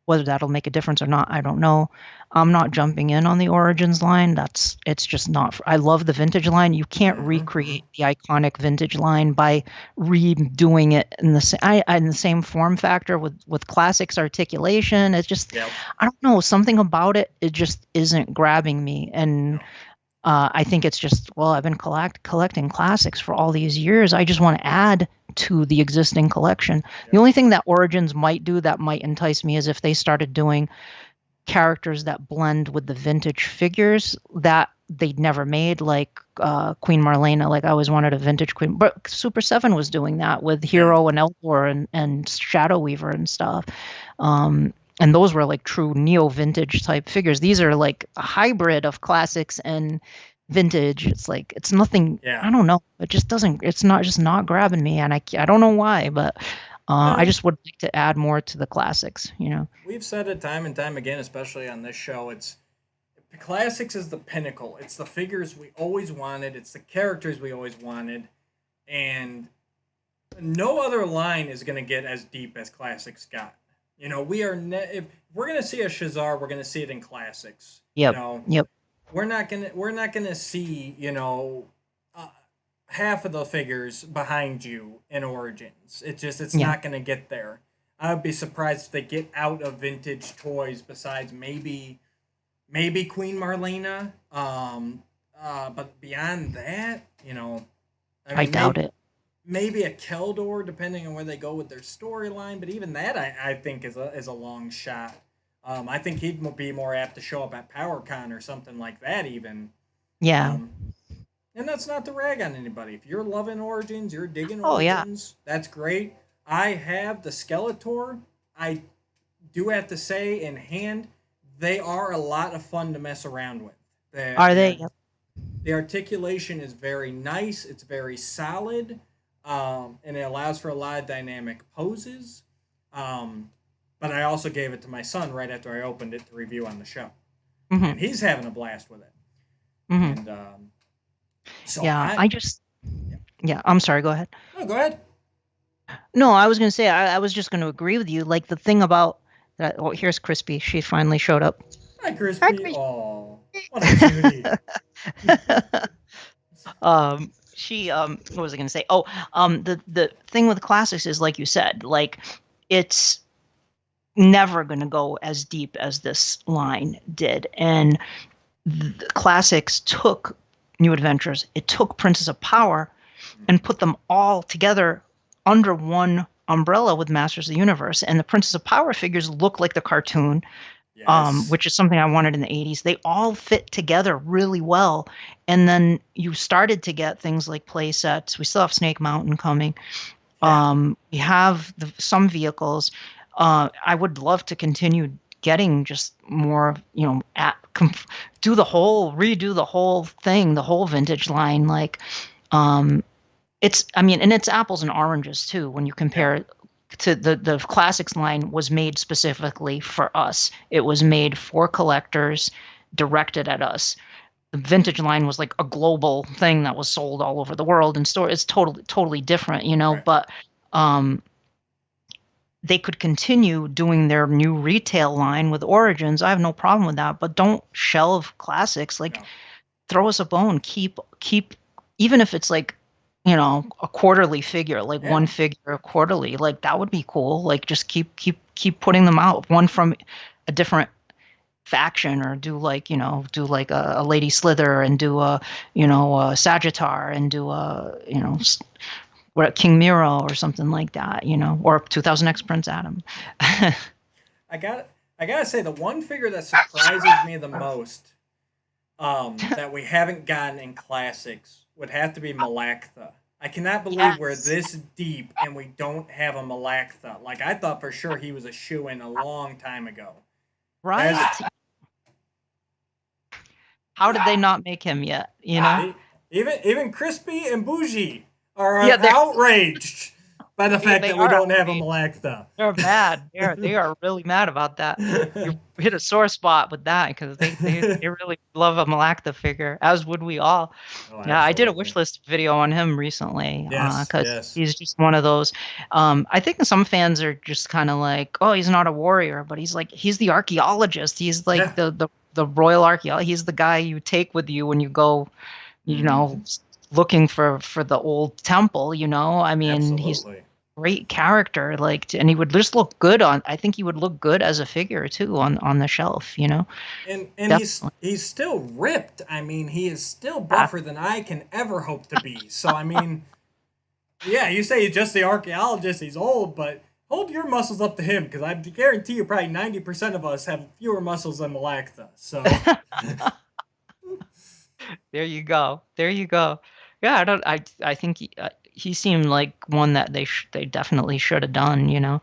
Whether that'll make a difference or not, I don't know. I'm not jumping in on the Origins line. It's just not. I love the vintage line. You can't recreate the iconic vintage line by redoing it in the same form factor with Classics articulation. It's just, I don't know, something about it. It just isn't grabbing me. And I think it's just, well, I've been collecting Classics for all these years. I just want to add to the existing collection. The only thing that Origins might do that might entice me is if they started doing characters that blend with the vintage figures that they'd never made, like Queen Marlena. Like I always wanted a vintage Queen, but Super 7 was doing that with Hero and Eldor and Shadow Weaver and stuff. And those were like true neo-vintage type figures. These are like a hybrid of Classics and vintage. It's like, it's nothing, I don't know. It just doesn't, it's not grabbing me. And I don't know why, but I just would like to add more to the Classics, We've said it time and time again, especially on this show, Classics is the pinnacle. It's the figures we always wanted. It's the characters we always wanted. And no other line is going to get as deep as Classics got. We are if we're going to see a Shezar, we're going to see it in Classics. Yep. Yep. We're not gonna see uh, half of the figures behind you in Origins. It's Yeah. not gonna get there. I would be surprised if they get out of vintage toys besides maybe Queen Marlena. But beyond that, I I mean, doubt it. maybe a Keldor, depending on where they go with their storyline. But even that, I think is a long shot. I think he'd be more apt to show up at PowerCon or something like that, even. Yeah. Um, and that's not to rag on anybody. If you're loving Origins, you're digging Oh yeah. Origins, that's great. I have the Skeletor. I do have to say, in hand, they are a lot of fun to mess around with. The, Are the, they? art- Yep. the articulation is very nice. It's very solid, and it allows for a lot of dynamic poses. Um, but I also gave it to my son right after I opened it to review on the show, Hmm. and he's having a blast with it. Hmm. And so Yeah. I, I just. Yeah. I'm sorry. Go ahead. no, go ahead. No, I was gonna say I was just gonna agree with you. Like the thing about that. Oh, here's Crispy. She finally showed up. Hi, Hi, Crispy. Crispy. Oh, what a cutie. She what was I gonna say? Oh, the thing with classics is like you said, like it's never gonna go as deep as this line did, and the classics took New Adventures. It took Princess of Power and put them all together under one umbrella with Masters of the Universe. And the Princess of Power figures look like the cartoon, Yes. which is something I wanted in the 80s. They all fit together really well. And then you started to get things like play sets. We still have Snake Mountain coming. Yeah. We have some vehicles. I would love to continue getting just more, redo the whole thing, the whole vintage line. Like, and it's apples and oranges too when you Yeah. compare it to the classics line was made specifically for us. It was made for collectors, directed at us. The vintage line was like a global thing that was sold all over the world and store. It's totally different, Right. but um they could continue doing their new retail line with Origins. I have no problem with that, but don't shelve classics. Like No. throw us a bone. Keep even if it's like, a quarterly figure, like Yeah. one figure quarterly, like that would be cool. Like just keep putting them out, one from a different faction, or do like a Lady Slither, and do a a Sagittar, and do a what King Miro or something like that, or 2000X Prince Adam. I gotta say, the one figure that surprises me the most, that we haven't gotten in classics would have to be Malaktha. I cannot believe we're Yes. this deep and we don't have a Malaktha. Like, I thought for sure he was a shoe in a long time ago. Right? That's How did they not make him yet? even Crispy and Bougie are Yeah, outraged by the fact they that we are don't have a outraged. Malaktha. They're mad. They are really mad about that. You hit a sore spot with that because they really love a Malactha figure, as would we all. Oh, Yeah, I did a absolutely. wish list video on him recently Yes, because yes. he's just one of those. I think some fans are just kind of like, oh, he's not a warrior, but he's the archaeologist. He's like Yeah. the royal archaeologist. He's the guy you take with you when you go, Mhm. looking for the old temple. I mean, he's Absolutely. great character, like, and he would just look good I think he would look good as a figure too on the shelf, And he's definitely. he's still ripped. I mean, he is still Ah, buffer than I can ever hope to be. So I mean, yeah, you say he's just the archaeologist, he's old, but hold your muscles up to him, because I guarantee you probably 90% of us have fewer muscles than Malactha. So there you go, yeah. I think he seemed like one that they definitely should have done.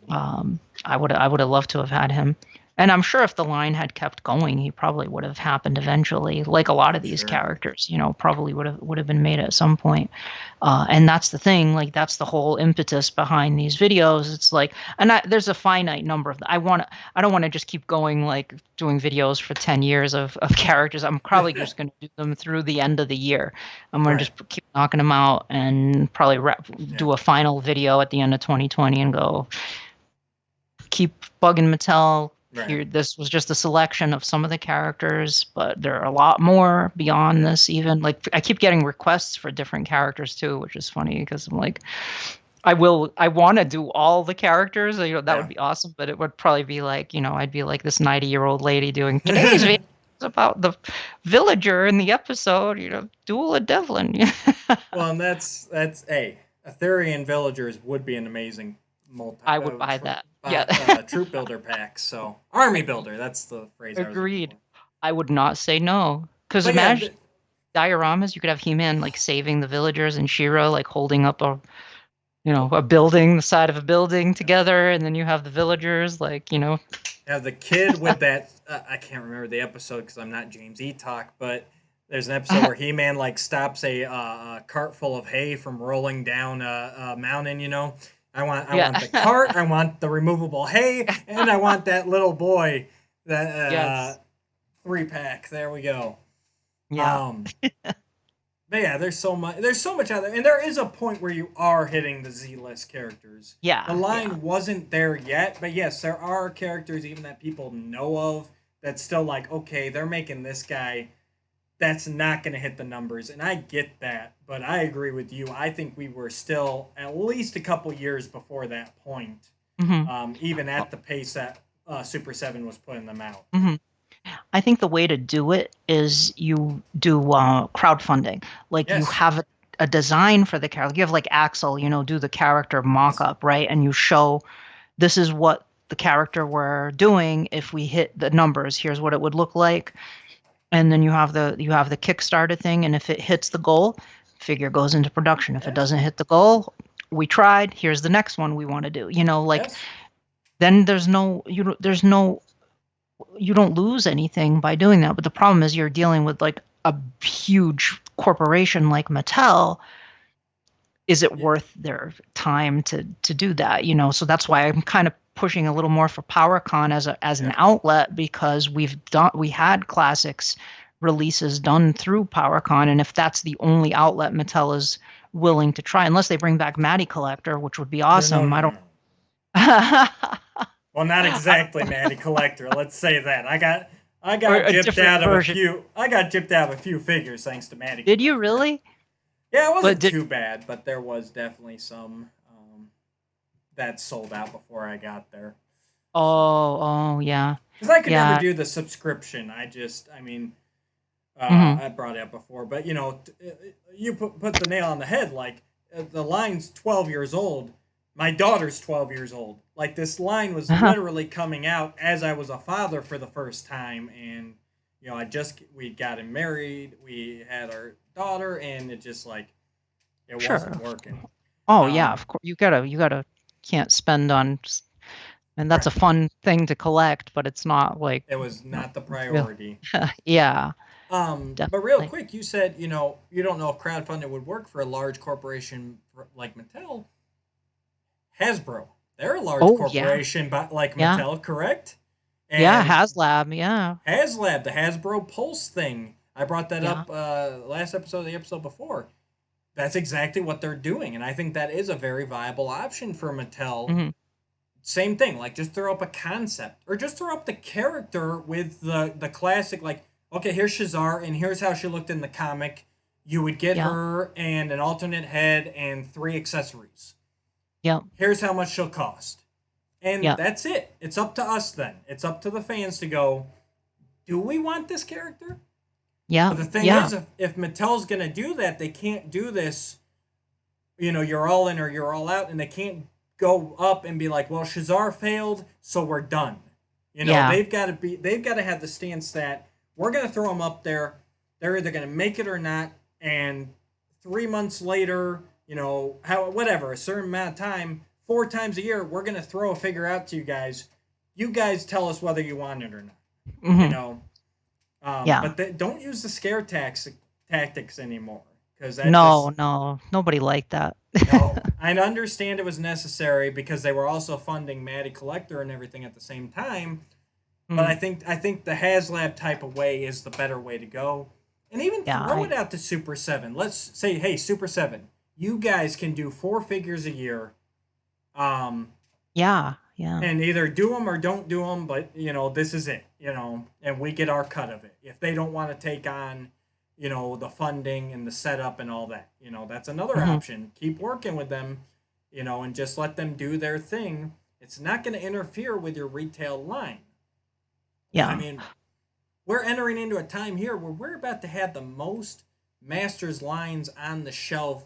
I would have loved to have had him. And I'm sure if the line had kept going, he probably would have happened eventually. Like a lot of these Sure. characters, probably would have been made at some point. And that's the thing. Like that's the whole impetus behind these videos. It's like, there's a finite number of. I don't want to just keep going like doing videos for 10 years of characters. I'm probably just going to do them through the end of the year. I'm going to just keep knocking them out and probably do a final video at the end of 2020 and go keep bugging Mattel. Here, this was just a selection of some of the characters, but there are a lot more beyond this. Even like I keep getting requests for different characters too, which is funny because I'm like, I want to do all the characters. That would be awesome, but it would probably be like, I'd be like this 90-year-old lady doing today's video about the villager in the episode, Duel of Devlin. Well, and that's Aetherian villagers would be an amazing I would buy that. Troop builder packs. So army builder, that's the phrase. Agreed. I would not say no. Because imagine dioramas, you could have He-Man like saving the villagers and She-Ra like holding up a building, the side of a building together, and then you have the villagers like, Have the kid with that, I can't remember the episode because I'm not James E. Talk, but there's an episode where He-Man like stops a cart full of hay from rolling down a mountain, I want the cart, I want the removable hay, and I want that little boy, that 3-pack. There we go. Yeah. But yeah, there's so much out there, and there is a point where you are hitting the Z-list characters. Yeah. The line wasn't there yet, but yes, there are characters even that people know of that's still like, okay, they're making this guy. That's not going to hit the numbers, and I get that, but I agree with you. I think we were still at least a couple years before that point, even at the pace that Super 7 was putting them out. Mm-hmm. I think the way to do it is you do crowdfunding. Like you have a design for the character. You have like Axel, do the character mock-up, right? And you show this is what the character we're doing. If we hit the numbers, here's what it would look like. And then you have the Kickstarter thing, and if it hits the goal, figure goes into production. If it doesn't hit the goal, we tried. Here's the next one we want to do. Then you don't lose anything by doing that. But the problem is you're dealing with like a huge corporation like Mattel. Is it worth their time to do that? So that's why I'm kind of pushing a little more for PowerCon as an outlet, because we had classics releases done through PowerCon, and if that's the only outlet Mattel is willing to try, unless they bring back Matty Collector, which would be awesome. No. I don't. Well, not exactly Matty Collector. Let's say that I got gypped out of version. I got gypped out of a few figures thanks to Matty. Did you really? Yeah, it wasn't too bad, but there was definitely some that sold out before I got there. Oh, yeah. Because I could never do the subscription. I brought it up before, but you put the nail on the head. Like the line's 12 years old. My daughter's 12 years old. Like this line was literally coming out as I was a father for the first time, and we got married, we had our daughter, and it just like it wasn't working. Oh yeah, of course you gotta can't spend on, and that's a fun thing to collect, but it's not like it was not the priority. Yeah. But real quick, you said you don't know if crowdfunding would work for a large corporation like Mattel. Hasbro, they're a large corporation, but like Mattel, correct? And HasLab, yeah. HasLab, the Hasbro Pulse thing. I brought that up last episode, the episode before. That's exactly what they're doing, and I think that is a very viable option for Mattel. Mm-hmm. Same thing, like just throw up a concept, or just throw up the character with the classic, like, okay, here's Shezar, and here's how she looked in the comic. You would get her and an alternate head and 3 accessories. Yep. Here's how much she'll cost. And that's it. It's up to us then. It's up to the fans to go, do we want this character? Yeah. But the thing is, if Mattel's going to do that, they can't do this, you're all in or you're all out, and they can't go up and be like, well, Shezar failed, so we're done. They've got to have the stance that we're going to throw them up there. They're either going to make it or not, and 3 months later, a certain amount of time, 4 times a year, we're going to throw a figure out to you guys. you guys tell us whether you want it or not. You Mhm. know, Yeah. but don't use the scare tactics anymore, because that No, just no, nobody liked that. no. I understand it was necessary because they were also funding Matty Collector and everything at the same time. But Mm, I think the HasLab type of way is the better way to go. And even yeah, throw it out to Super 7. Let's say, hey, Super 7, you guys can do 4 figures a year. yeah, yeah, And either do them or don't do them, but this is it, and we get our cut of it. If they don't want to take on, the funding and the setup and all that, that's another mhm, option. Keep working with them, and just let them do their thing. It's not going to interfere with your retail line. I yeah, mean, we're entering into a time here where we're about to have the most Masters lines on the shelf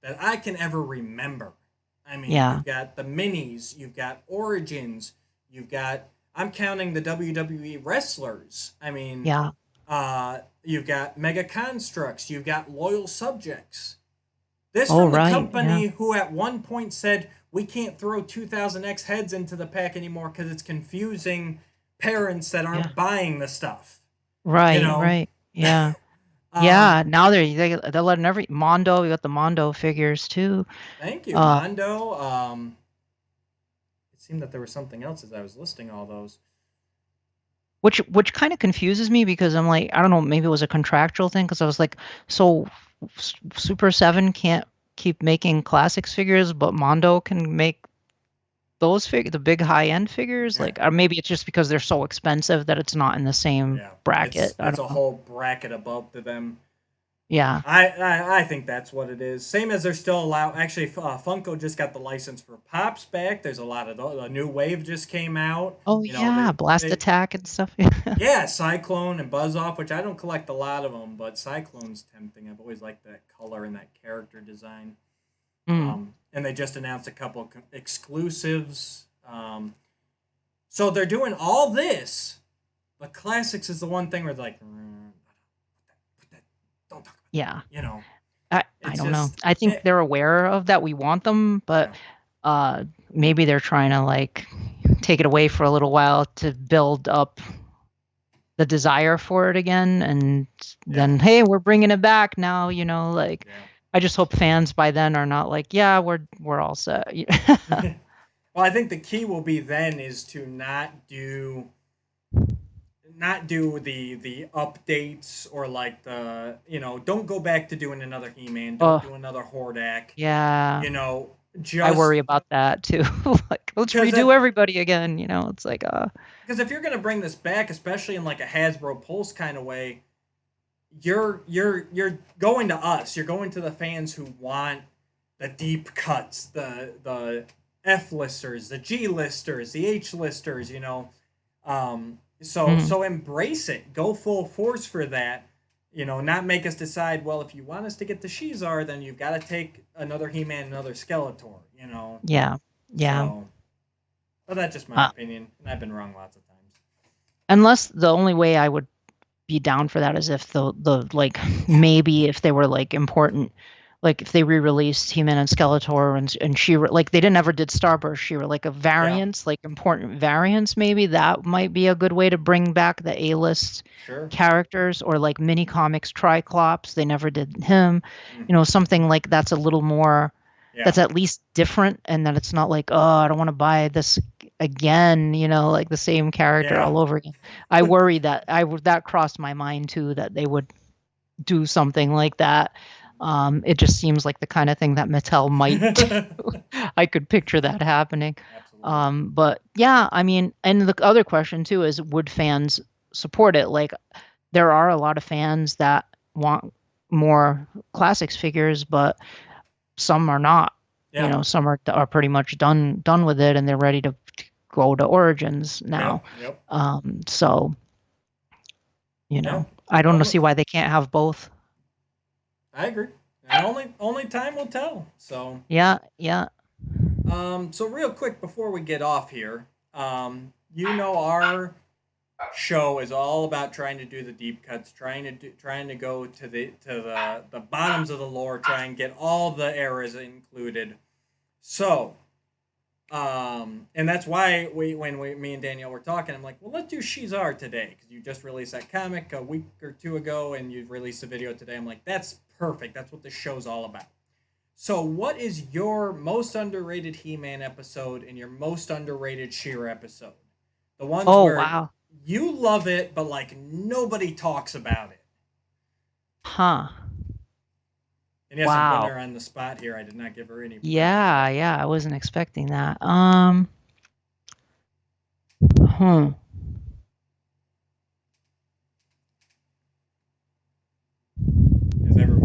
that I can ever remember. I mean, yeah. you've got the minis, you've got Origins, you've got, I'm counting the WWE wrestlers. I mean, Yeah. you've got Mega Constructs, you've got Loyal Subjects. This Oh, from the right. Yeah. company who at one point said, we can't throw 2000X heads into the pack anymore because it's confusing parents that Yeah. aren't buying the stuff. You Right. know, Right. Yeah. um, Yeah. Now they're letting every Mondo. You got the Mondo figures too. thank you, Uh, Mondo. It seemed that there was something else as I was listing all those. which kind of confuses me because I'm like, I don't know, maybe it was a contractual thing because I was like, so Super 7 can't keep making classics figures, but Mondo can make those the big high end figures. Yeah, Like, or maybe it's just because they're so expensive that it's not in the same yeah. bracket. I It's don't a know. whole bracket above to them. Yeah. I think that's what it is. Same as they're still allowed. Actually, Funko just got the license for Pops back. There's a lot of those. A new wave just came out. Oh yeah, Blast They Attack and stuff. yeah, Cyclone and Buzz Off, which I don't collect a lot of them, but Cyclone's tempting. I've always liked that color and that character design. Mm. And they just announced a couple of exclusives. So they're doing all this, but classics is the one thing where it's like, don't talk about Yeah. it. I It's don't know. just, I think it, they're aware of that we want them, but yeah, maybe they're trying to like take it away for a little while to build up the desire for it again, and yeah, then hey, we're bringing it back now, like yeah. I just hope fans by then are not like, yeah, we're all set. Well, I think the key will be then is to not do the updates or like the don't go back to doing another He-Man, don't Oh, do another Hordak, yeah. you know, I just worry about that too. Like, let's because redo everybody again, it's like because if you're gonna bring this back, especially in like a Hasbro Pulse kind of way, you're going to us. You're going to the fans who want the deep cuts, the F listers, the G listers, the H listers. So mm, so embrace it. Go full force for that. Not make us decide. Well, if you want us to get the Shezar, then you've got to take another He-Man, another Skeletor. yeah. Yeah. So, but that's just my Uh, opinion, and I've been wrong lots of times. unless the only way I would be down for that is if the like maybe if they were like important, like if they re-released He-Man and Skeletor and She-Ra, like they didn't ever did Starburst She-Ra, like a Yeah, variance, like important variants, maybe that might be a good way to bring back the A-list sure. characters, or like mini comics Triclops, they never did him, Hmm. something like that's a little more, Yeah, that's at least different, and that it's not like, oh, I don't want to buy this again, like the same character yeah. all over again. I worry that that crossed my mind too, that they would do something like that. It just seems like the kind of thing that Mattel might do. I could picture that happening. Absolutely. But yeah, I mean, and the other question too is, would fans support it? Like, there are a lot of fans that want more classics figures, but some are not. Yeah. Some are pretty much done with it, and they're ready to go to Origins now. Yep. Yep. So Yeah. I don't Well, see why they can't have both. I agree. And only time will tell. So, Yeah, yeah. so real quick before we get off here, our show is all about trying to do the deep cuts, trying to go to the bottoms of the lore, try and get all the eras included. So, And that's why me and Danielle were talking, I'm like, well, let's do Shezar today because you just released that comic a week or two ago, and you released a video today. I'm like, that's perfect. That's what the show's all about. So, what is your most underrated He-Man episode and your most underrated She-Ra episode? The ones Oh, where wow. you love it, but like nobody talks about it. Huh. And yes, I'm putting Wow. her on the spot here. I did not give her any. Yeah, I wasn't expecting that. Hmm.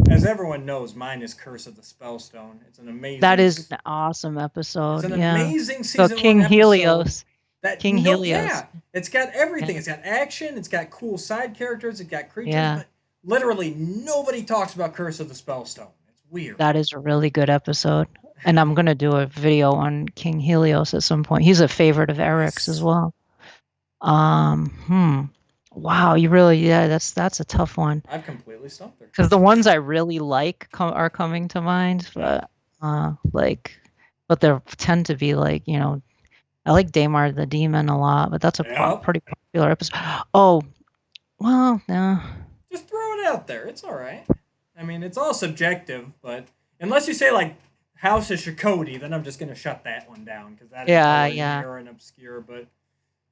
As everyone knows, mine is Curse of the Spellstone. It's an amazing. That is an awesome It's episode. an Yeah. amazing So season King one episode. Helios. That King Helios. Yeah, it's got everything. Yeah. It's got action. It's got cool side characters. It's got creatures. Yeah. But literally nobody talks about Curse of the Spellstone. It's weird. That is a really good episode. And I'm gonna do a video on King Helios at some point. He's a favorite of Eric's as well. Wow, you really, yeah, that's a tough one. I've completely stumped her. Because the ones I really like are coming to mind, but but they tend to be like, I like Damar the Demon a lot, but that's a pretty popular episode. Oh, well, no. Just throw it out there. It's all right. I mean, it's all subjective, but unless you say like House of Shakoti, then I'm just gonna shut that one down because that is rare and obscure. But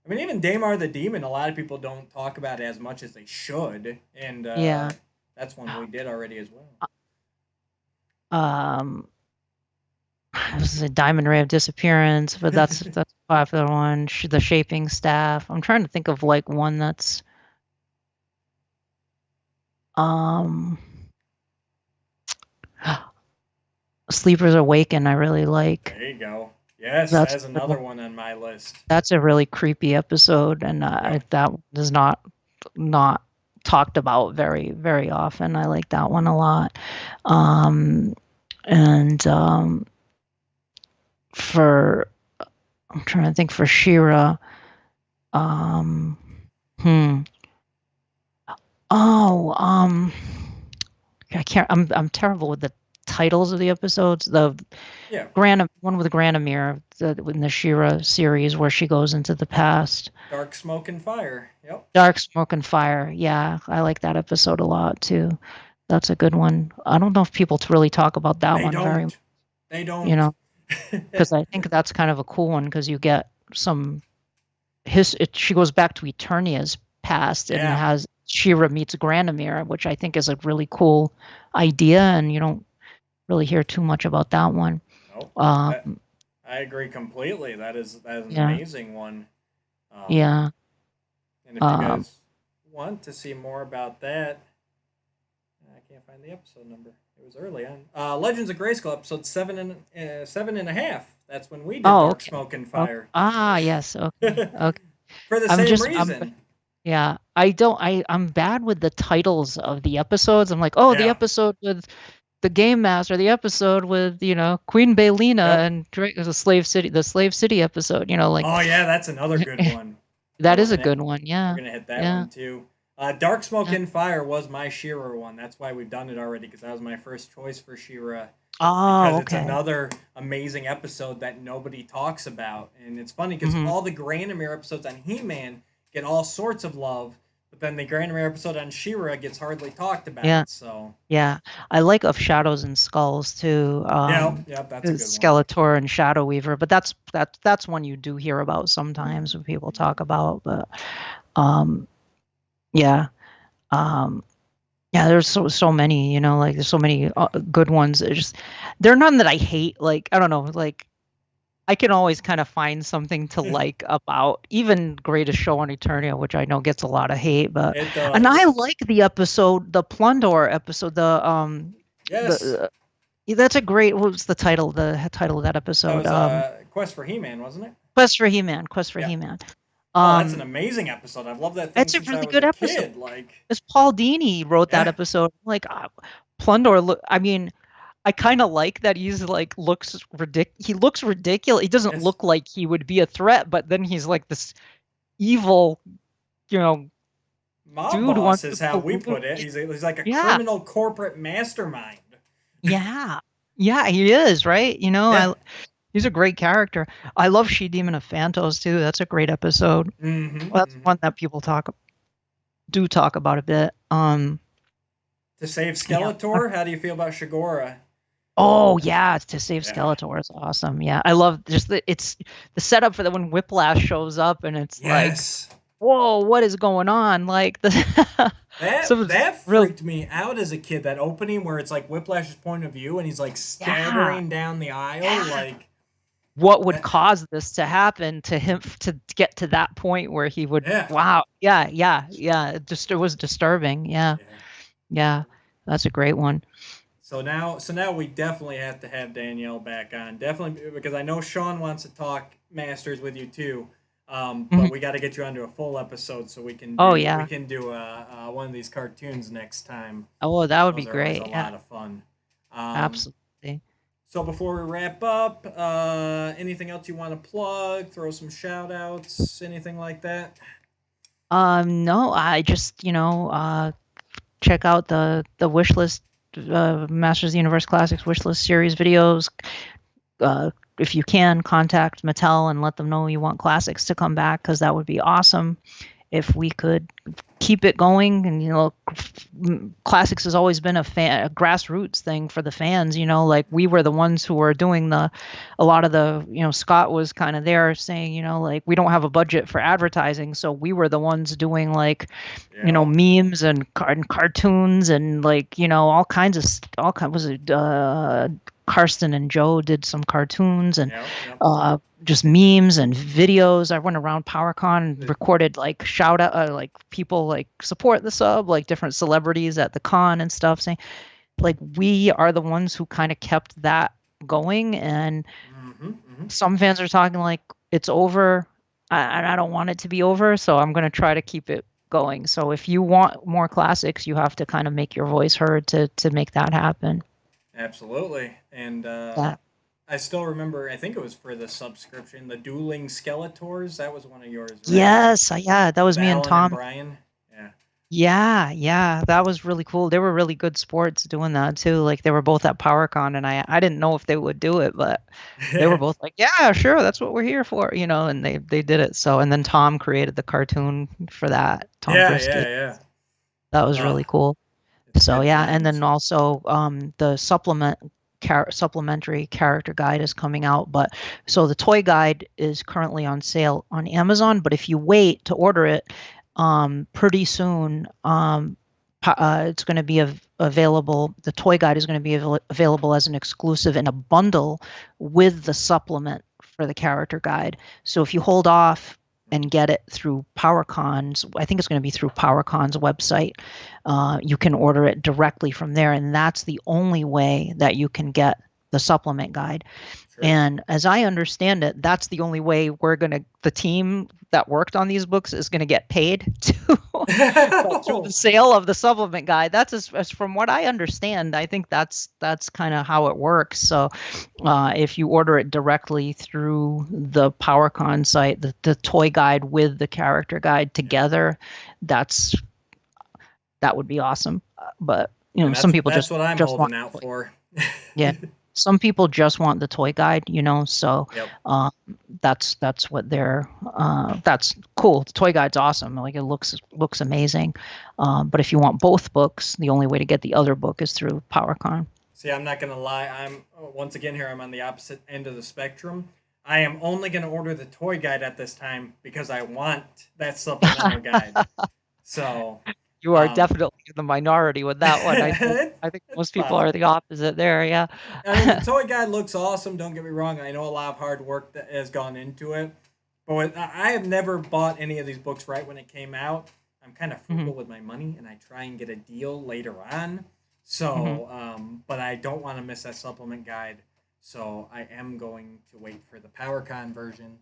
I mean, even Damar the Demon, a lot of people don't talk about it as much as they should, and that's one we did already as well. This is a Diamond Ray of Disappearance, but that's a popular one. The Shaping Staff. I'm trying to think of like one that's Sleepers Awaken. I really like. There you go. Yes, that's another one on my list. That's a really creepy episode, and that one is not talked about very, very often. I like that one a lot. For I'm trying to think for She-Ra. I can't. I'm terrible with the titles of the episodes. The one with Granomir, in the She-Ra series where she goes into the past. Dark Smoke and Fire. Yep. Dark Smoke and Fire. Yeah, I like that episode a lot too. That's a good one. I don't know if people really talk about that one very much. They don't. Because I think that's kind of a cool one because you get some. She goes back to Eternia's past and has She-Ra meets Granomir, which I think is a really cool idea, and you don't really hear too much about that one. Nope. I agree completely. That is an amazing one. And if you guys want to see more about that, I can't find the episode number. It was early on. Legends of Grayskull, episode 7.5. That's when we did Dark Smoke and Fire. Yes. Okay. For the same reason. I'm bad with the titles of the episodes. I'm like, the episode with the Game Master, the episode with Queen Baelina and the Slave City episode. That's another good one. That is a good one. Yeah, we're gonna hit that one too. Dark Smoke and Fire was my She-Ra one. That's why we've done it already because that was my first choice for She-Ra. Because it's another amazing episode that nobody talks about, and it's funny because all the Granomir episodes on He-Man get all sorts of love, but then the Granomir episode on She-Ra gets hardly talked about. Yeah. So I like Of Shadows and Skulls too. That's a good one. Skeletor and Shadow Weaver, but that's one you do hear about sometimes when people talk about. But there's so many, like there's so many good ones. There are none that I hate. Like I don't know, like I can always kind of find something to like about even Greatest Show on Eternia, which I know gets a lot of hate, but and I like the episode, the Plundor episode. That's a great. What was the title? The title of that episode? That was, Quest for He-Man, wasn't it? Quest for He-Man. He-Man. That's an amazing episode. I've loved that thing. It's a really good episode. Like, because Paul Dini wrote that episode. Like, Plundor. I mean, I kind of like that he's like looks ridiculous. He looks ridiculous. He doesn't look like he would be a threat, but then he's like this evil, mob dude. Boss is how we put it. He's like a criminal corporate mastermind. Yeah, he is, right? He's a great character. I love She Demon of Phantos too. That's a great episode. That's one that people talk about a bit. To save Yeah. Skeletor, how do you feel about Shigora? Oh yeah, to save Yeah. Skeletor is awesome. Yeah, I love just it's the setup for that when Whiplash shows up and it's like, Yes. whoa, what is going on? Like That real freaked me out as a kid. That opening where it's like Whiplash's point of view and he's like yeah. staggering down the aisle, like What would that- cause this to happen to him to get to that point where he would Yeah. wow. Yeah. It was disturbing. Yeah. Yeah. That's a great one. So now we definitely have to have Danielle back on. Definitely because I know Sean wants to talk Masters with you too. But we got to get you onto a full episode so we can Oh, do, yeah. we can do one of these cartoons next time. Oh, that would be Those are always great. a Yeah. lot of fun. Absolutely. So before we wrap up, anything else you want to plug? Throw some shout outs, anything like that? No, I just, check out the Wishlist, Masters of the Universe Classics Wishlist series videos. If you can, contact Mattel and let them know you want classics to come back, because that would be awesome if we could keep it going. And classics has always been a grassroots thing for the fans. Like we were the ones who were doing a lot of the, Scott was kind of there saying, like we don't have a budget for advertising, so we were the ones doing like memes and cartoons and like all kinds was it Karsten and Joe did some cartoons and just memes and videos. I went around PowerCon and recorded like shout out like people like support the sub, like different celebrities at the con and stuff, saying like we are the ones who kind of kept that going. And some fans are talking like it's over. I don't want it to be over, so I'm going to try to keep it going. So if you want more classics, you have to kind of make your voice heard to make that happen. Absolutely. And I still remember, I think it was for the subscription, the Dueling Skeletors. That was one of yours, right? Yes, that was me and Alan Tom. and Brian. Yeah, that was really cool. They were really good sports doing that too. Like they were both at PowerCon, and I didn't know if they would do it, but they were both like, yeah, sure, that's what we're here for, and they did it. So, and then Tom created the cartoon for that. Tom Brisket. Yeah. That was really cool. So good yeah, and times. then also the supplementary character guide is coming out. But so the toy guide is currently on sale on Amazon, but if you wait to order it, pretty soon it's going to be available. The toy guide is going to be available as an exclusive in a bundle with the supplement for the character guide. So if you hold off and get it through PowerCon's, I think it's going to be through PowerCon's website, you can order it directly from there, and that's the only way that you can get the supplement guide. Sure. And as I understand it, that's the only way the team that worked on these books is going to get paid through the sale of the supplement guide. That's as from what I understand. I think that's kind of how it works. So if you order it directly through the PowerCon site, the toy guide with the character guide together, that would be awesome. But some people that's just what I'm just holding want, out for. Yeah. Some people just want the toy guide, so that's what they're that's cool. The toy guide's awesome. Like it looks amazing. But if you want both books, the only way to get the other book is through PowerCon. See, I'm not going to lie. I'm on the opposite end of the spectrum. I am only going to order the toy guide at this time because I want that supplemental guide. So you are definitely in the minority with that one. I think most people are the opposite there. Yeah. I mean, the toy guide looks awesome. Don't get me wrong. I know a lot of hard work that has gone into it. But I have never bought any of these books right when it came out. I'm kind of frugal with my money, and I try and get a deal later on. So, but I don't want to miss that supplement guide. So I am going to wait for the PowerCon version.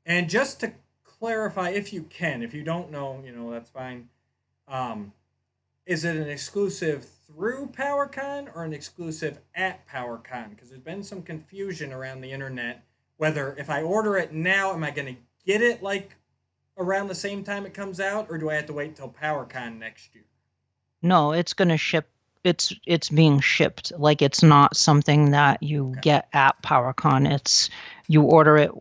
And just to clarify, if you don't know, that's fine. Is it an exclusive through PowerCon or an exclusive at PowerCon? Because there's been some confusion around the internet whether if I order it now, am I going to get it like around the same time it comes out, or do I have to wait till PowerCon next year? No, it's going to ship it's being shipped. Like it's not something that you get at PowerCon. It's you order it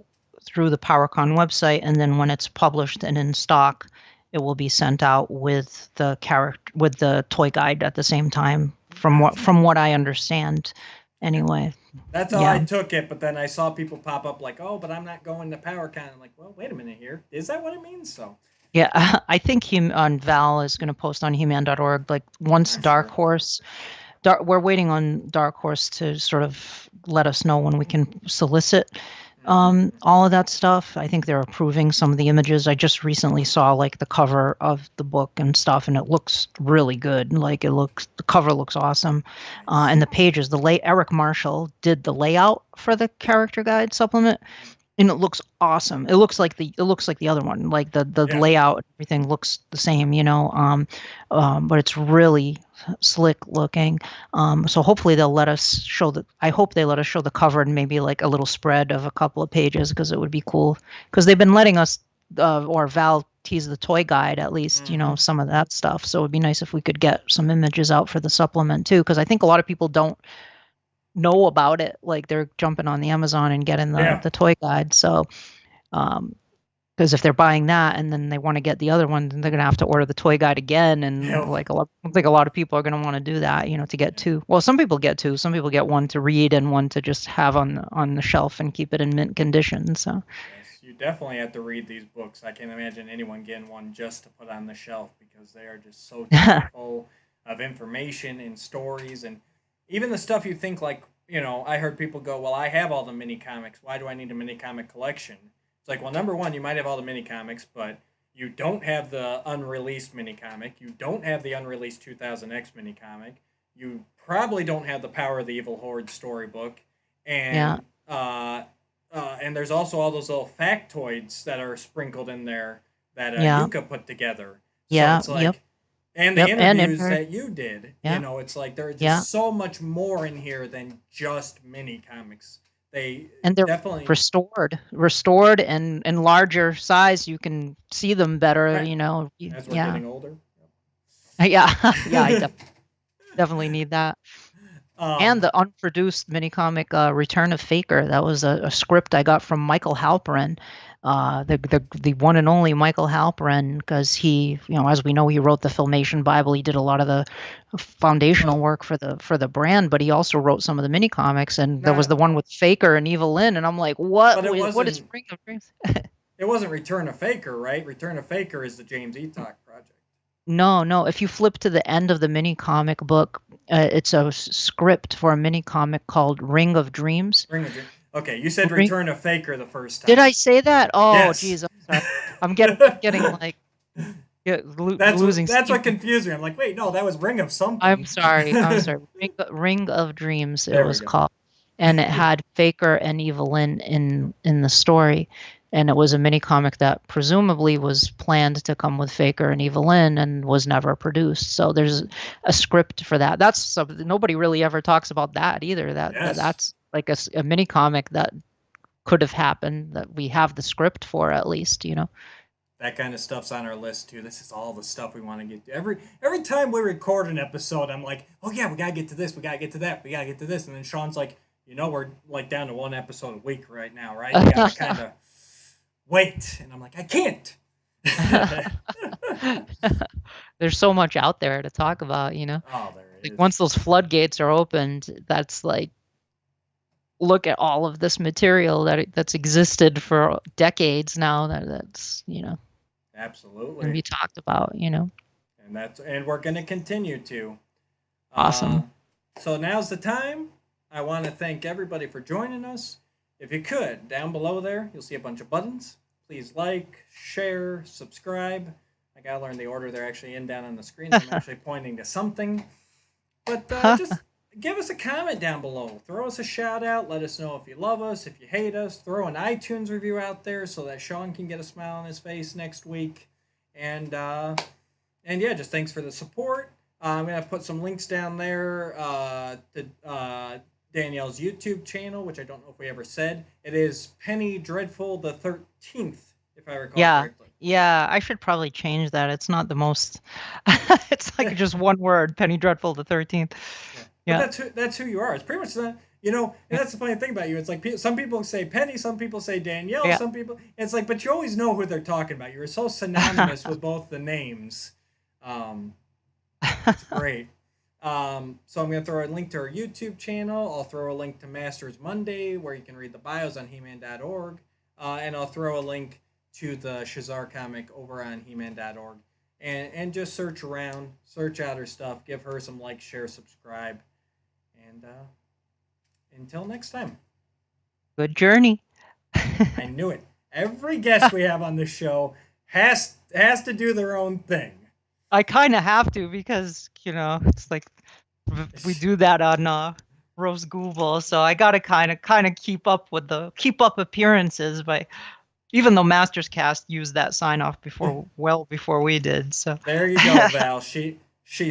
through the PowerCon website, and then when it's published and in stock, it will be sent out with the toy guide at the same time. From what I understand, anyway. That's how I took it, but then I saw people pop up like, "Oh, but I'm not going to PowerCon." I'm like, "Well, wait a minute here. Is that what it means?" So. Yeah, I think Val is going to post on He-Man.org like once Dark Horse. We're waiting on Dark Horse to sort of let us know when we can solicit all of that stuff. I think they're approving some of the images. I just recently saw like the cover of the book and stuff, and it looks really good. Like the cover looks awesome, and the pages. Eric Marshall did the layout for the character guide supplement, and it looks awesome. It looks like the other one. Like the layout, everything looks the same, but it's really slick looking. So hopefully they'll let us show I hope they let us show the cover and maybe like a little spread of a couple of pages, because it would be cool. Because they've been letting us or Val tease the toy guide at least, some of that stuff. So it'd be nice if we could get some images out for the supplement too, because I think a lot of people don't know about it. Like they're jumping on the Amazon and getting the toy guide. So because if they're buying that and then they want to get the other one, then they're gonna have to order the toy guide again. And I think a lot of people are gonna want to do that, to get two. Well, some people get two. Some people get one to read and one to just have on the shelf and keep it in mint condition. So yes, you definitely have to read these books. I can't imagine anyone getting one just to put on the shelf, because they are just so full of information and stories, and even the stuff you think like, I heard people go, well, I have all the mini comics. Why do I need a mini comic collection? It's like, well, number one, you might have all the mini comics, but you don't have the unreleased mini comic. You don't have the unreleased 2000X mini comic. You probably don't have the Power of the Evil Horde storybook. And and there's also all those little factoids that are sprinkled in there that Yuka put together. So it's like, and the interviews that you did, it's like there's just so much more in here than just mini comics. They're definitely restored and in larger size. You can see them better, as we're getting older. I definitely need that. And the unproduced mini comic Return of Faker. That was a script I got from Michael Halperin. The one and only Michael Halperin, because he, as we know, he wrote the Filmation Bible. He did a lot of the foundational work for the brand, but he also wrote some of the mini comics. And there was the one with Faker and Evil Lynn, and I'm like, what is Ring of Dreams? It wasn't Return of Faker, right? Return of Faker is the James Eatock project. No. If you flip to the end of the mini comic book, it's a script for a mini comic called Ring of Dreams. Ring of Dreams. Okay, you said Return of Faker the first time. Did I say that? Oh, geez, I'm sorry. I'm getting like losing. That's what confused me. I'm like, wait, no, that was Ring of something. I'm sorry. Ring of Dreams. It was called, and it had Faker and Evil Lynn in the story. And it was a mini comic that presumably was planned to come with Faker and Evil Lynn and was never produced. So there's a script for that. That's something nobody really ever talks about that either. That's like a mini comic that could have happened, that we have the script for, at least, That kind of stuff's on our list too. This is all the stuff we want to get to. Every time we record an episode, I'm like, oh yeah, we gotta get to this, we gotta get to that, we gotta get to this, and then Sean's like, we're like down to one episode a week right now, right? We gotta kind of wait, and I'm like, I can't. There's so much out there to talk about, Oh, there is. Like once those floodgates are opened, that's like, look at all of this material that's existed for decades now. That's absolutely can be talked about. And we're gonna continue to. Awesome. So now's the time. I want to thank everybody for joining us. If you could, down below there, you'll see a bunch of buttons. Please like, share, subscribe. I gotta learn the order they're actually in down on the screen. I'm actually pointing to something. But just give us a comment down below. Throw us a shout out. Let us know if you love us, if you hate us. Throw an iTunes review out there so that Sean can get a smile on his face next week. And just thanks for the support. I'm gonna put some links down there to Danielle's YouTube channel, which I don't know if we ever said. It is Penny Dreadful the 13th, if I recall correctly. Yeah, I should probably change that. It's not the most. It's like just one word, Penny Dreadful the 13th. But Yeah. that's who you are. It's pretty much that, you know. And that's the funny thing about you. It's like some people say Penny, some people say Danielle, Yeah. some people. It's like, but you always know who they're talking about. You're so synonymous with both the names. It's great. So I'm gonna throw a link to our YouTube channel. I'll throw a link to Masters Monday, where you can read the bios on He-Man.org, and I'll throw a link to the Shezar comic over on He-Man.org. And just search around, search out her stuff, give her some like, share, subscribe, and until next time. Good journey. I knew it. Every guest we have on this show has to do their own thing. I kind of have to because it's like we do that on Rose Google, so I gotta kind of keep up appearances. But even though Masters Cast used that sign off well before we did, so there you go, Val. She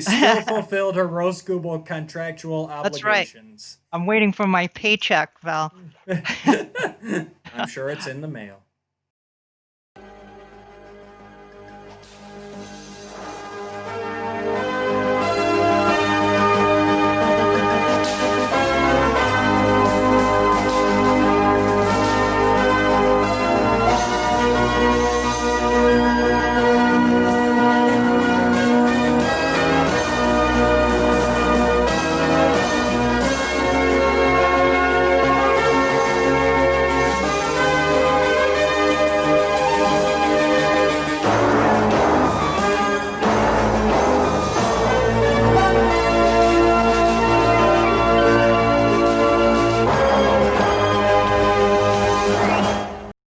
still fulfilled her Rose Google contractual obligations. That's right. I'm waiting for my paycheck, Val. I'm sure it's in the mail.